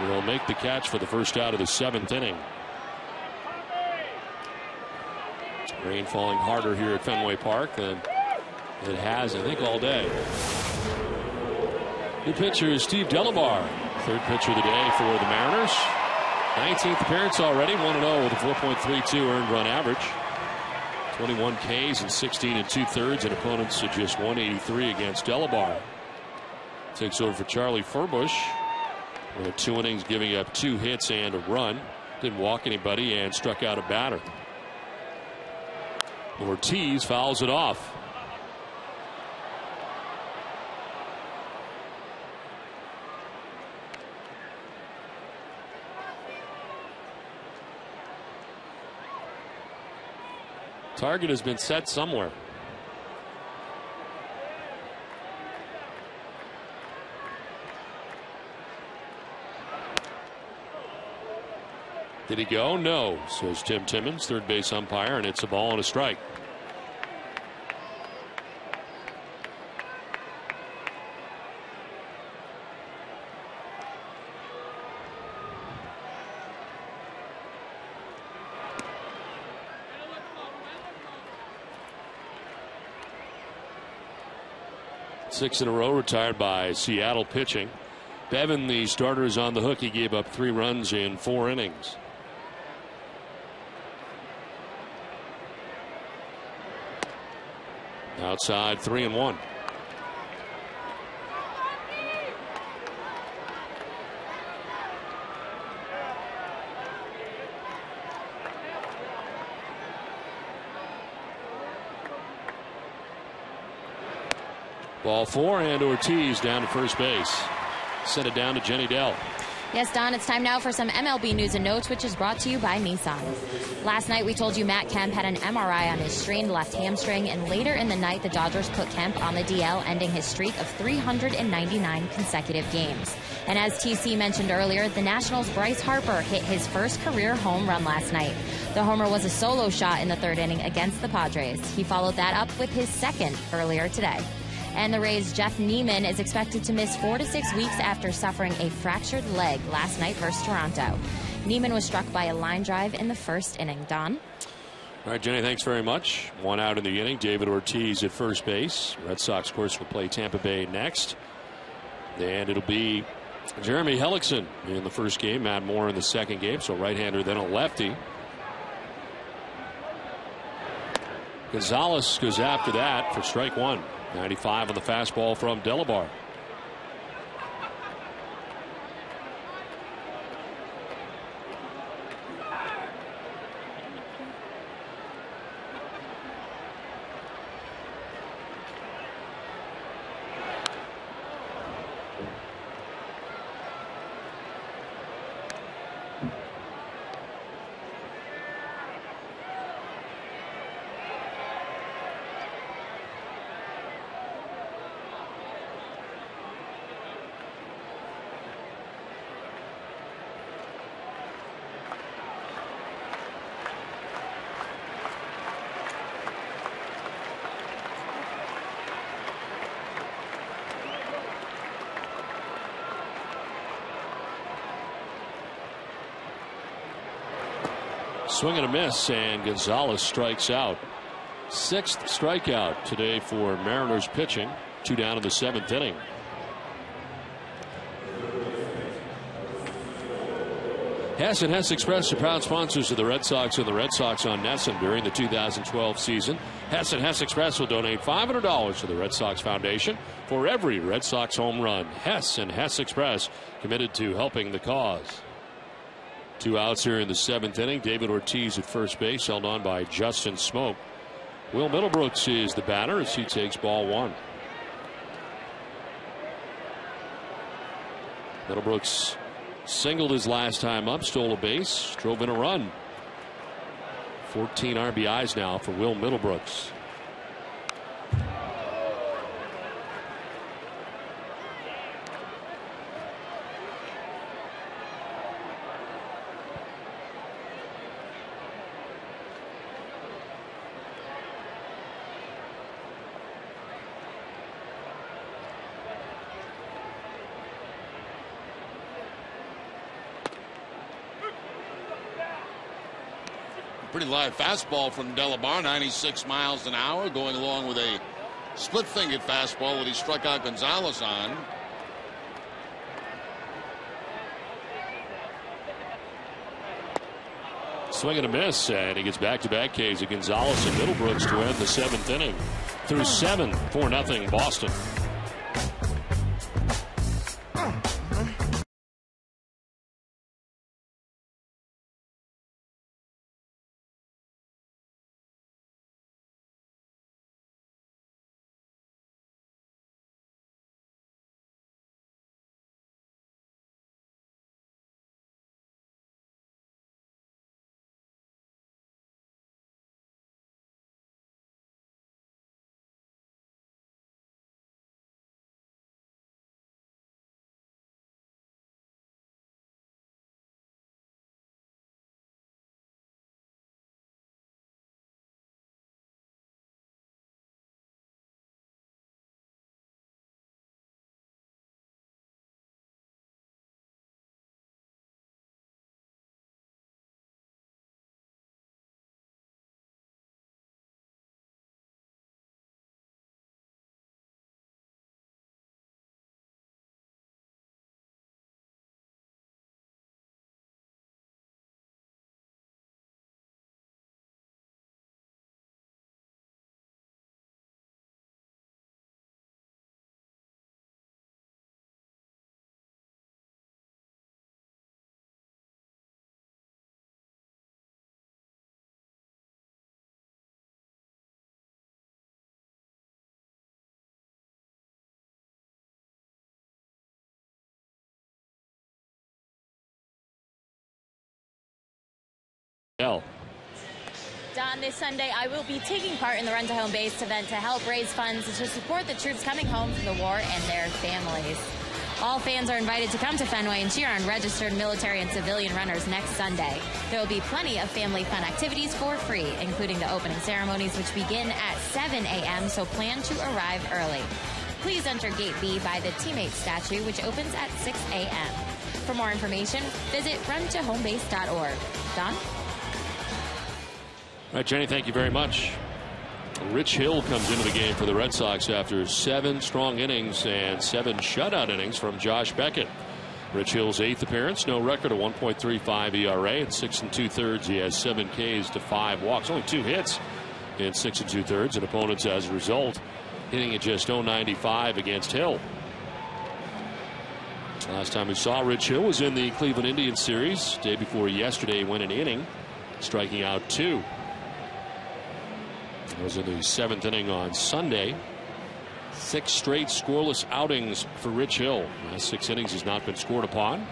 Will make the catch for the first out of the 7th inning. Rain falling harder here at Fenway Park than it has, I think, all day. New pitcher is Steve Delabar. 3rd pitcher of the day for the Mariners. 19th appearance already, 1-0 with a 4.32 earned run average. 21 Ks and 16 2/3, and opponents at just 183 against Delabar. Takes over for Charlie Furbush. 2 innings, giving up 2 hits and a run. Didn't walk anybody and struck out a batter. Ortiz fouls it off. Target has been set somewhere. Did he go? No, says Tim Timmons, third base umpire, and it's a ball and a strike. Six in a row retired by Seattle pitching. Bevan, the starter, is on the hook. He gave up 3 runs in 4 innings. Outside, 3-1. Ball 4, and Ortiz down to first base. Send it down to Jenny Dell. Yes, Don, it's time now for some MLB news and notes, which is brought to you by Nissan. Last night, we told you Matt Kemp had an MRI on his strained left hamstring, and later in the night, the Dodgers put Kemp on the DL, ending his streak of 399 consecutive games. And as TC mentioned earlier, the Nationals' Bryce Harper hit his first career home run last night. The homer was a solo shot in the 3rd inning against the Padres. He followed that up with his 2nd earlier today. And the Rays' Jeff Niemann is expected to miss 4 to 6 weeks after suffering a fractured leg last night versus Toronto. Niemann was struck by a line drive in the 1st inning. Don? All right, Jenny, thanks very much. 1 out in the inning. David Ortiz at first base. Red Sox, of course, will play Tampa Bay next. And it'll be Jeremy Hellickson in the first game, Matt Moore in the second game. So right-hander, then a lefty. Gonzalez goes after that for strike 1. 95 on the fastball from Delabar. Swing and a miss, and Gonzalez strikes out. 6th strikeout today for Mariners pitching. 2 down in the 7th inning. Hess and Hess Express are proud sponsors of the Red Sox and the Red Sox on Nesson during the 2012 season. Hess and Hess Express will donate $500 to the Red Sox Foundation for every Red Sox home run. Hess and Hess Express, committed to helping the cause. 2 outs here in the 7th inning. David Ortiz at first base, held on by Justin Smoak. Will Middlebrooks is the batter as he takes ball 1. Middlebrooks singled his last time up, stole a base, drove in a run. 14 RBIs now for Will Middlebrooks. Pretty live fastball from Delabar, 96 miles an hour, going along with a split-fingered fastball that he struck out Gonzalez on. Swing and a miss, and he gets back-to-back Ks of Gonzalez and Middlebrooks to end the 7th inning. Through 7, 4-0 Boston. Don, this Sunday I will be taking part in the Run to Home Base event to help raise funds to support the troops coming home from the war and their families. All fans are invited to come to Fenway and cheer on registered military and civilian runners next Sunday. There will be plenty of family fun activities for free, including the opening ceremonies, which begin at 7 a.m., so plan to arrive early. Please enter Gate B by the Teammate statue, which opens at 6 a.m. For more information, visit runtohomebase.org. Don? All right, Jenny, thank you very much. Rich Hill comes into the game for the Red Sox after 7 strong innings and 7 shutout innings from Josh Beckett. Rich Hill's 8th appearance, no record, a 1.35 ERA and 6 2/3. He has 7 Ks to 5 walks, only 2 hits in 6 2/3, and opponents as a result hitting at just .095 against Hill. Last time we saw Rich Hill was in the Cleveland Indians series. Day before yesterday, he went an inning, striking out 2. It was in the 7th inning on Sunday. 6 straight scoreless outings for Rich Hill. Last 6 innings has not been scored upon.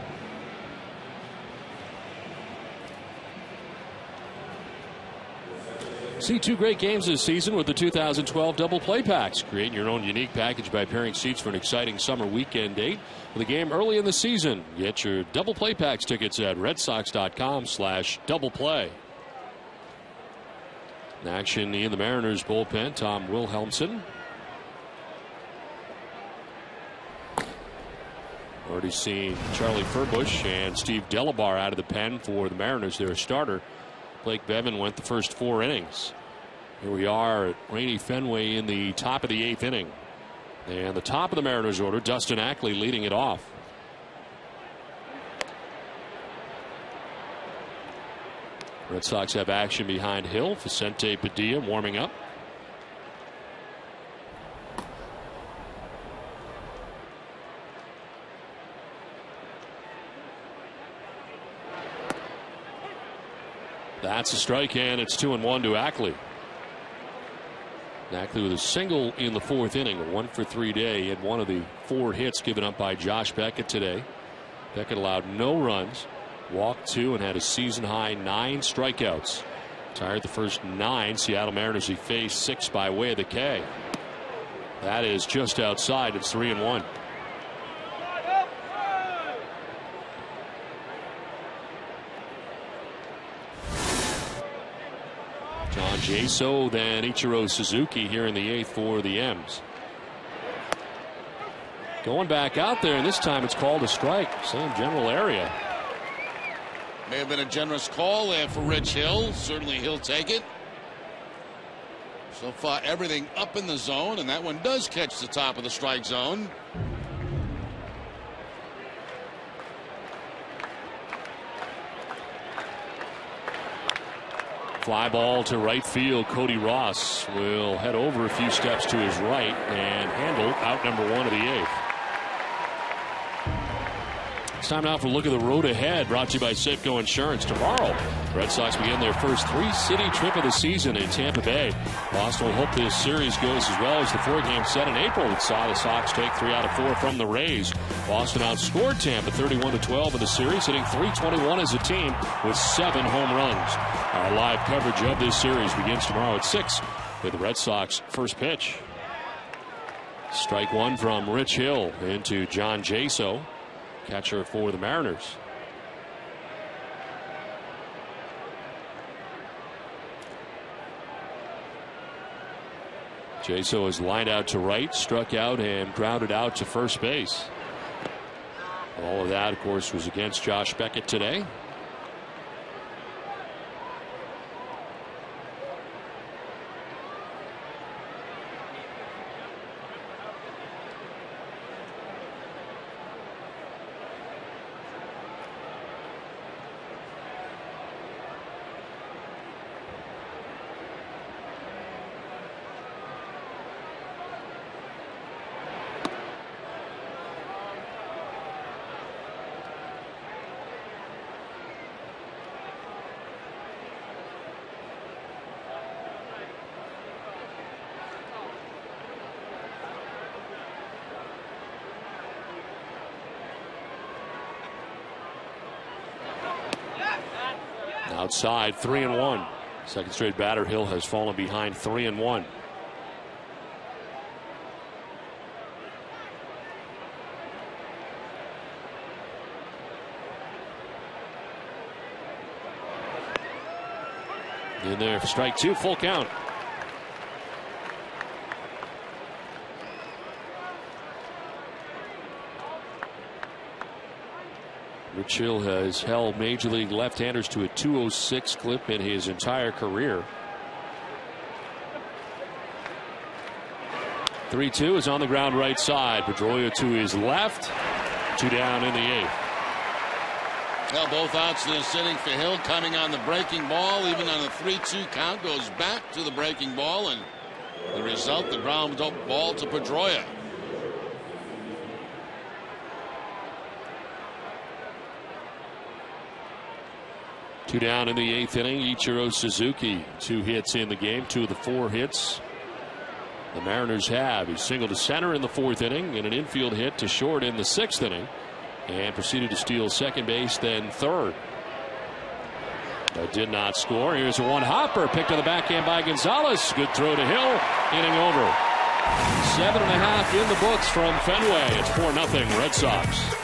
See 2 great games this season with the 2012 Double Play Packs. Create your own unique package by pairing seats for an exciting summer weekend date with a game early in the season. Get your Double Play Packs tickets at redsox.com/doubleplay. Action in the Mariners bullpen, Tom Wilhelmsen. Already seen Charlie Furbush and Steve Delabar out of the pen for the Mariners, their starter. Blake Bevan went the first 4 innings. Here we are at rainy Fenway in the top of the 8th inning. And the top of the Mariners order, Dustin Ackley leading it off. Red Sox have action behind Hill. Vicente Padilla warming up. That's a strike, and it's 2-1 to Ackley. Ackley with a single in the 4th inning, a 1-for-3 day. He had one of the 4 hits given up by Josh Beckett today. Beckett allowed no runs, walked 2, and had a season high 9 strikeouts. Retired the first 9 Seattle Mariners he faced, 6 by way of the K. That is just outside. It's 3-1. John Jaso, then Ichiro Suzuki here in the 8th for the M's. Going back out there, and this time it's called a strike. Same general area. May have been a generous call there for Rich Hill. Certainly he'll take it. So far everything up in the zone, and that one does catch the top of the strike zone. Fly ball to right field. Cody Ross will head over a few steps to his right and handle out number 1 of the 8th. It's time now for a look at the road ahead, brought to you by Safeco Insurance. Tomorrow, Red Sox begin their first 3-city trip of the season in Tampa Bay. Boston will hope this series goes as well as the 4-game set in April that saw the Sox take 3 out of 4 from the Rays. Boston outscored Tampa 31-12 in the series, hitting .321 as a team with 7 home runs. Our live coverage of this series begins tomorrow at 6 with the Red Sox first pitch. Strike 1 from Rich Hill into John Jaso, catcher for the Mariners. Jaso is lined out to right, struck out, and grounded out to first base. All of that, of course, was against Josh Beckett today. Outside, 3-1. Second straight batter. Hill has fallen behind 3-1. In there for strike 2, full count. Rich Hill has held major league left-handers to a .206 clip in his entire career. 3-2 is on the ground right side. Pedroia to his left. 2 down in the 8th. Well, both outs in this inning for Hill, coming on the breaking ball. Even on a 3-2 count, goes back to the breaking ball, and the result, the ground ball to Pedroia. Two down in the 8th inning. Ichiro Suzuki, 2 hits in the game, 2 of the 4 hits the Mariners have. He singled to center in the 4th inning and an infield hit to short in the 6th inning, and proceeded to steal second base, then third. But did not score. Here's a one-hopper picked to the backhand by Gonzalez. Good throw to Hill. Inning over. 7.5 in the books from Fenway. It's 4-0 Red Sox.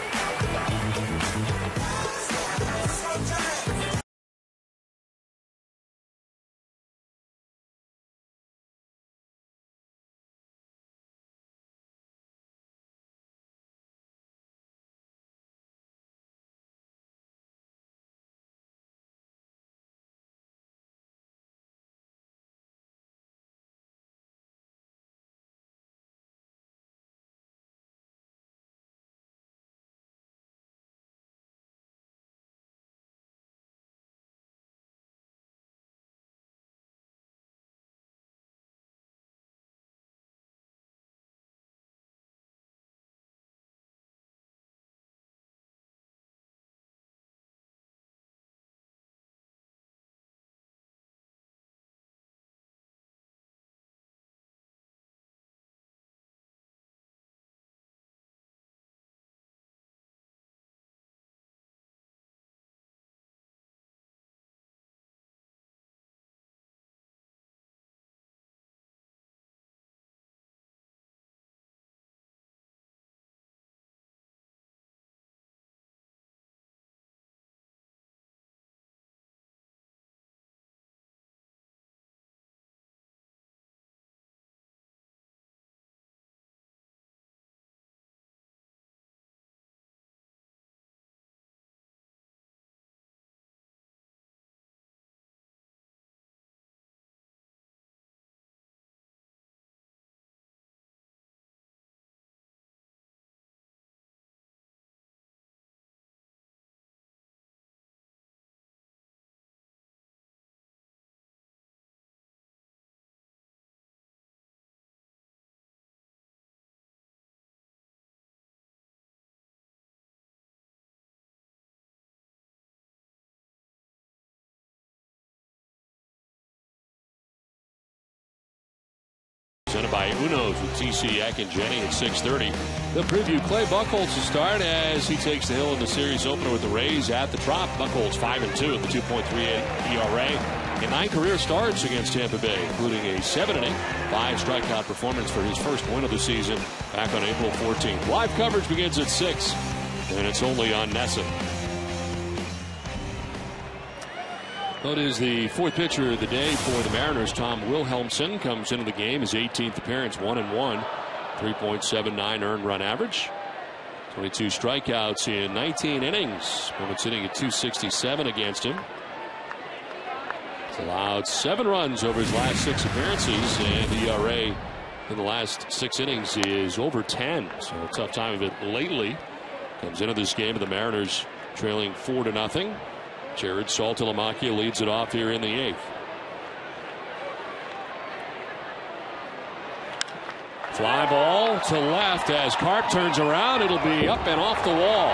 presented by Uno's with TC Eck and Jenny at 6:30. The preview, Clay Buchholz to start as he takes the hill in the series opener with the Rays at the Trop. Buchholz 5-2 with the 2.38 ERA. And 9 career starts against Tampa Bay, including a 7-inning, 5 strikeout performance for his first win of the season back on April 14th. Live coverage begins at 6, and it's only on NESN. It is the 4th pitcher of the day for the Mariners. Tom Wilhelmsen comes into the game, his 18th appearance, 1-1, 3.79 earned run average, 22 strikeouts in 19 innings. Opponent sitting at 267 against him. He's allowed 7 runs over his last 6 appearances, and the ERA in the last 6 innings is over 10. So a tough time of it lately. Comes into this game, the Mariners trailing 4-0. JARROD SALTALAMACCHIA leads it off here in the 8th. Fly ball to left as CARP turns around. It'll be up and off the wall.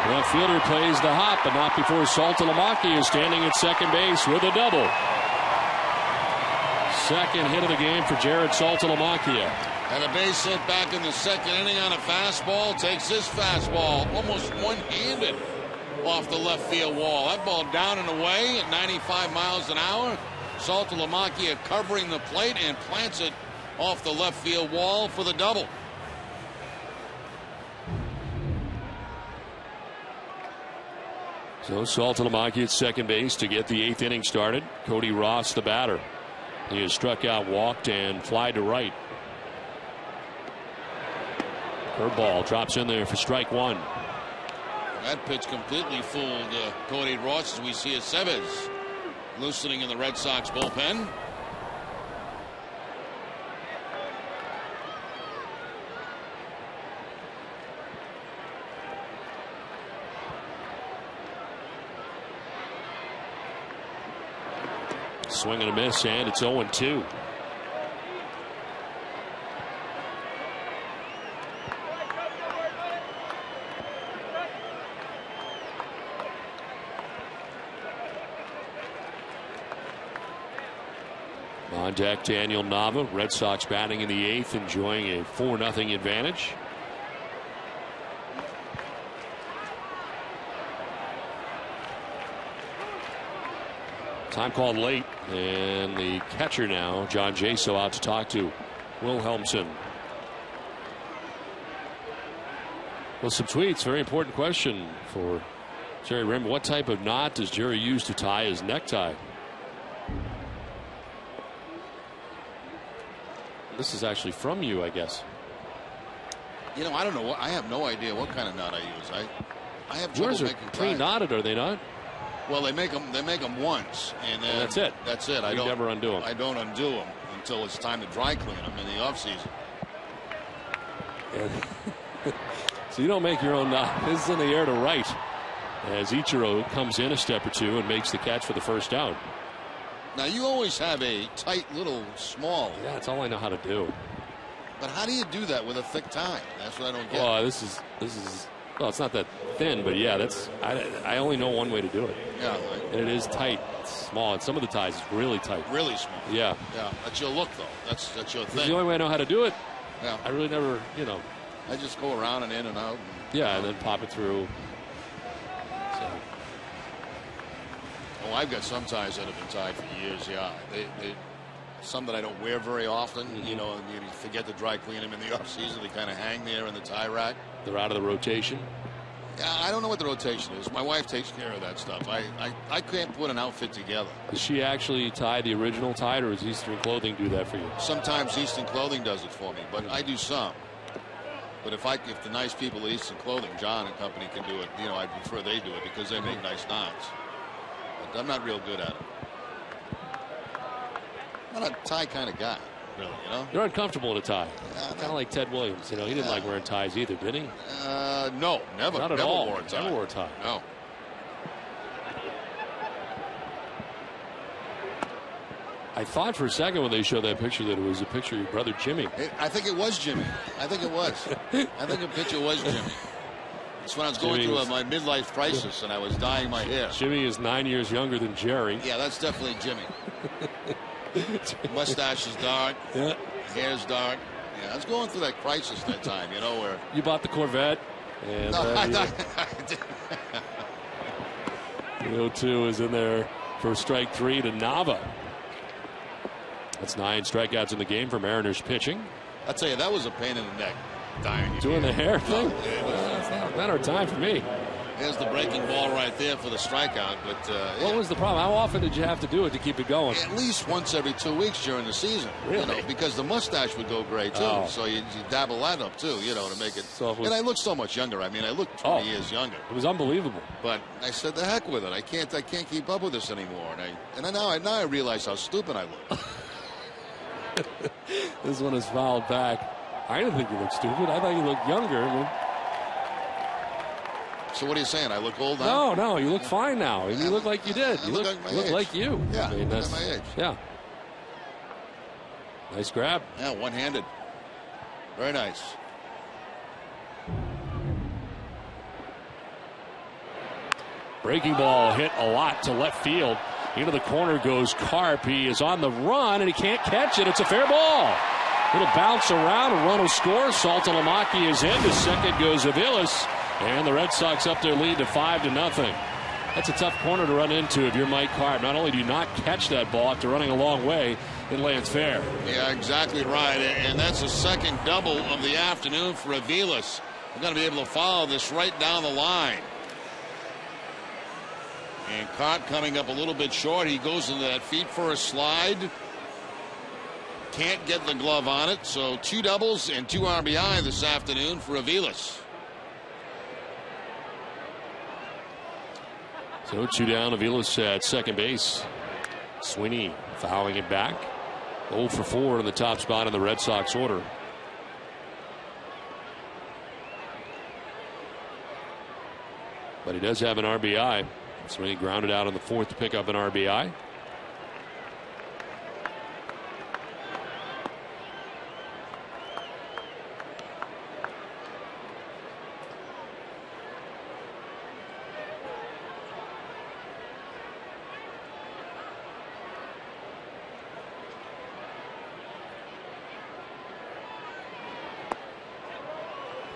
Left fielder plays the hop, but not before SALTALAMACCHIA is standing at second base with a double. Second hit of the game for JARROD SALTALAMACCHIA. And a base hit back in the second inning on a fastball. Takes his fastball almost one-handed off the left field wall. That ball down and away at 95 miles an hour. SALTALAMACCHIA covering the plate and plants it off the left field wall for the double. So SALTALAMACCHIA at second base to get the 8th inning started. Cody Ross, the batter. He has struck out, walked, and flied to right. Curveball drops in there for strike 1. That pitch completely fooled Cody Ross, as we see Aceves loosening in the Red Sox bullpen. Swing and a miss, and it's 0-2. On deck, Daniel Nava. Red Sox batting in the 8th, enjoying a 4-0 advantage. Time called late, and the catcher now, John Jaso, out to talk to Wilhelmsen. Well, some tweets. Very important question for Jerry Rim. What type of knot does Jerry use to tie his necktie? This is actually from you, I guess. You know, I don't know. I have no idea what kind of knot I use. I have trouble making ties. Yours are pre-knotted, are they not? Well, they make them once, and then that's it. That's it. I don't never undo them. I don't undo them until it's time to dry clean them in the off season. So you don't make your own knot. This is in the air to right as Ichiro comes in a step or two and makes the catch for the first down. Now you always have a tight little small. Yeah, that's all I know how to do. But how do you do that with a thick tie? That's what I don't get. Well, this is. Well, it's not that thin, but yeah, that's. I only know one way to do it. Yeah. And it is tight. It's small. And some of the ties is really tight. Really small. Yeah. Yeah. That's your look, though. That's your thing. It's the only way I know how to do it. Yeah. I really never, I just go around and in and out. And then pop it through. So. Oh, I've got some ties that have been tied for years. Yeah. They some that I don't wear very often. Mm-hmm. And you forget to dry clean them in the off season. They kind of hang there in the tie rack. They're out of the rotation. Yeah, I don't know what the rotation is. My wife takes care of that stuff. I can't put an outfit together. Does she actually tie the original tie, or does Eastern Clothing do that for you? Sometimes Eastern Clothing does it for me, but I do some. But if the nice people at Eastern Clothing, John and company, can do it, I prefer they do it because they make nice knots. But I'm not real good at it. I'm not a tie kind of guy, really, You're uncomfortable in a tie. Kind of like Ted Williams. He didn't like wearing ties either, did he? No, never. Not at never all. Wore a tie. Never wore a tie. No. I thought for a second when they showed that picture that it was a picture of your brother Jimmy. I think it was Jimmy. I think it was. I think the picture was Jimmy. It's when I was going through my midlife crisis and I was dyeing my hair. Jimmy is 9 years younger than Jerry. Yeah, that's definitely Jimmy. Mustache is dark. Yeah. Here's Dart. Yeah, I was going through that crisis that time, you know, where You bought the Corvette. And no, I the 0-2 is in there for strike 3 to Nava. That's 9 strikeouts in the game for Mariners pitching. I tell you, that was a pain in the neck. Doing the hair thing? That's not a matter of time for me. There's the breaking ball right there for the strikeout. But what was the problem? How often did you have to do it to keep it going? At least once every 2 weeks during the season. Really? You know, because the mustache would go gray too. Oh. So you dabble that up too, you know, to make it. And I look so much younger. I mean, I look 20 years younger. It was unbelievable. But I said, the heck with it. I can't keep up with this anymore. And now I realize how stupid I look. This one is fouled back. I didn't think you looked stupid. I thought you looked younger. So what are you saying? I look old now? No, you look fine now. You look like you did. You look like you. Yeah, I mean, that's my age. Yeah. Nice grab. Yeah, one-handed. Very nice. Breaking ball hit a lot to left field. Into the corner goes Carp. He is on the run, and he can't catch it. It's a fair ball. It'll bounce around. A run will score. SALTALAMACCHIA is in. To second goes AVILES. And the Red Sox up their lead to 5-0. That's a tough corner to run into if you're Mike Carp. Not only do you not catch that ball after running a long way, it lands fair. Yeah, exactly right. And that's the second double of the afternoon for AVILES. We're going to be able to follow this right down the line. And Carp coming up a little bit short. He goes into that feet first slide. Can't get the glove on it. So 2 doubles and 2 RBI this afternoon for AVILES. So 2 down, AVILES at second base. Sweeney fouling it back. 0 for 4 in the top spot in the Red Sox order. But he does have an RBI. Sweeney grounded out in the 4th to pick up an RBI.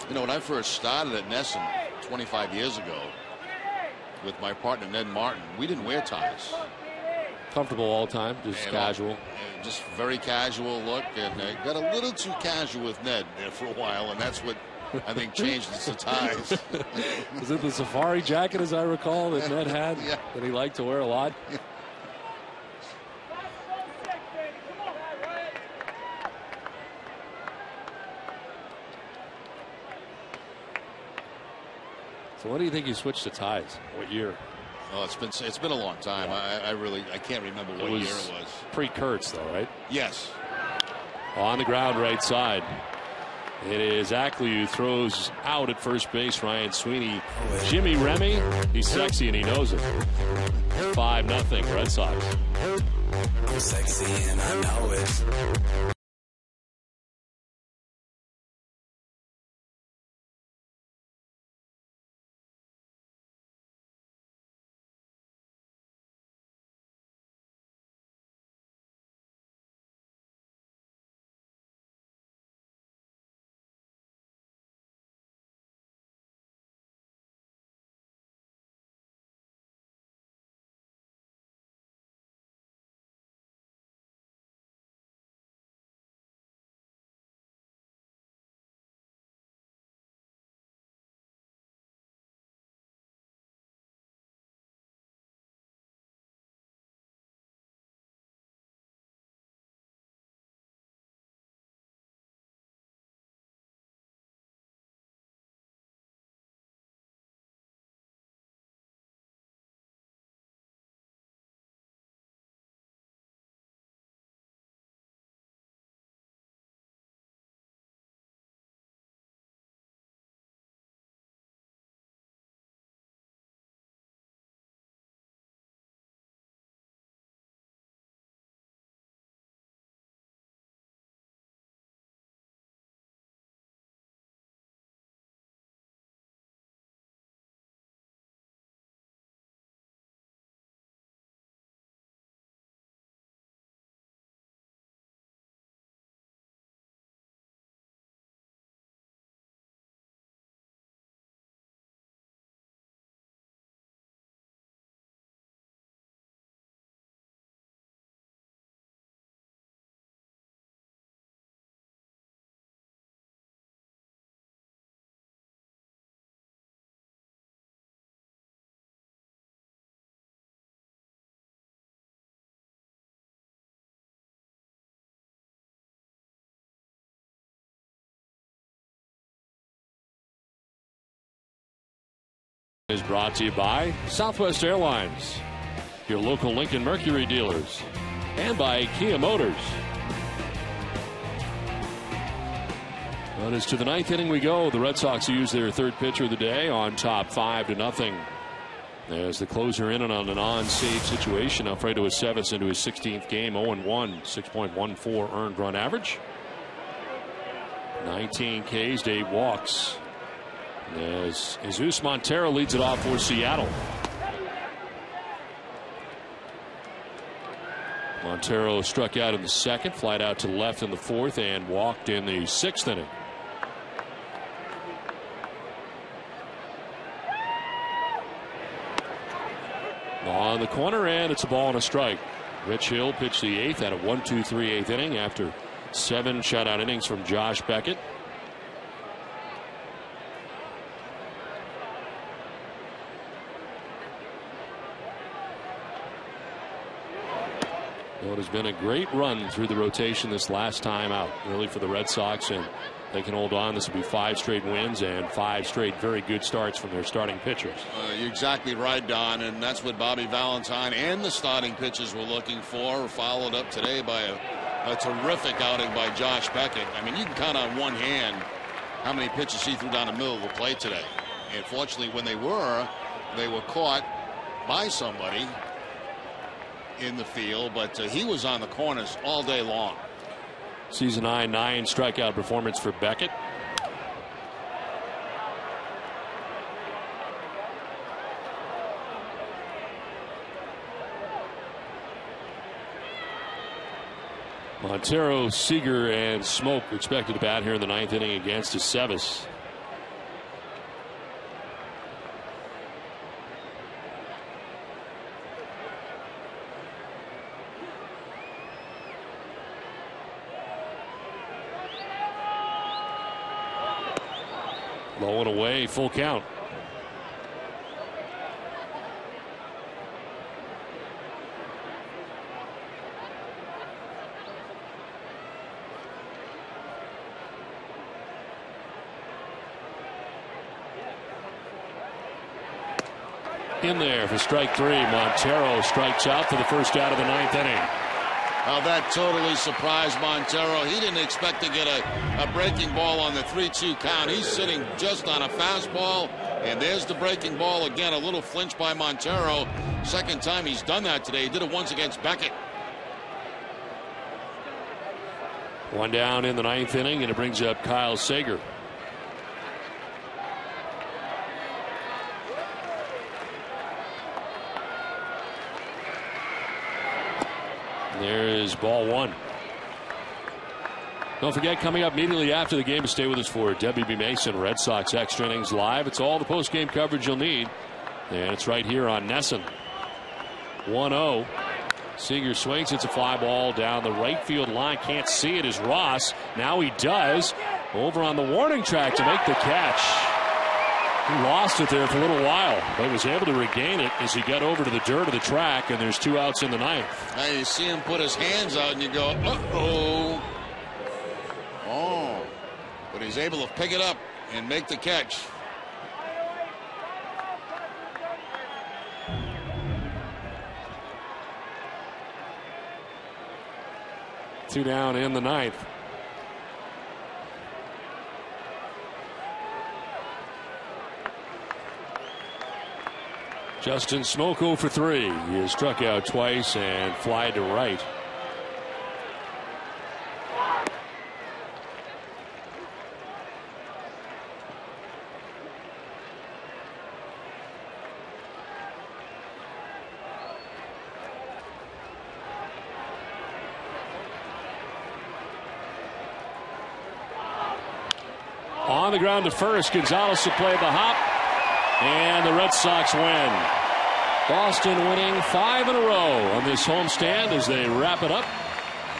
You know, when I first started at Nesson 25 years ago with my partner Ned Martin, we didn't wear ties. Comfortable all the time, just casual. Just very casual look, and got a little too casual with Ned there for a while, and that's what I think changed the ties. Was it the safari jacket, as I recall, that Ned had, that he liked to wear a lot? Yeah. So when do you think you switched to ties? What year? Oh, it's been a long time. I can't remember what year it was. Pre-Kurtz, though, right? Yes. On the ground, right side. It is ACKLEY who throws out at first base. Ryan Sweeney, Jimmy Remy. He's sexy and he knows it. 5-0 Red Sox. I'm sexy and I know it. Is brought to you by Southwest Airlines, your local Lincoln Mercury dealers, and by Kia Motors. Well, as to the ninth inning we go. The Red Sox use their third pitcher of the day on top 5-0. As the closer in and on an on-save situation, Alfredo Aceves into his 16th game, 0-1, 6.14 earned run average. 19 Ks, 8 walks. As Jesus Montero leads it off for Seattle. Montero struck out in the second, flied out to left in the fourth, and walked in the sixth inning. On the corner, and it's a ball and a strike. Rich Hill pitched the eighth at a 1-2-3 eighth inning after 7 shutout innings from Josh Beckett. Well, it has been a great run through the rotation this last time out, really, for the Red Sox, and they can hold on. This will be 5 straight wins and 5 straight very good starts from their starting pitchers. You're exactly right, Don, and that's what Bobby Valentine and the starting pitchers were looking for, followed up today by a terrific outing by Josh Beckett. I mean, you can count on one hand how many pitches he threw down the middle of the plate today. And fortunately, when they were caught by somebody in the field, but he was on the corners all day long. Season high 9 strikeout performance for Beckett. Montero, Seager, and Smoak expected to bat here in the ninth inning against Aceves. Low and away, full count. In there for strike 3. Montero strikes out for the first out of the ninth inning. Well, that totally surprised Montero. He didn't expect to get a breaking ball on the 3-2 count. He's sitting just on a fastball, and there's the breaking ball again. A little flinch by Montero. Second time he's done that today. He did it once against Beckett. One down in the ninth inning, and it brings up Kyle Seager. There is ball 1. Don't forget, coming up immediately after the game, to stay with us for WB Mason Red Sox Extra Innings Live. It's all the post-game coverage you'll need, and it's right here on NESN. 1-0. Seager swings. It's a fly ball down the right field line. Can't see it as Ross. Now he does. Over on the warning track to make the catch. He lost it there for a little while, but was able to regain it as he got over to the dirt of the track, and there's 2 outs in the ninth. Now you see him put his hands out, and you go, uh-oh. Oh, but he's able to pick it up and make the catch. Two down in the ninth. Justin Smoak 0 for 3. He has struck out twice and fly to right. On the ground to first. Gonzalez will play the hop. And the Red Sox win. Boston winning 5 in a row on this homestand as they wrap it up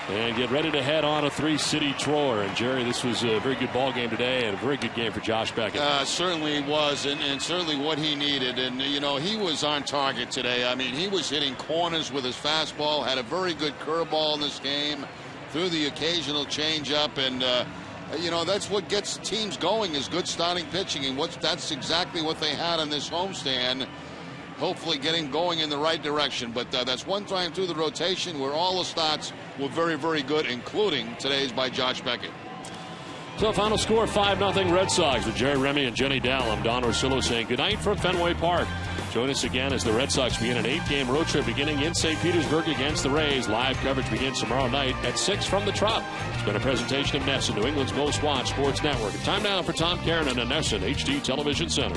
and get ready to head on a 3-city tour. And Jerry, this was a very good ball game today and a very good game for Josh Beckett. Certainly was, and certainly what he needed. And, you know, he was on target today. I mean, he was hitting corners with his fastball, had a very good curveball in this game, threw the occasional changeup, and You know, that's what gets teams going is good starting pitching, and that's exactly what they had on this homestand. Hopefully getting going in the right direction. But that's one time through the rotation where all the starts were very, very good, including today's by Josh Beckett. So final score 5-0 Red Sox with Jerry Remy and Jenny Dell. I'm Don Orsillo saying goodnight from Fenway Park. Join us again as the Red Sox begin an 8-game road trip beginning in St. Petersburg against the Rays. Live coverage begins tomorrow night at 6 from the Trop. It's been a presentation of NESN, New England's most watched sports network. Time now for Tom Caron and the NESN HD Television Center.